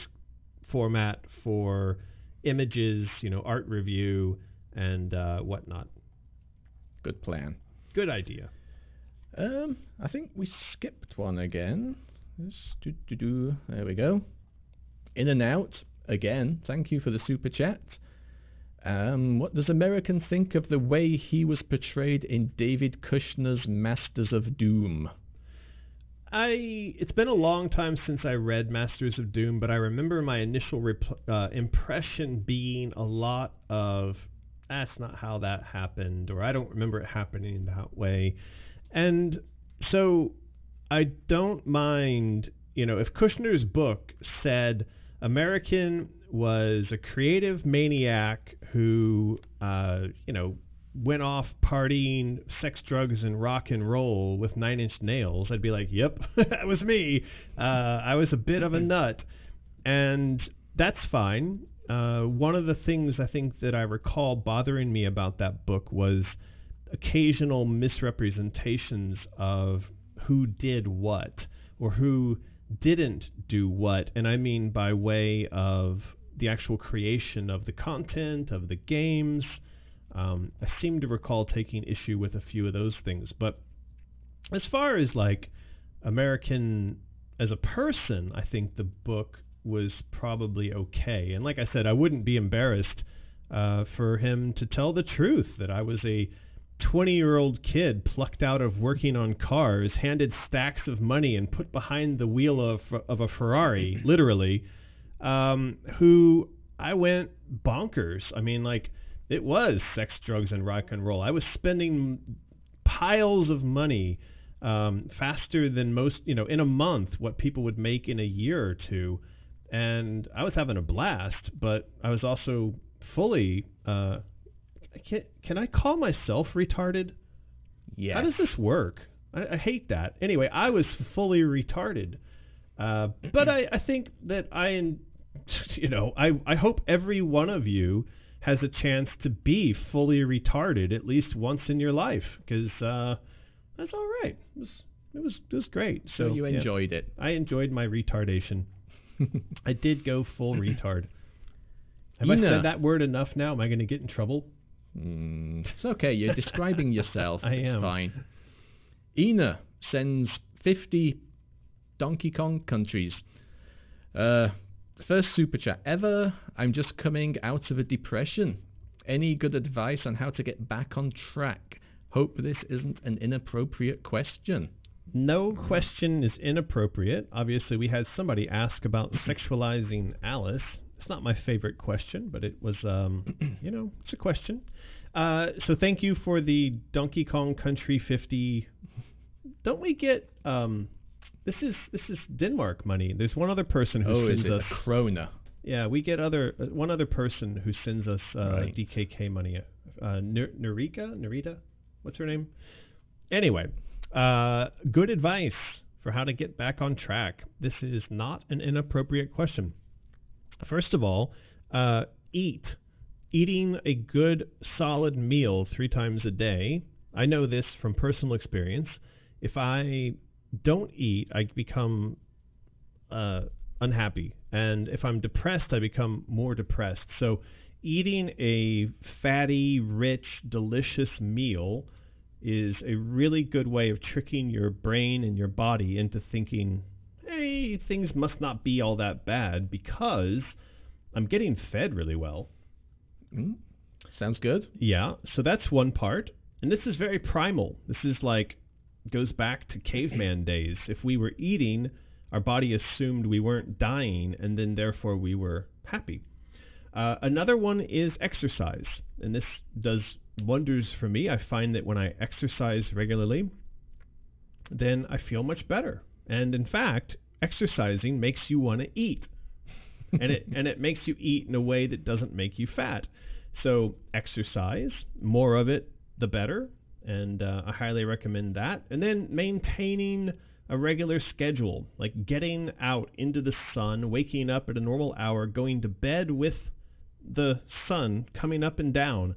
format for images, art review and whatnot. Good plan. Good idea. I think we skipped one again. There we go. In and out again. Thank you for the super chat. What does American think of the way he was portrayed in David Kushner's Masters of Doom? It's been a long time since I read Masters of Doom, but I remember my initial impression being a lot of, that's not how that happened, or I don't remember it happening that way. And so I don't mind, if Kushner's book said American was a creative maniac who, went off partying, sex, drugs, and rock and roll with 9 Inch Nails, I'd be like, yep, that was me. I was a bit of a nut. And that's fine. One of the things I think that I recall bothering me about that book was occasional misrepresentations of who did what, or who didn't do what. And I mean by way of the actual creation of the content, of the games. I seem to recall taking issue with a few of those things. But as far as like American as a person, I think the book was probably okay. And like I said, I wouldn't be embarrassed for him to tell the truth, that I was a 20-year-old kid plucked out of working on cars, handed stacks of money and put behind the wheel of a Ferrari, literally, who I went bonkers. I mean, like, it was sex, drugs, and rock and roll. I was spending piles of money faster than most, in a month, what people would make in a year or two. And I was having a blast, but I was also fully... Can I call myself retarded? Yes. How does this work? I hate that. Anyway, I was fully retarded. But I think that I hope every one of you has a chance to be fully retarded at least once in your life, because that's all right. It was great. So you enjoyed it. I enjoyed my retardation. I did go full retard. Have I said that word enough now? Am I going to get in trouble? It's okay. You're describing yourself. I am. It's fine. Ina sends 50 Donkey Kong countries. First super chat ever. I'm just coming out of a depression. Any good advice on how to get back on track? Hope this isn't an inappropriate question. No question is inappropriate. Obviously, we had somebody ask about sexualizing Alice. It's not my favorite question, but it was, it's a question. So thank you for the Donkey Kong Country 50. Don't we get, this is Denmark money. There's one other person who sends us. A krona? Yeah, we get one other person who sends us DKK money. Narita? What's her name? Anyway, good advice for how to get back on track. This is not an inappropriate question. First of all, eating a good solid meal 3 times a day. I know this from personal experience. If I don't eat, I become unhappy, and if I'm depressed, I become more depressed. So eating a fatty, rich, delicious meal is a really good way of tricking your brain and your body into thinking, hey, things must not be all that bad because I'm getting fed really well. Sounds good. Yeah, so that's one part. And this is very primal. This is goes back to caveman days. If we were eating, our body assumed we weren't dying, and then therefore we were happy. Another one is exercise, and this does wonders for me. I find that when I exercise regularly, then I feel much better. And in fact, exercising makes you want to eat, and it makes you eat in a way that doesn't make you fat. So exercise, more of it, the better, and I highly recommend that. And then maintaining a regular schedule, like getting out into the sun, waking up at a normal hour, going to bed with the sun coming up and down.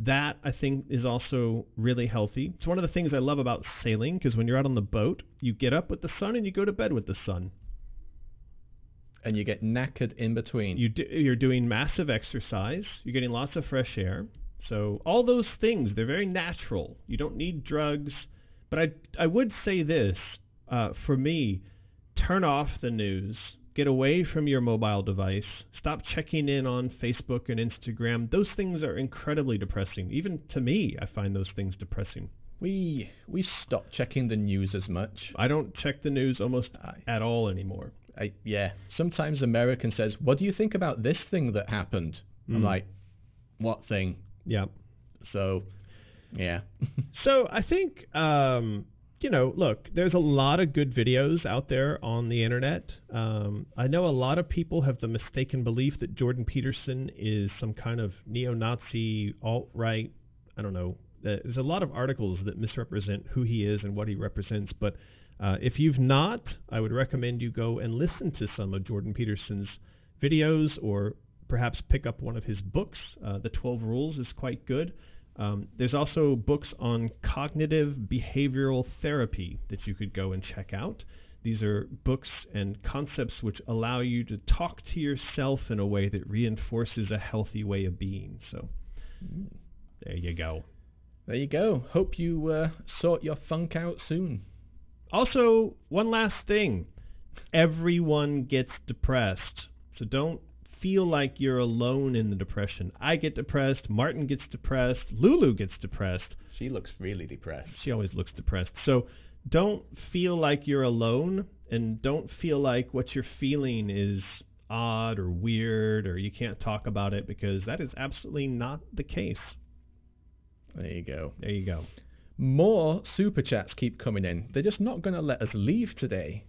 That, I think, is also really healthy. It's one of the things I love about sailing, because when you're out on the boat, you get up with the sun and you go to bed with the sun. And you get knackered in between. You're doing massive exercise. You're getting lots of fresh air. So all those things, they're very natural. You don't need drugs. But I would say this, for me, turn off the news. Get away from your mobile device. Stop checking in on Facebook and Instagram. Those things are incredibly depressing. Even to me, I find those things depressing. We stopped checking the news as much. I don't check the news almost at all anymore. Sometimes American says, what do you think about this thing that happened? I'm like, what thing? Yeah. So, yeah. So I think, look, there's a lot of good videos out there on the internet. I know a lot of people have the mistaken belief that Jordan Peterson is some kind of neo-Nazi, alt-right, I don't know. There's a lot of articles that misrepresent who he is and what he represents, but if you've not, I would recommend you go and listen to some of Jordan Peterson's videos, or perhaps pick up one of his books. The 12 Rules is quite good. There's also books on cognitive behavioral therapy that you could go and check out. These are books and concepts which allow you to talk to yourself in a way that reinforces a healthy way of being. So there you go. There you go. Hope you sort your funk out soon. Also, one last thing. Everyone gets depressed. So don't feel like you're alone in the depression. I get depressed. Martin gets depressed. Lulu gets depressed. She looks really depressed. She always looks depressed. So don't feel like you're alone, and don't feel like what you're feeling is odd or weird or you can't talk about it, because that is absolutely not the case. There you go. There you go. More super chats keep coming in. They're just not going to let us leave today.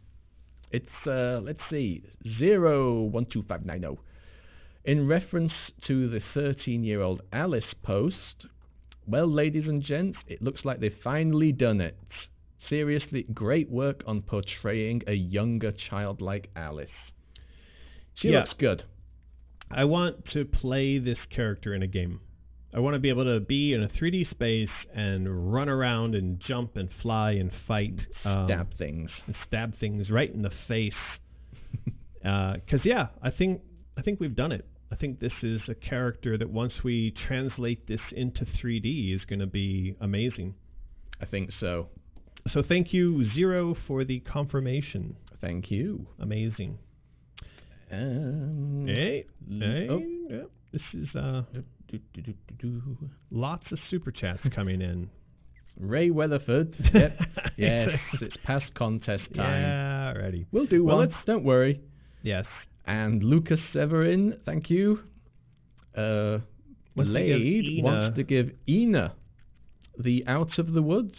It's, let's see, 012590. In reference to the 13-year-old Alice post, well, ladies and gents, it looks like they've finally done it. Seriously, great work on portraying a younger childlike Alice. She looks good. I want to play this character in a game. I want to be able to be in a 3D space and run around and jump and fly and fight. Stab things. And stab things right in the face. Because, I think we've done it. I think this is a character that once we translate this into 3D is going to be amazing. I think so. So thank you, Zero, for the confirmation. Thank you. Amazing. Yeah, this is lots of super chats coming in. Ray Weatherford. Yep. Yes, it's past contest time. Yeah, ready. We'll do one. Don't worry. Yes. And Lucas Severin, thank you. Blade wants to give Ina the Out of the Woods.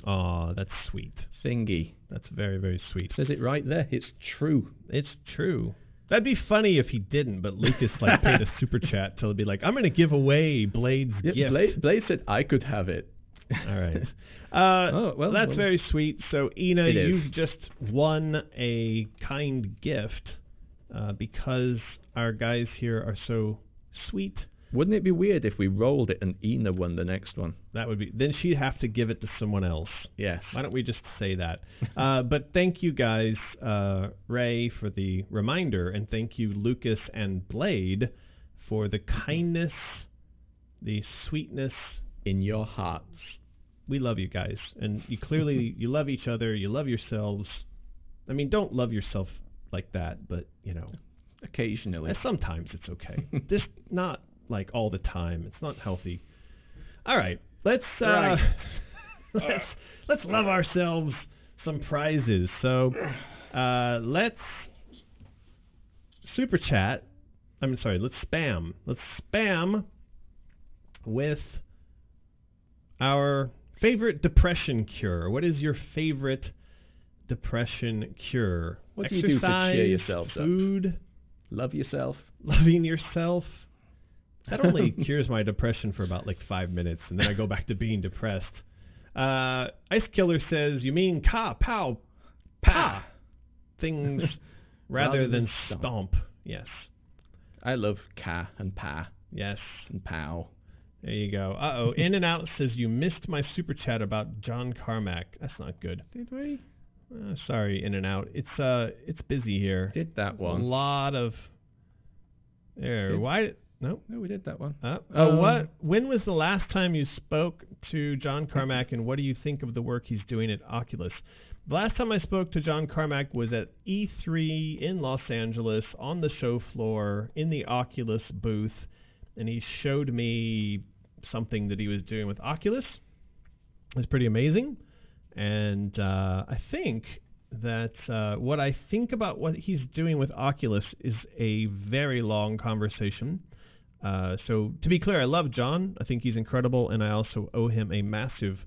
Oh, that's sweet. Thingy. That's very, very sweet. Says it right there. It's true. It's true. That'd be funny if he didn't, but Lucas paid a super chat till he'd be like, I'm going to give away Blade's gift. Blade said I could have it. All right. That's very sweet. So, Ina, you've just won a kind gift because our guys here are so sweet. Wouldn't it be weird if we rolled it and Ina won the next one? That would be. Then she'd have to give it to someone else. Yes. Why don't we just say that? But thank you guys, Ray, for the reminder, and thank you, Lucas and Blade, for the kindness, the sweetness in your hearts. We love you guys, and you clearly you love each other. You love yourselves. I mean, don't love yourself like that, but occasionally. Sometimes it's okay. Just not like all the time. It's not healthy. All right, let's let's love ourselves some prizes. So let's super chat. Let's spam. Let's spam with our favorite depression cure. What is your favorite depression cure? What do you do to cheer yourself up? Food, love yourself, loving yourself. That only cures my depression for about 5 minutes, and then I go back to being depressed. Ice Killer says, you mean pow, pa things rather than stomp. Yes. I love ka and pa. Yes. And pow. There you go. Uh-oh. In and Out says, you missed my super chat about John Carmack. That's not good. Did we? Sorry, In and Out. It's busy here. Did that one. A lot of... There. Why... No, we did that one. What? When was the last time you spoke to John Carmack, and what do you think of the work he's doing at Oculus? The last time I spoke to John Carmack was at E3 in Los Angeles, on the show floor, in the Oculus booth, and he showed me something that he was doing with Oculus. It was pretty amazing, and I think that what I think about what he's doing with Oculus is a very long conversation. So to be clear, I love John. I think he's incredible, and I also owe him a massive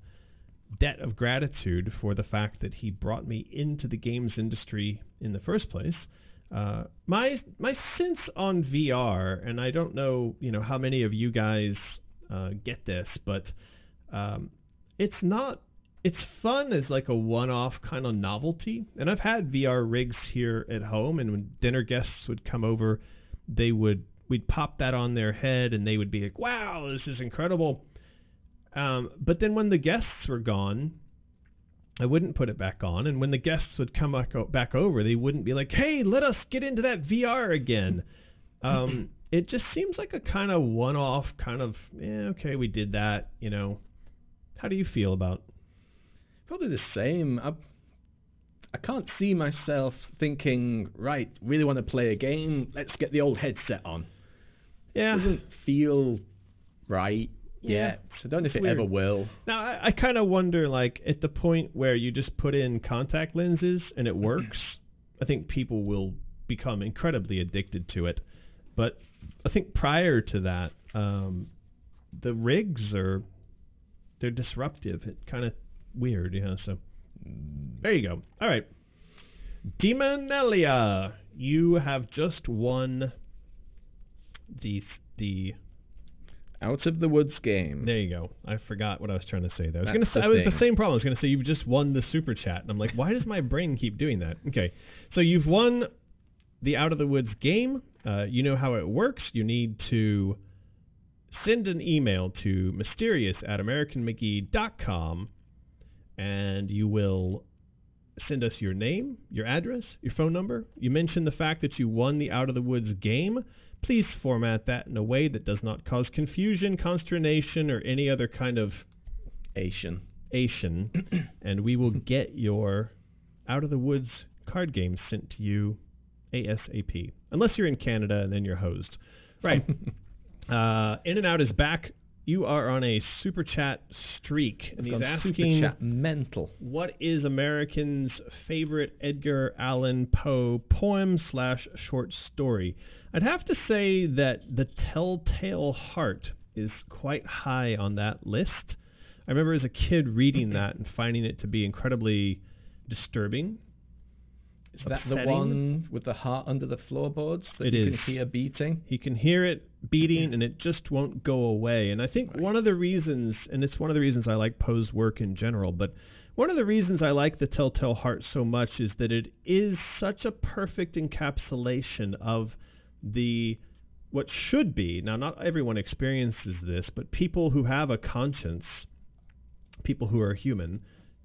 debt of gratitude for the fact that he brought me into the games industry in the first place. My sense on VR, and I don't know how many of you guys get this, but it's fun as a one-off kind of novelty. And I've had VR rigs here at home, and when dinner guests would come over, we'd pop that on their head, and they would be like, wow, this is incredible. But then when the guests were gone, I wouldn't put it back on. And when the guests would come back over, they wouldn't be like, hey, let us get into that VR again. It just seems like a kind of one-off kind of, okay, we did that, How do you feel about? Probably the same. I can't see myself thinking, right, really want to play a game, let's get the old headset on. Yeah. It doesn't feel right yet. I don't know if it ever will. Now, I kind of wonder, at the point where you just put in contact lenses and it works, I think people will become incredibly addicted to it. But I think prior to that, the rigs they're disruptive. It's kind of weird, so... There you go. All right. Demonelia, you have just won the Out of the Woods game. There you go. I forgot what I was trying to say there. I was That's going to say the same problem. I was going to say you've just won the super chat, and I'm like, why does my brain keep doing that? Okay, so you've won the Out of the Woods game. You know how it works. You need to send an email to mysterious@americanmcgee.com, and you will send us your name, your address, your phone number. You mention the fact that you won the Out of the Woods game. Please format that in a way that does not cause confusion, consternation, or any other kind of Asian. And we will get your Out of the Woods card game sent to you ASAP. Unless you're in Canada, and then you're hosed. Right. In and Out is back. You are on a super chat streak, and he's asking, super chat mental. What is Americans' favorite Edgar Allan Poe poem/short story? I'd have to say that The Telltale Heart is quite high on that list. I remember as a kid reading that and finding it to be incredibly disturbing. Is that the one with the heart under the floorboards that you can hear beating? He can hear it beating, and it just won't go away. And I think one of the reasons, and it's one of the reasons I like Poe's work in general, but one of the reasons I like The Telltale Heart so much is that it is such a perfect encapsulation of what should be, now not everyone experiences this, but people who have a conscience, people who are human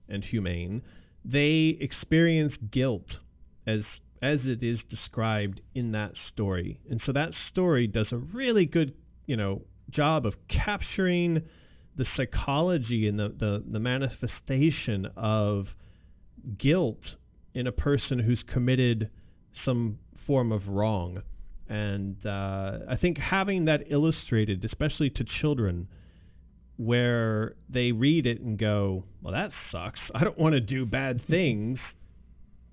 and humane, they experience guilt as it is described in that story. And so that story does a really good, job of capturing the psychology and the manifestation of guilt in a person who's committed some form of wrong. And I think having that illustrated, especially to children, where they read it and go, well, that sucks. I don't want to do bad things.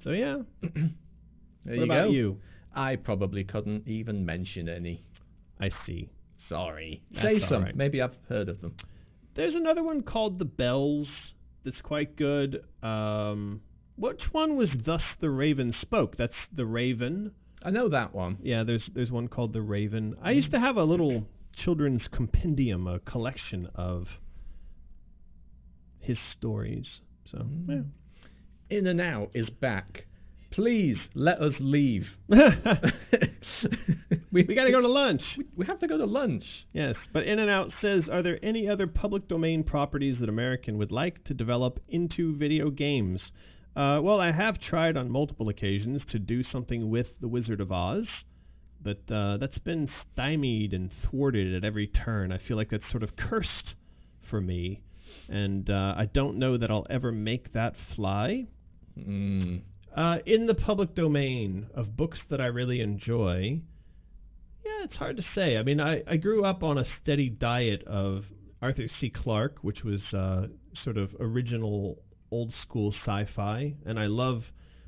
So, yeah. There what you about go. you? I probably couldn't even mention any. I see. Sorry. That's Say some. right. Maybe I've heard of them. There's another one called The Bells that's quite good. Which one was Thus the Raven Spoke? That's The Raven. I know that one. Yeah, there's one called The Raven. I used to have a little children's compendium, a collection of his stories. So, yeah. In and Out is back. Please let us leave. we got to go to lunch. We have to go to lunch. Yes, but In and Out says, are there any other public domain properties that American would like to develop into video games? Well, I have tried on multiple occasions to do something with The Wizard of Oz, but that's been stymied and thwarted at every turn. I feel like that's sort of cursed for me, and I don't know that I'll ever make that fly. In the public domain of books that I really enjoy, yeah, it's hard to say. I mean, I grew up on a steady diet of Arthur C. Clarke, which was sort of original old-school sci-fi, and I love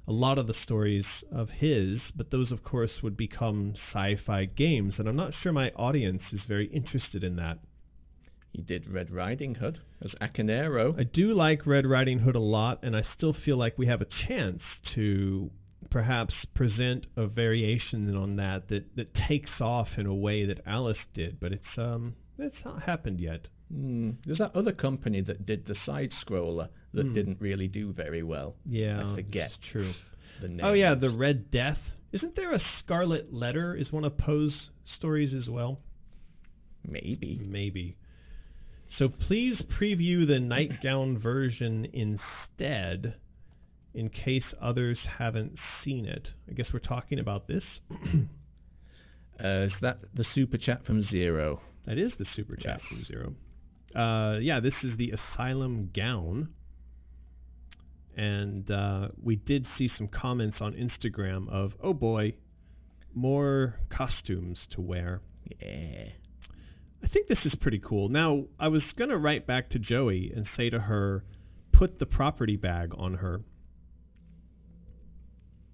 a lot of the stories of his, but those, of course, would become sci-fi games, and I'm not sure my audience is very interested in that. He did Red Riding Hood as Acanero. I do like Red Riding Hood a lot, and I still feel like we have a chance to perhaps present a variation on that takes off in a way that Alice did, but it's not happened yet. There's that other company that did the side-scroller that didn't really do very well. Yeah, I forget. That's true. The name. Oh, yeah, The Red Death. Isn't there a Scarlet Letter? Is one of Poe's stories as well? Maybe. So please preview the nightgown version instead, in case others haven't seen it. I guess we're talking about this. Is that the super chat from Zero? That is the super chat from Zero. Yeah, this is the Asylum gown. And we did see some comments on Instagram of, oh boy, more costumes to wear. Yeah. I think this is pretty cool. Now, I was going to write back to Joey and say to her, put the property bag on her.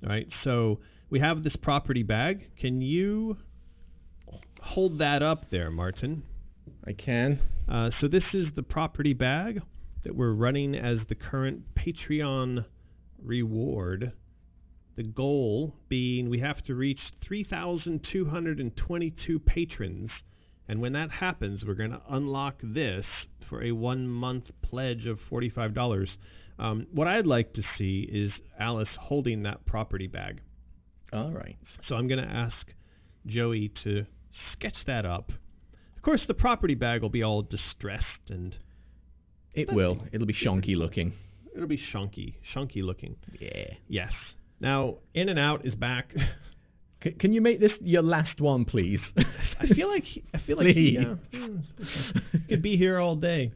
All right, so we have this property bag. Can you hold that up there, Martin? I can. So this is the property bag that we're running as the current Patreon reward. The goal being we have to reach 3,222 patrons And when that happens, we're going to unlock this for a 1-month pledge of $45. What I'd like to see is Alice holding that property bag. All right. So I'm going to ask Joey to sketch that up. Of course, the property bag will be all distressed and... It'll be shonky looking. It'll be shonky looking. Yeah. Yes. Now, In and Out is back. Can you make this your last one, please? I feel like Please. Could be here all day.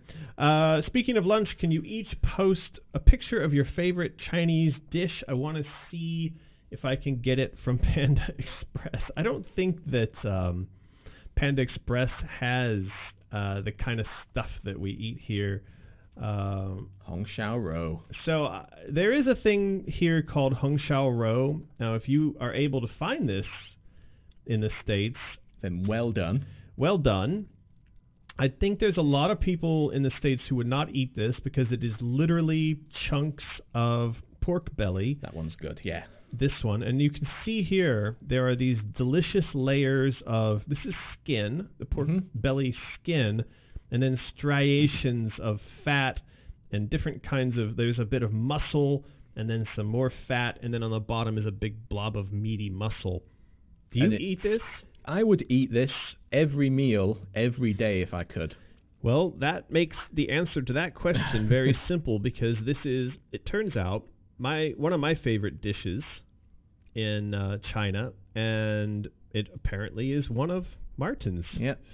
Speaking of lunch, can you each post a picture of your favorite Chinese dish? I want to see if I can get it from Panda Express. I don't think that Panda Express has the kind of stuff that we eat here. Hong Shao Ro. So there is a thing here called Hong Shao Ro. Now, if you are able to find this in the States, then well done. Well done. I think there's a lot of people in the States who would not eat this because it is literally chunks of pork belly. That one's good, yeah. This one. And you can see here, there are these delicious layers of, this is skin, the pork belly skin, and then striations of fat and different kinds of, there's a bit of muscle and then some more fat, and then on the bottom is a big blob of meaty muscle. Do you eat this? I would eat this every meal, every day if I could. Well, that makes the answer to that question very simple, because this is, it turns out, one of my favorite dishes in China, and it apparently is one of Martin's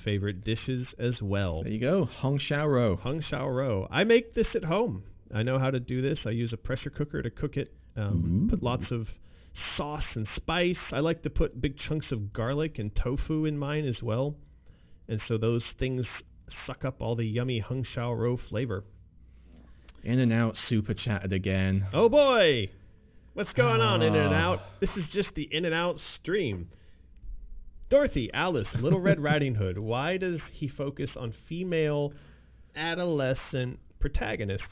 favorite dishes as well. There you go, Hong Shao Ro. Hong Shao Ro. I make this at home. I know how to do this. I use a pressure cooker to cook it. Put lots of sauce and spice. I like to put big chunks of garlic and tofu in mine as well. And so those things suck up all the yummy Hong Shao Ro flavor. In and Out super chatted again. Oh boy! What's going on, In and Out? This is just the In and Out stream. Dorothy, Alice, Little Red Riding Hood. Why does he focus on female adolescent protagonists?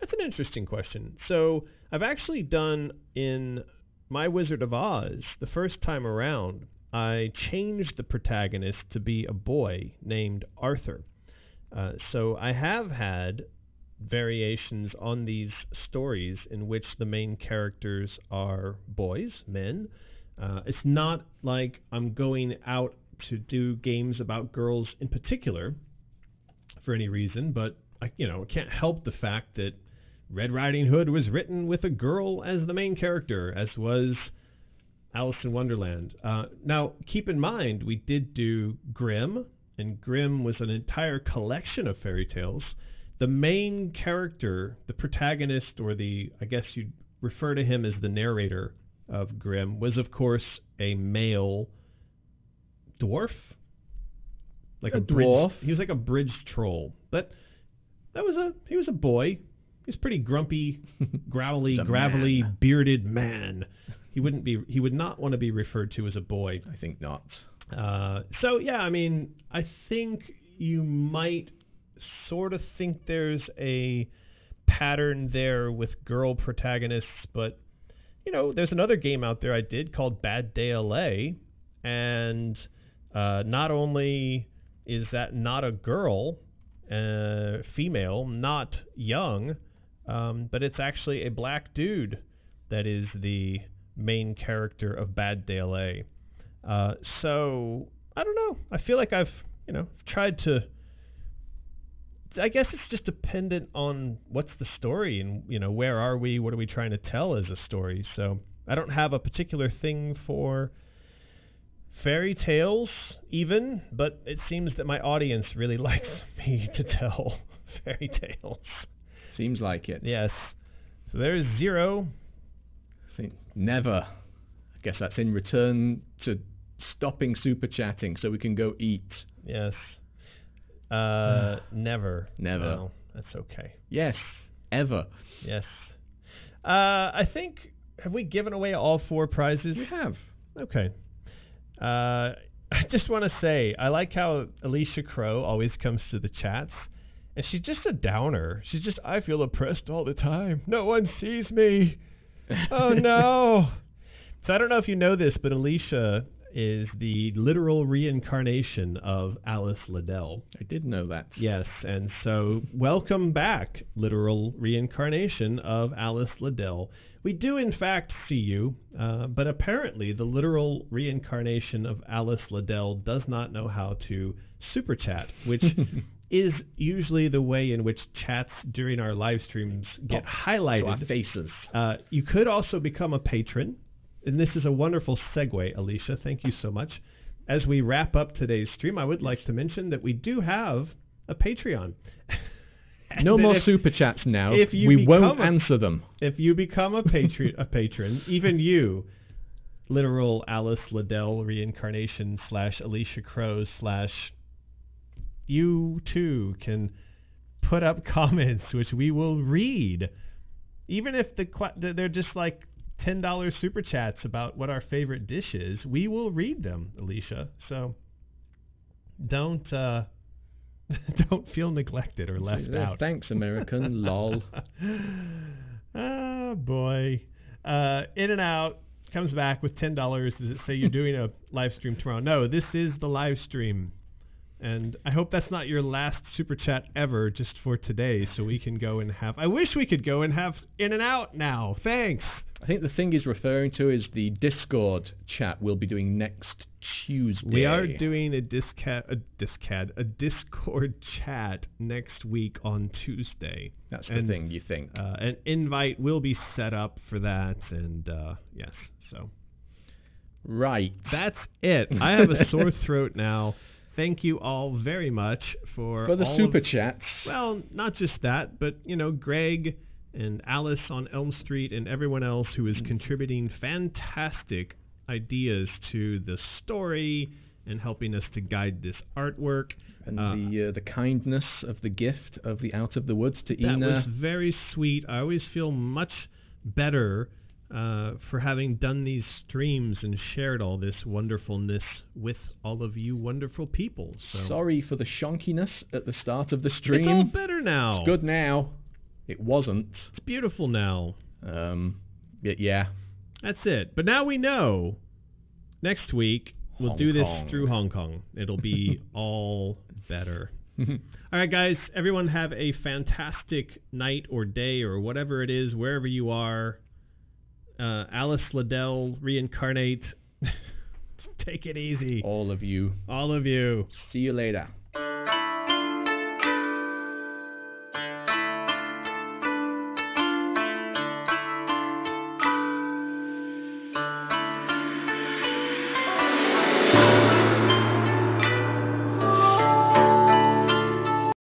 That's an interesting question. So I've actually done in My Wizard of Oz, the first time around, I changed the protagonist to be a boy named Arthur. So I have had variations on these stories in which the main characters are boys, men. It's not like I'm going out to do games about girls in particular for any reason, but I can't help the fact that Red Riding Hood was written with a girl as the main character, as was Alice in Wonderland. Now, keep in mind, we did do Grimm, and Grimm was an entire collection of fairy tales. The main character, the protagonist, or I guess you'd refer to him as the narrator of Grimm, was of course a male dwarf. Like a dwarf. He was like a bridge troll. But he was a boy. He was pretty grumpy, growly, gravelly, bearded man. He would not want to be referred to as a boy. I think not. So yeah, I mean, I think you might sort of think there's a pattern there with girl protagonists, but there's another game out there I did called Bad Day LA, and not only is that not a girl, female, not young, but it's actually a black dude that is the main character of Bad Day LA. So I don't know. I feel like I've tried to. I guess it's just dependent on what's the story and, where are we, what are we trying to tell as a story. So I don't have a particular thing for fairy tales even, but it seems that my audience really likes me to tell fairy tales. Seems like it. Yes. So there's 0. I think never. I guess that's in return to stopping super chatting so we can go eat. Yes. Never. No, that's okay. Yes. Ever. Yes. I think, have we given away all 4 prizes? We have. Okay. I just want to say, I like how Alicia Crow always comes to the chats, and she's just a downer. She's just, I feel oppressed all the time. No one sees me. Oh, no. So I don't know if you know this, but Alicia is the literal reincarnation of Alice Liddell. I did know that. Yes, and so welcome back, literal reincarnation of Alice Liddell. We do, in fact, see you, but apparently the literal reincarnation of Alice Liddell does not know how to super chat, which is usually the way in which chats during our live streams get highlighted. To our faces. You could also become a patron, and this is a wonderful segue, Alicia. Thank you so much. As we wrap up today's stream, I would like to mention that we do have a Patreon. No more super chats now. We won't answer them. If you become a patron, even you, literal Alice Liddell reincarnation / Alicia Crow / you too can put up comments which we will read, even if they're just like $10 super chats about what our favorite dish is. We will read them, Alicia. So don't feel neglected or left out. Thanks, American. Lol. Oh boy. In and Out comes back with $10. Does it say you're doing a live stream tomorrow? No, this is the live stream. And I hope that's not your last super chat ever, just for today, so we can go and have... I wish we could go and have In and Out now. Thanks. I think the thing he's referring to is the Discord chat we'll be doing next Tuesday. We are doing a Discord chat next week on Tuesday. That's the thing, you think. An invite will be set up for that, and yes, so... Right. That's it. I have a sore throat now. Thank you all very much for the super chats. Well, not just that, but, Greg and Alice on Elm Street and everyone else who is contributing fantastic ideas to the story and helping us to guide this artwork. And the kindness of the gift of the Out of the Woods to Ina. That was very sweet. I always feel much better for having done these streams and shared all this wonderfulness with all of you wonderful people. So. Sorry for the shonkiness at the start of the stream. It's all better now. It's good now. It wasn't. It's beautiful now. Yeah. That's it. But now we know. Next week, we'll do this through Hong Kong. It'll be all better. All right, guys. Everyone have a fantastic night or day or whatever it is, wherever you are. Alice Liddell, reincarnate. Take it easy. All of you. All of you. See you later.